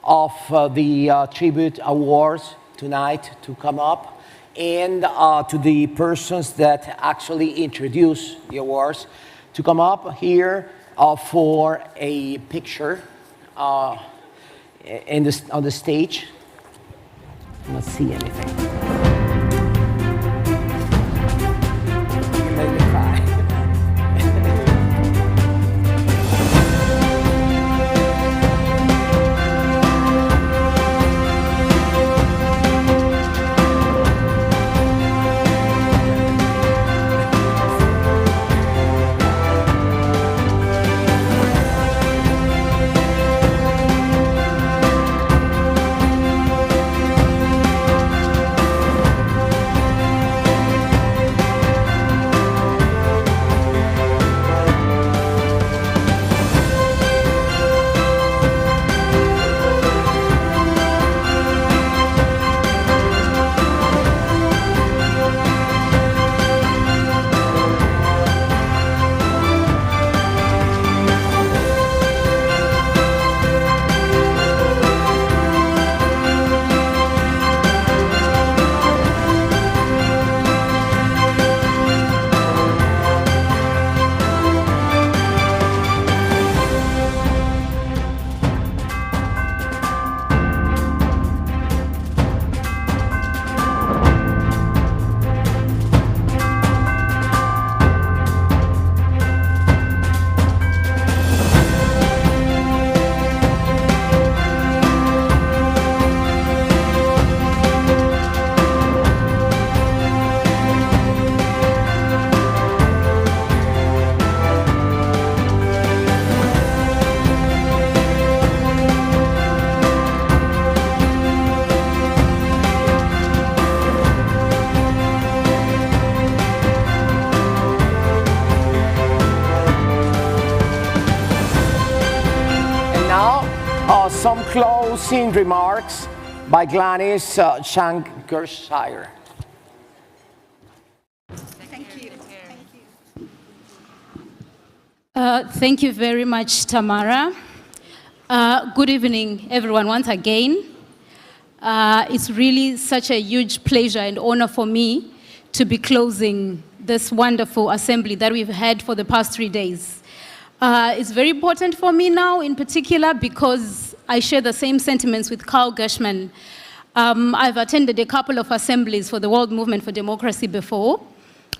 of the tribute awards tonight to come up, and to the persons that actually introduce the awards to come up here for a picture on the stage. I don't see anything. You made me cry. Some closing remarks by Gladys Shankershire. Thank you very much, Tamara. Good evening, everyone, once again. It's really such a huge pleasure and honor for me to be closing this wonderful assembly that we've had for the past 3 days. It's very important for me now, in particular, because I share the same sentiments with Carl Gershman. I've attended a couple of assemblies for the World Movement for Democracy before,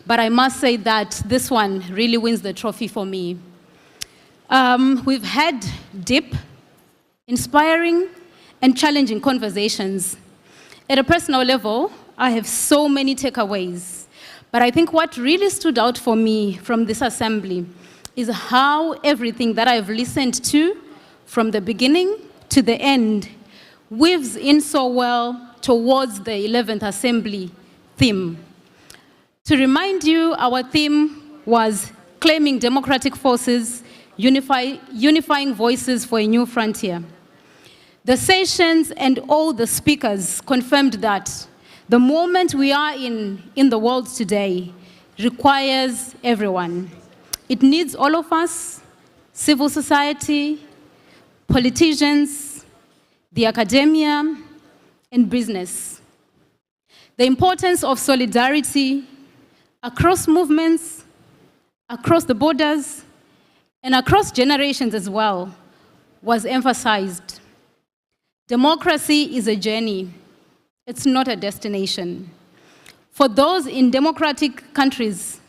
but I must say that this one really wins the trophy for me. We've had deep, inspiring, and challenging conversations. At a personal level, I have so many takeaways, but I think what really stood out for me from this assembly is how everything that I've listened to from the beginning to the end weaves in so well towards the 11th Assembly theme. To remind you, our theme was claiming democratic forces, unifying voices for a new frontier. The sessions and all the speakers confirmed that the moment we are in the world today requires everyone. It needs all of us, civil society, politicians, the academia, and business. The importance of solidarity across movements, across the borders, and across generations as well was emphasized. Democracy is a journey. It's not a destination. For those in democratic countries,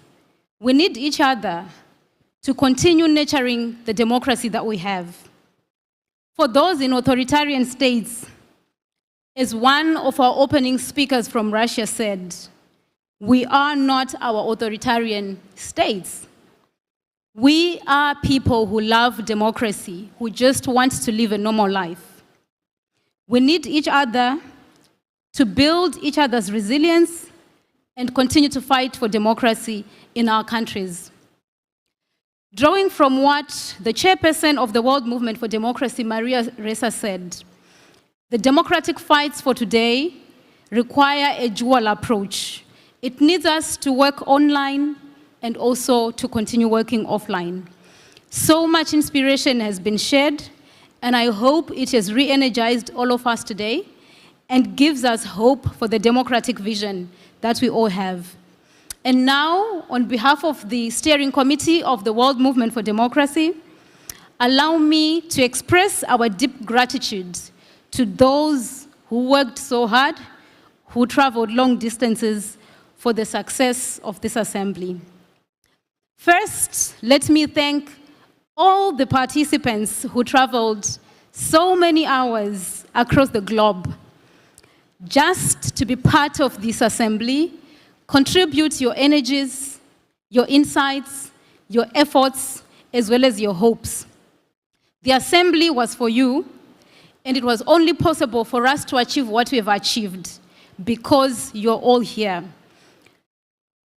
we need each other to continue nurturing the democracy that we have. For those in authoritarian states, as one of our opening speakers from Russia said, we are not our authoritarian states. We are people who love democracy, who just want to live a normal life. We need each other to build each other's resilience and continue to fight for democracy in our countries. Drawing from what the chairperson of the World Movement for Democracy, Maria Ressa, said, the democratic fights for today require a dual approach. It needs us to work online and also to continue working offline. So much inspiration has been shared, and I hope it has re-energized all of us today and gives us hope for the democratic vision that we all have. And now, on behalf of the Steering Committee of the World Movement for Democracy, allow me to express our deep gratitude to those who worked so hard, who traveled long distances for the success of this assembly. First, let me thank all the participants who traveled so many hours across the globe just to be part of this assembly, contribute your energies, your insights, your efforts, as well as your hopes. The assembly was for you, and it was only possible for us to achieve what we have achieved because you're all here.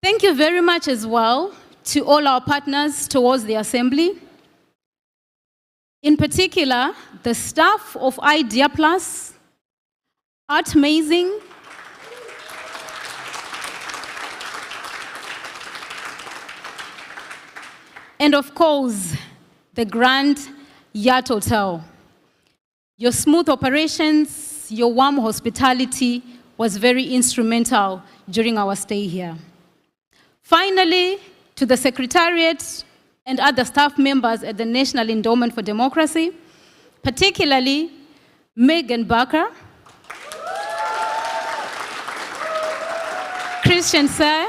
Thank you very much as well to all our partners towards the assembly. In particular, the staff of Idea Plus, Art Amazing, and of course, the Grand Yacht Hotel. Your smooth operations, your warm hospitality was very instrumental during our stay here. Finally, to the Secretariat and other staff members at the National Endowment for Democracy, particularly Megan Barker, Christian Sir,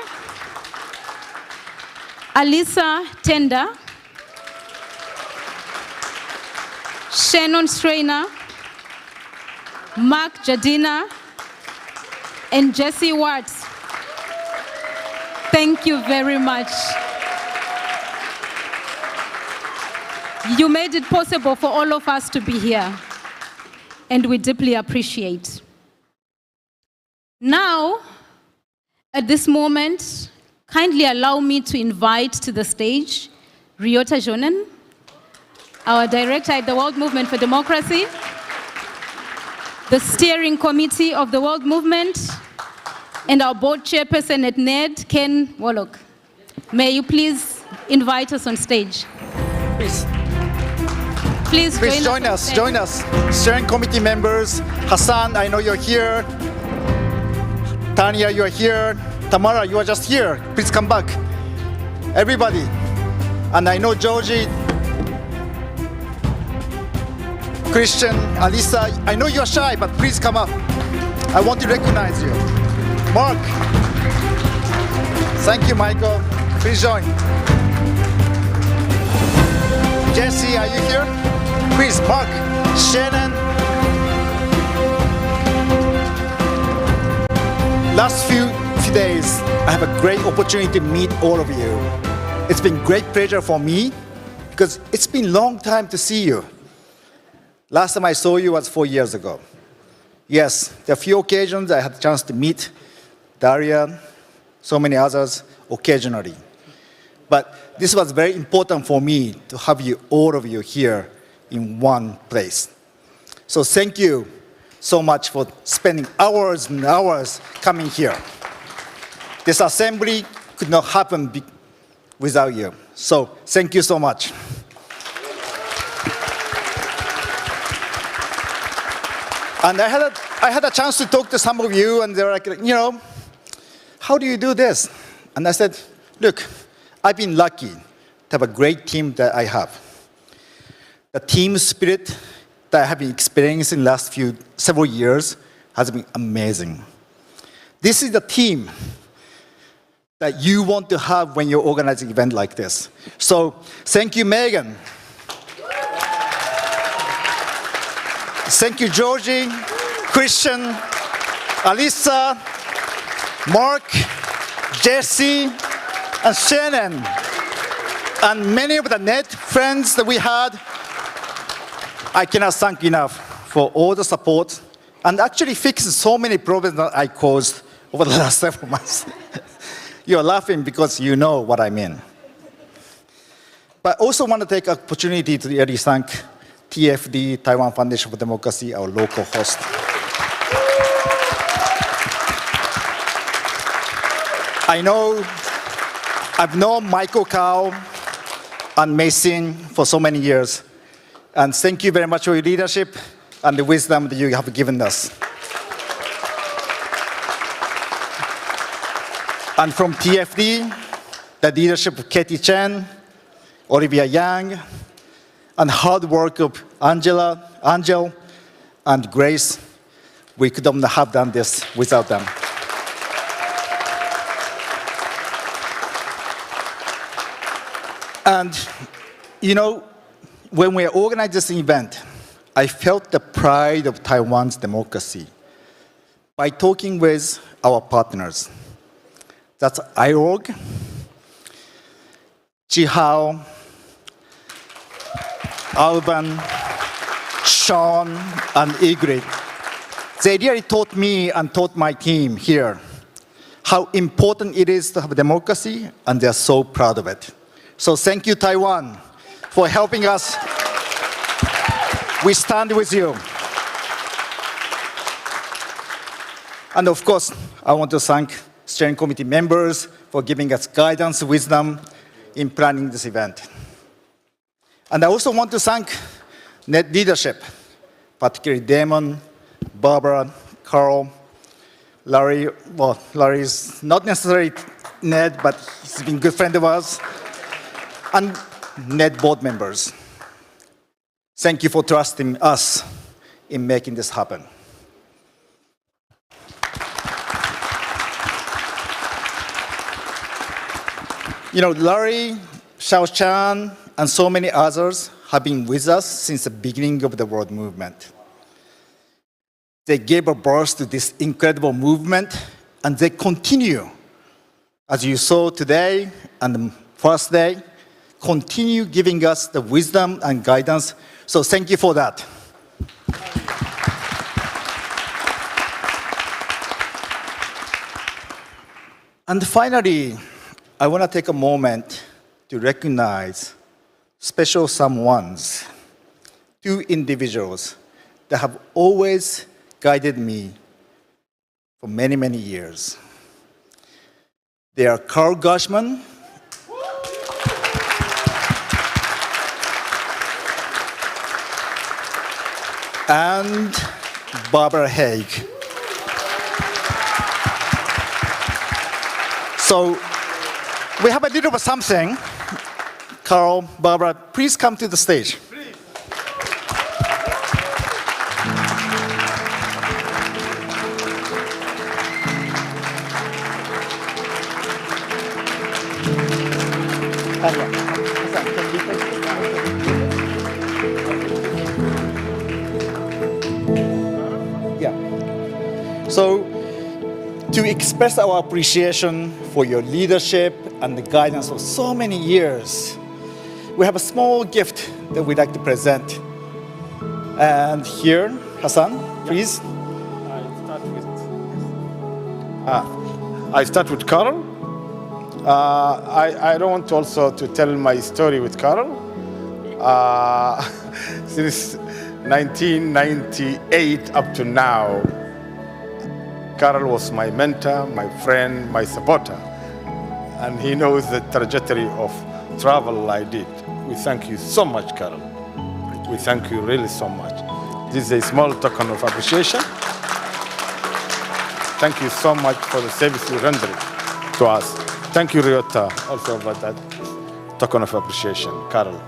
Alisa Tender, Shannon Strainer, Mark Jadina, and Jesse Watts. Thank you very much. You made it possible for all of us to be here, and we deeply appreciate. Now, at this moment, kindly allow me to invite to the stage Ryota Jonen, our director at the World Movement for Democracy, the Steering Committee of the World Movement, and our board chairperson at NED, Ken Warlock. May you please invite us on stage. Please join us. Join us. Steering committee members, Hassan, I know you're here. Tanya, you are here. Tamara, you are just here. Please come back. Everybody. And I know Georgie, Christian, Alisa, I know you're shy, but please come up. I want to recognize you. Mark. Thank you, Michael. Please join. Jesse, are you here? Please, Mark, Shannon. Last few days, I have a great opportunity to meet all of you. It's been great pleasure for me because it's been a long time to see you. Last time I saw you was 4 years ago. Yes, there are a few occasions I had a chance to meet Daria, so many others occasionally. But this was very important for me to have you, all of you here in one place. So thank you so much for spending hours and hours coming here. This assembly could not happen without you. So thank you so much. And I had a chance to talk to some of you, and they were like, you know, how do you do this? And I said, look, I've been lucky to have a great team that I have. The team spirit that I have been experiencing in the last several years has been amazing. This is the team that you want to have when you're organizing an event like this. So thank you, Megan. Thank you, Georgie, Christian, Alisa, Mark, Jesse, and Shannon, and many of the net friends that we had. I cannot thank enough for all the support and actually fixing so many problems that I caused over the last several months. You're laughing because you know what I mean. But I also want to take an opportunity to really thank TFD, Taiwan Foundation for Democracy, our local host. I've known Michael Kao and Mason for so many years. And thank you very much for your leadership and the wisdom that you have given us. And from TFD, the leadership of Katie Chen, Olivia Yang, and hard work of Angel, and Grace. We could not have done this without them. And, you know, when we organized this event, I felt the pride of Taiwan's democracy by talking with our partners. That's IORG, Jihao, Alban, Sean, and Ingrid. They really taught me and taught my team here how important it is to have democracy, and they're so proud of it. So thank you, Taiwan, for helping us. We stand with you. And of course, I want to thank steering committee members for giving us guidance, wisdom in planning this event. And I also want to thank NED leadership, particularly Damon, Barbara, Carl, Larry. Well, Larry's not necessarily NED, but he's been a good friend of ours, and NED board members. Thank you for trusting us in making this happen. You know, Larry, Xiao Chan, and so many others have been with us since the beginning of the world movement. They gave birth to this incredible movement, and they continue, as you saw today and the first day, continue giving us the wisdom and guidance. So thank you for that. And finally, I want to take a moment to recognize special someones, two individuals that have always guided me for many, many years. They are Carl Gershman and Barbara Haig. So we have a little bit of something. Carl, Barbara, please come to the stage. So, to express our appreciation for your leadership and the guidance for so many years, we have a small gift that we'd like to present. And here, Hassan, please. I start with Carl. I don't want also to tell my story with Carl. Since 1998 up to now, Carl was my mentor, my friend, my supporter. And he knows the trajectory of travel I did. We thank you so much, Carl. We thank you really so much. This is a small token of appreciation. Thank you so much for the service you rendered to us. Thank you, Ryota, also for that token of appreciation, Carl.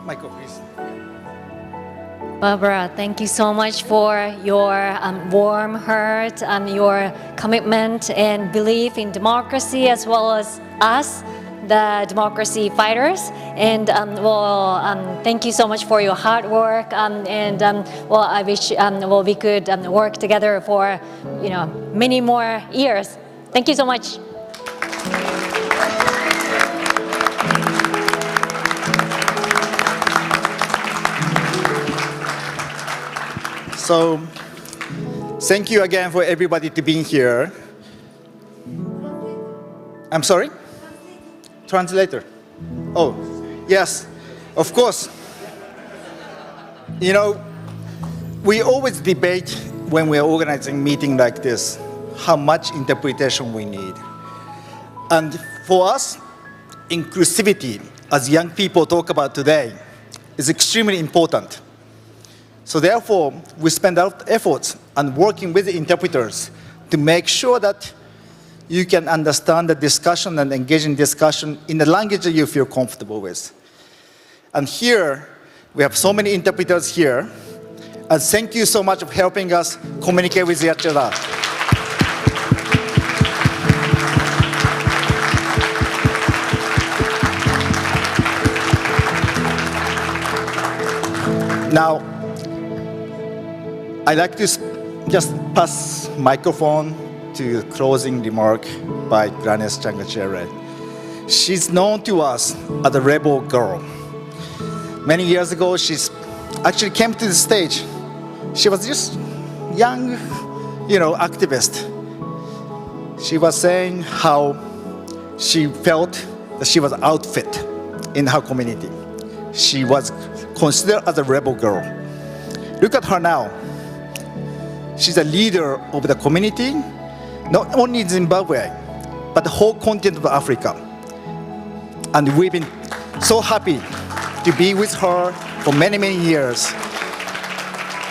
Michael, please. Barbara, thank you so much for your warm heart and your commitment and belief in democracy, as well as us, the democracy fighters. And thank you so much for your hard work. I wish we could work together for many more years. Thank you so much. So thank you again for everybody to being here. I'm sorry? Translator. Oh, yes, of course. You know, we always debate when we're organizing meeting like this, how much interpretation we need. And for us, inclusivity, as young people talk about today, is extremely important. So therefore, we spend our efforts on working with the interpreters to make sure that you can understand the discussion and engage in discussion in the language that you feel comfortable with. And here, we have so many interpreters here, and thank you so much for helping us communicate with each other. Now, I'd like to just pass microphone to closing remark by Gladys Changachere. She's known to us as a rebel girl. Many years ago, she's actually came to the stage. She was just young, activist. She was saying how she felt that she was outfit in her community. She was considered as a rebel girl. Look at her now. She's a leader of the community, not only in Zimbabwe, but the whole continent of Africa. And we've been so happy to be with her for many, many years.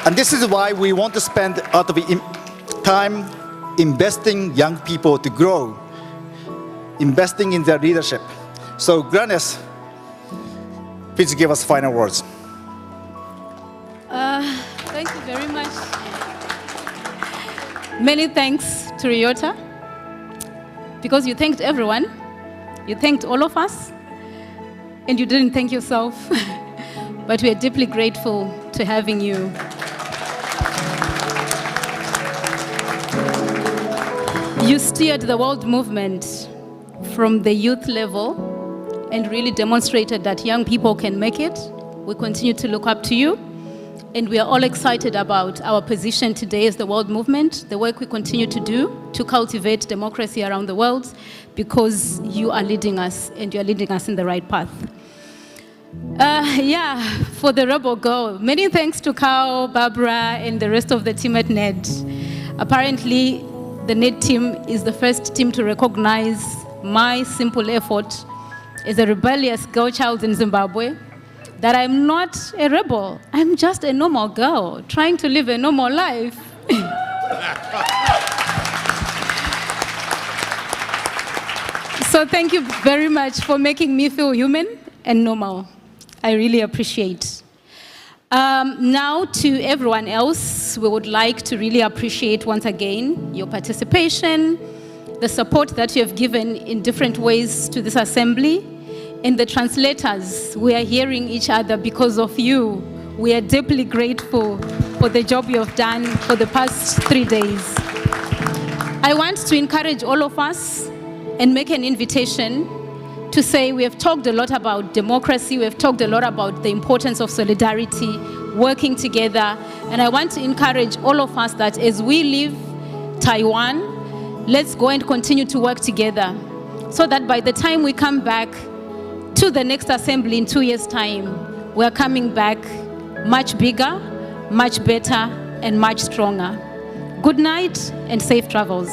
And this is why we want to spend a lot of time investing young people to grow, investing in their leadership. So Gladys, please give us final words. Thank you very much. Many thanks to Ryota, because you thanked everyone, you thanked all of us, and you didn't thank yourself. But we are deeply grateful to having you. You steered the world movement from the youth level and really demonstrated that young people can make it. We continue to look up to you. And we are all excited about our position today as the world movement, the work we continue to do to cultivate democracy around the world, because you are leading us, and you are leading us in the right path. For the rebel girl, many thanks to Kao, Barbara, and the rest of the team at NED. Apparently, the NED team is the first team to recognize my simple effort as a rebellious girl child in Zimbabwe, that I'm not a rebel. I'm just a normal girl trying to live a normal life. So thank you very much for making me feel human and normal. I really appreciate. Now to everyone else, we would like to really appreciate once again your participation, the support that you have given in different ways to this assembly. And the translators, we are hearing each other because of you. We are deeply grateful for the job you have done for the past 3 days. I want to encourage all of us and make an invitation to say we have talked a lot about democracy, we have talked a lot about the importance of solidarity, working together, and I want to encourage all of us that as we leave Taiwan, let's go and continue to work together so that by the time we come back to the next assembly in 2 years' time, we are coming back much bigger, much better, and much stronger. Good night and safe travels.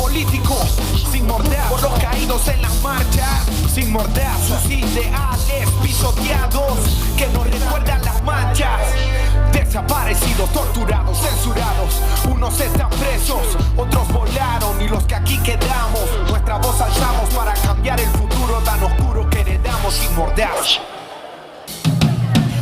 políticos sin morder, por los caídos en las marchas sin morder, sus ideales pisoteados que nos recuerdan las manchas. Desaparecidos, torturados, censurados, unos están presos, otros volaron y los que aquí quedamos, nuestra voz alzamos para cambiar el futuro tan oscuro que heredamos sin morder.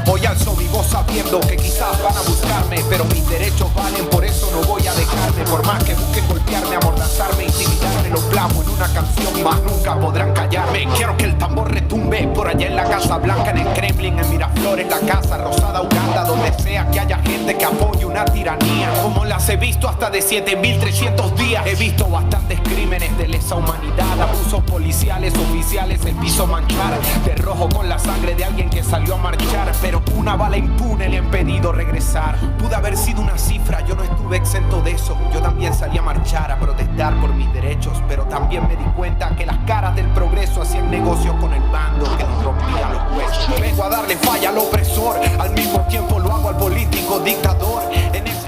Hoy alzo mi voz sabiendo que quizás van a buscarme, pero mis derechos valen, por eso no voy a dejarme. Por más que busquen golpearme, amordazarme, intimidarme, lo plasmo en una canción y más nunca podrán callarme. Quiero que el tambor retumbe por allá en la Casa Blanca, en el Kremlin, en Miraflores, la Casa Rosada, Uganda, donde sea que haya gente que apoye una tiranía como las he visto hasta de 7.300 días. He visto bastantes crímenes de lesa humanidad, abusos policiales, oficiales, el piso manchar de rojo con la sangre de alguien que salió a marchar, pero una bala impune le ha impedido regresar. Pude haber sido una cifra, yo no estuve exento de eso. Yo también salí a marchar, a protestar por mis derechos, pero también me di cuenta que las caras del progreso hacían negocios con el bando que nos rompía los huesos. Vengo a darle falla al opresor, al mismo tiempo lo hago al político dictador. En ese...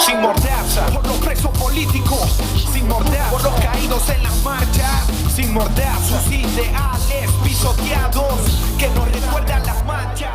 sin mordaza, por los presos políticos, sin mordaza, por los caídos en las marchas, sin mordaza, sus ideales pisoteados que nos recuerdan las manchas.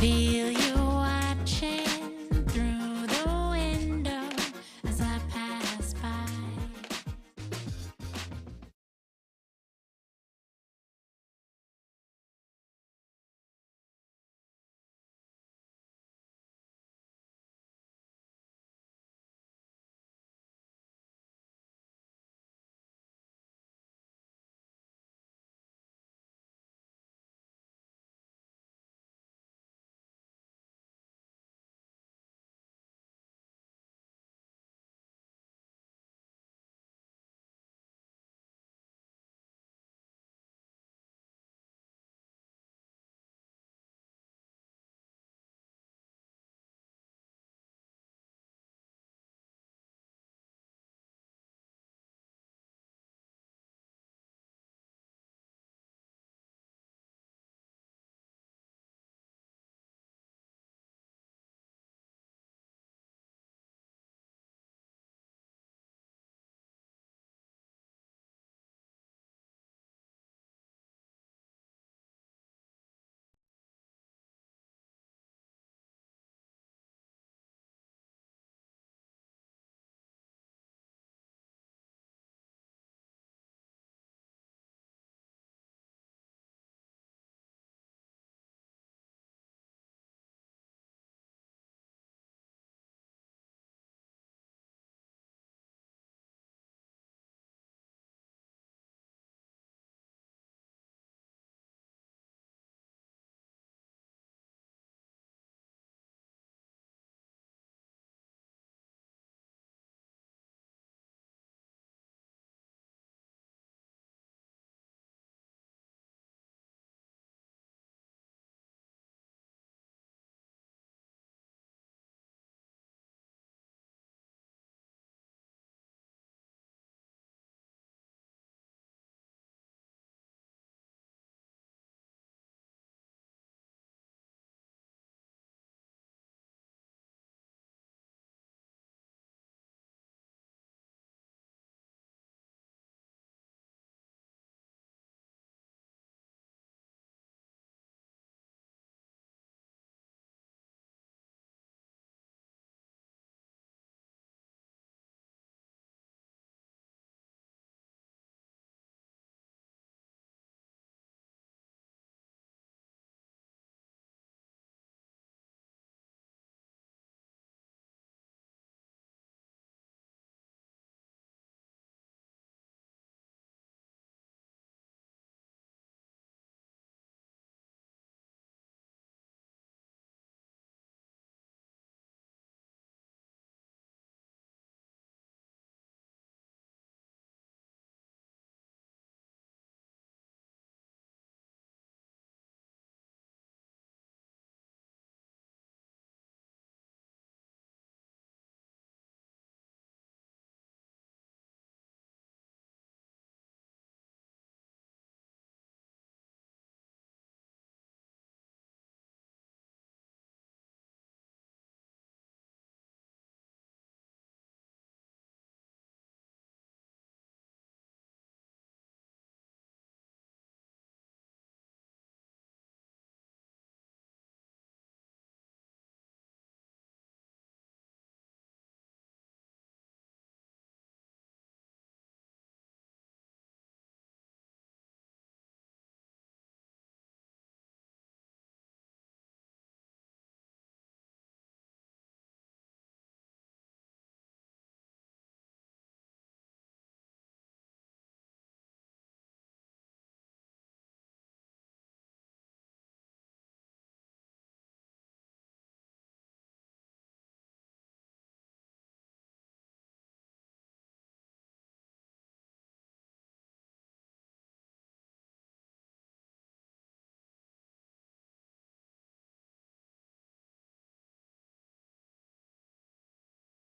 feel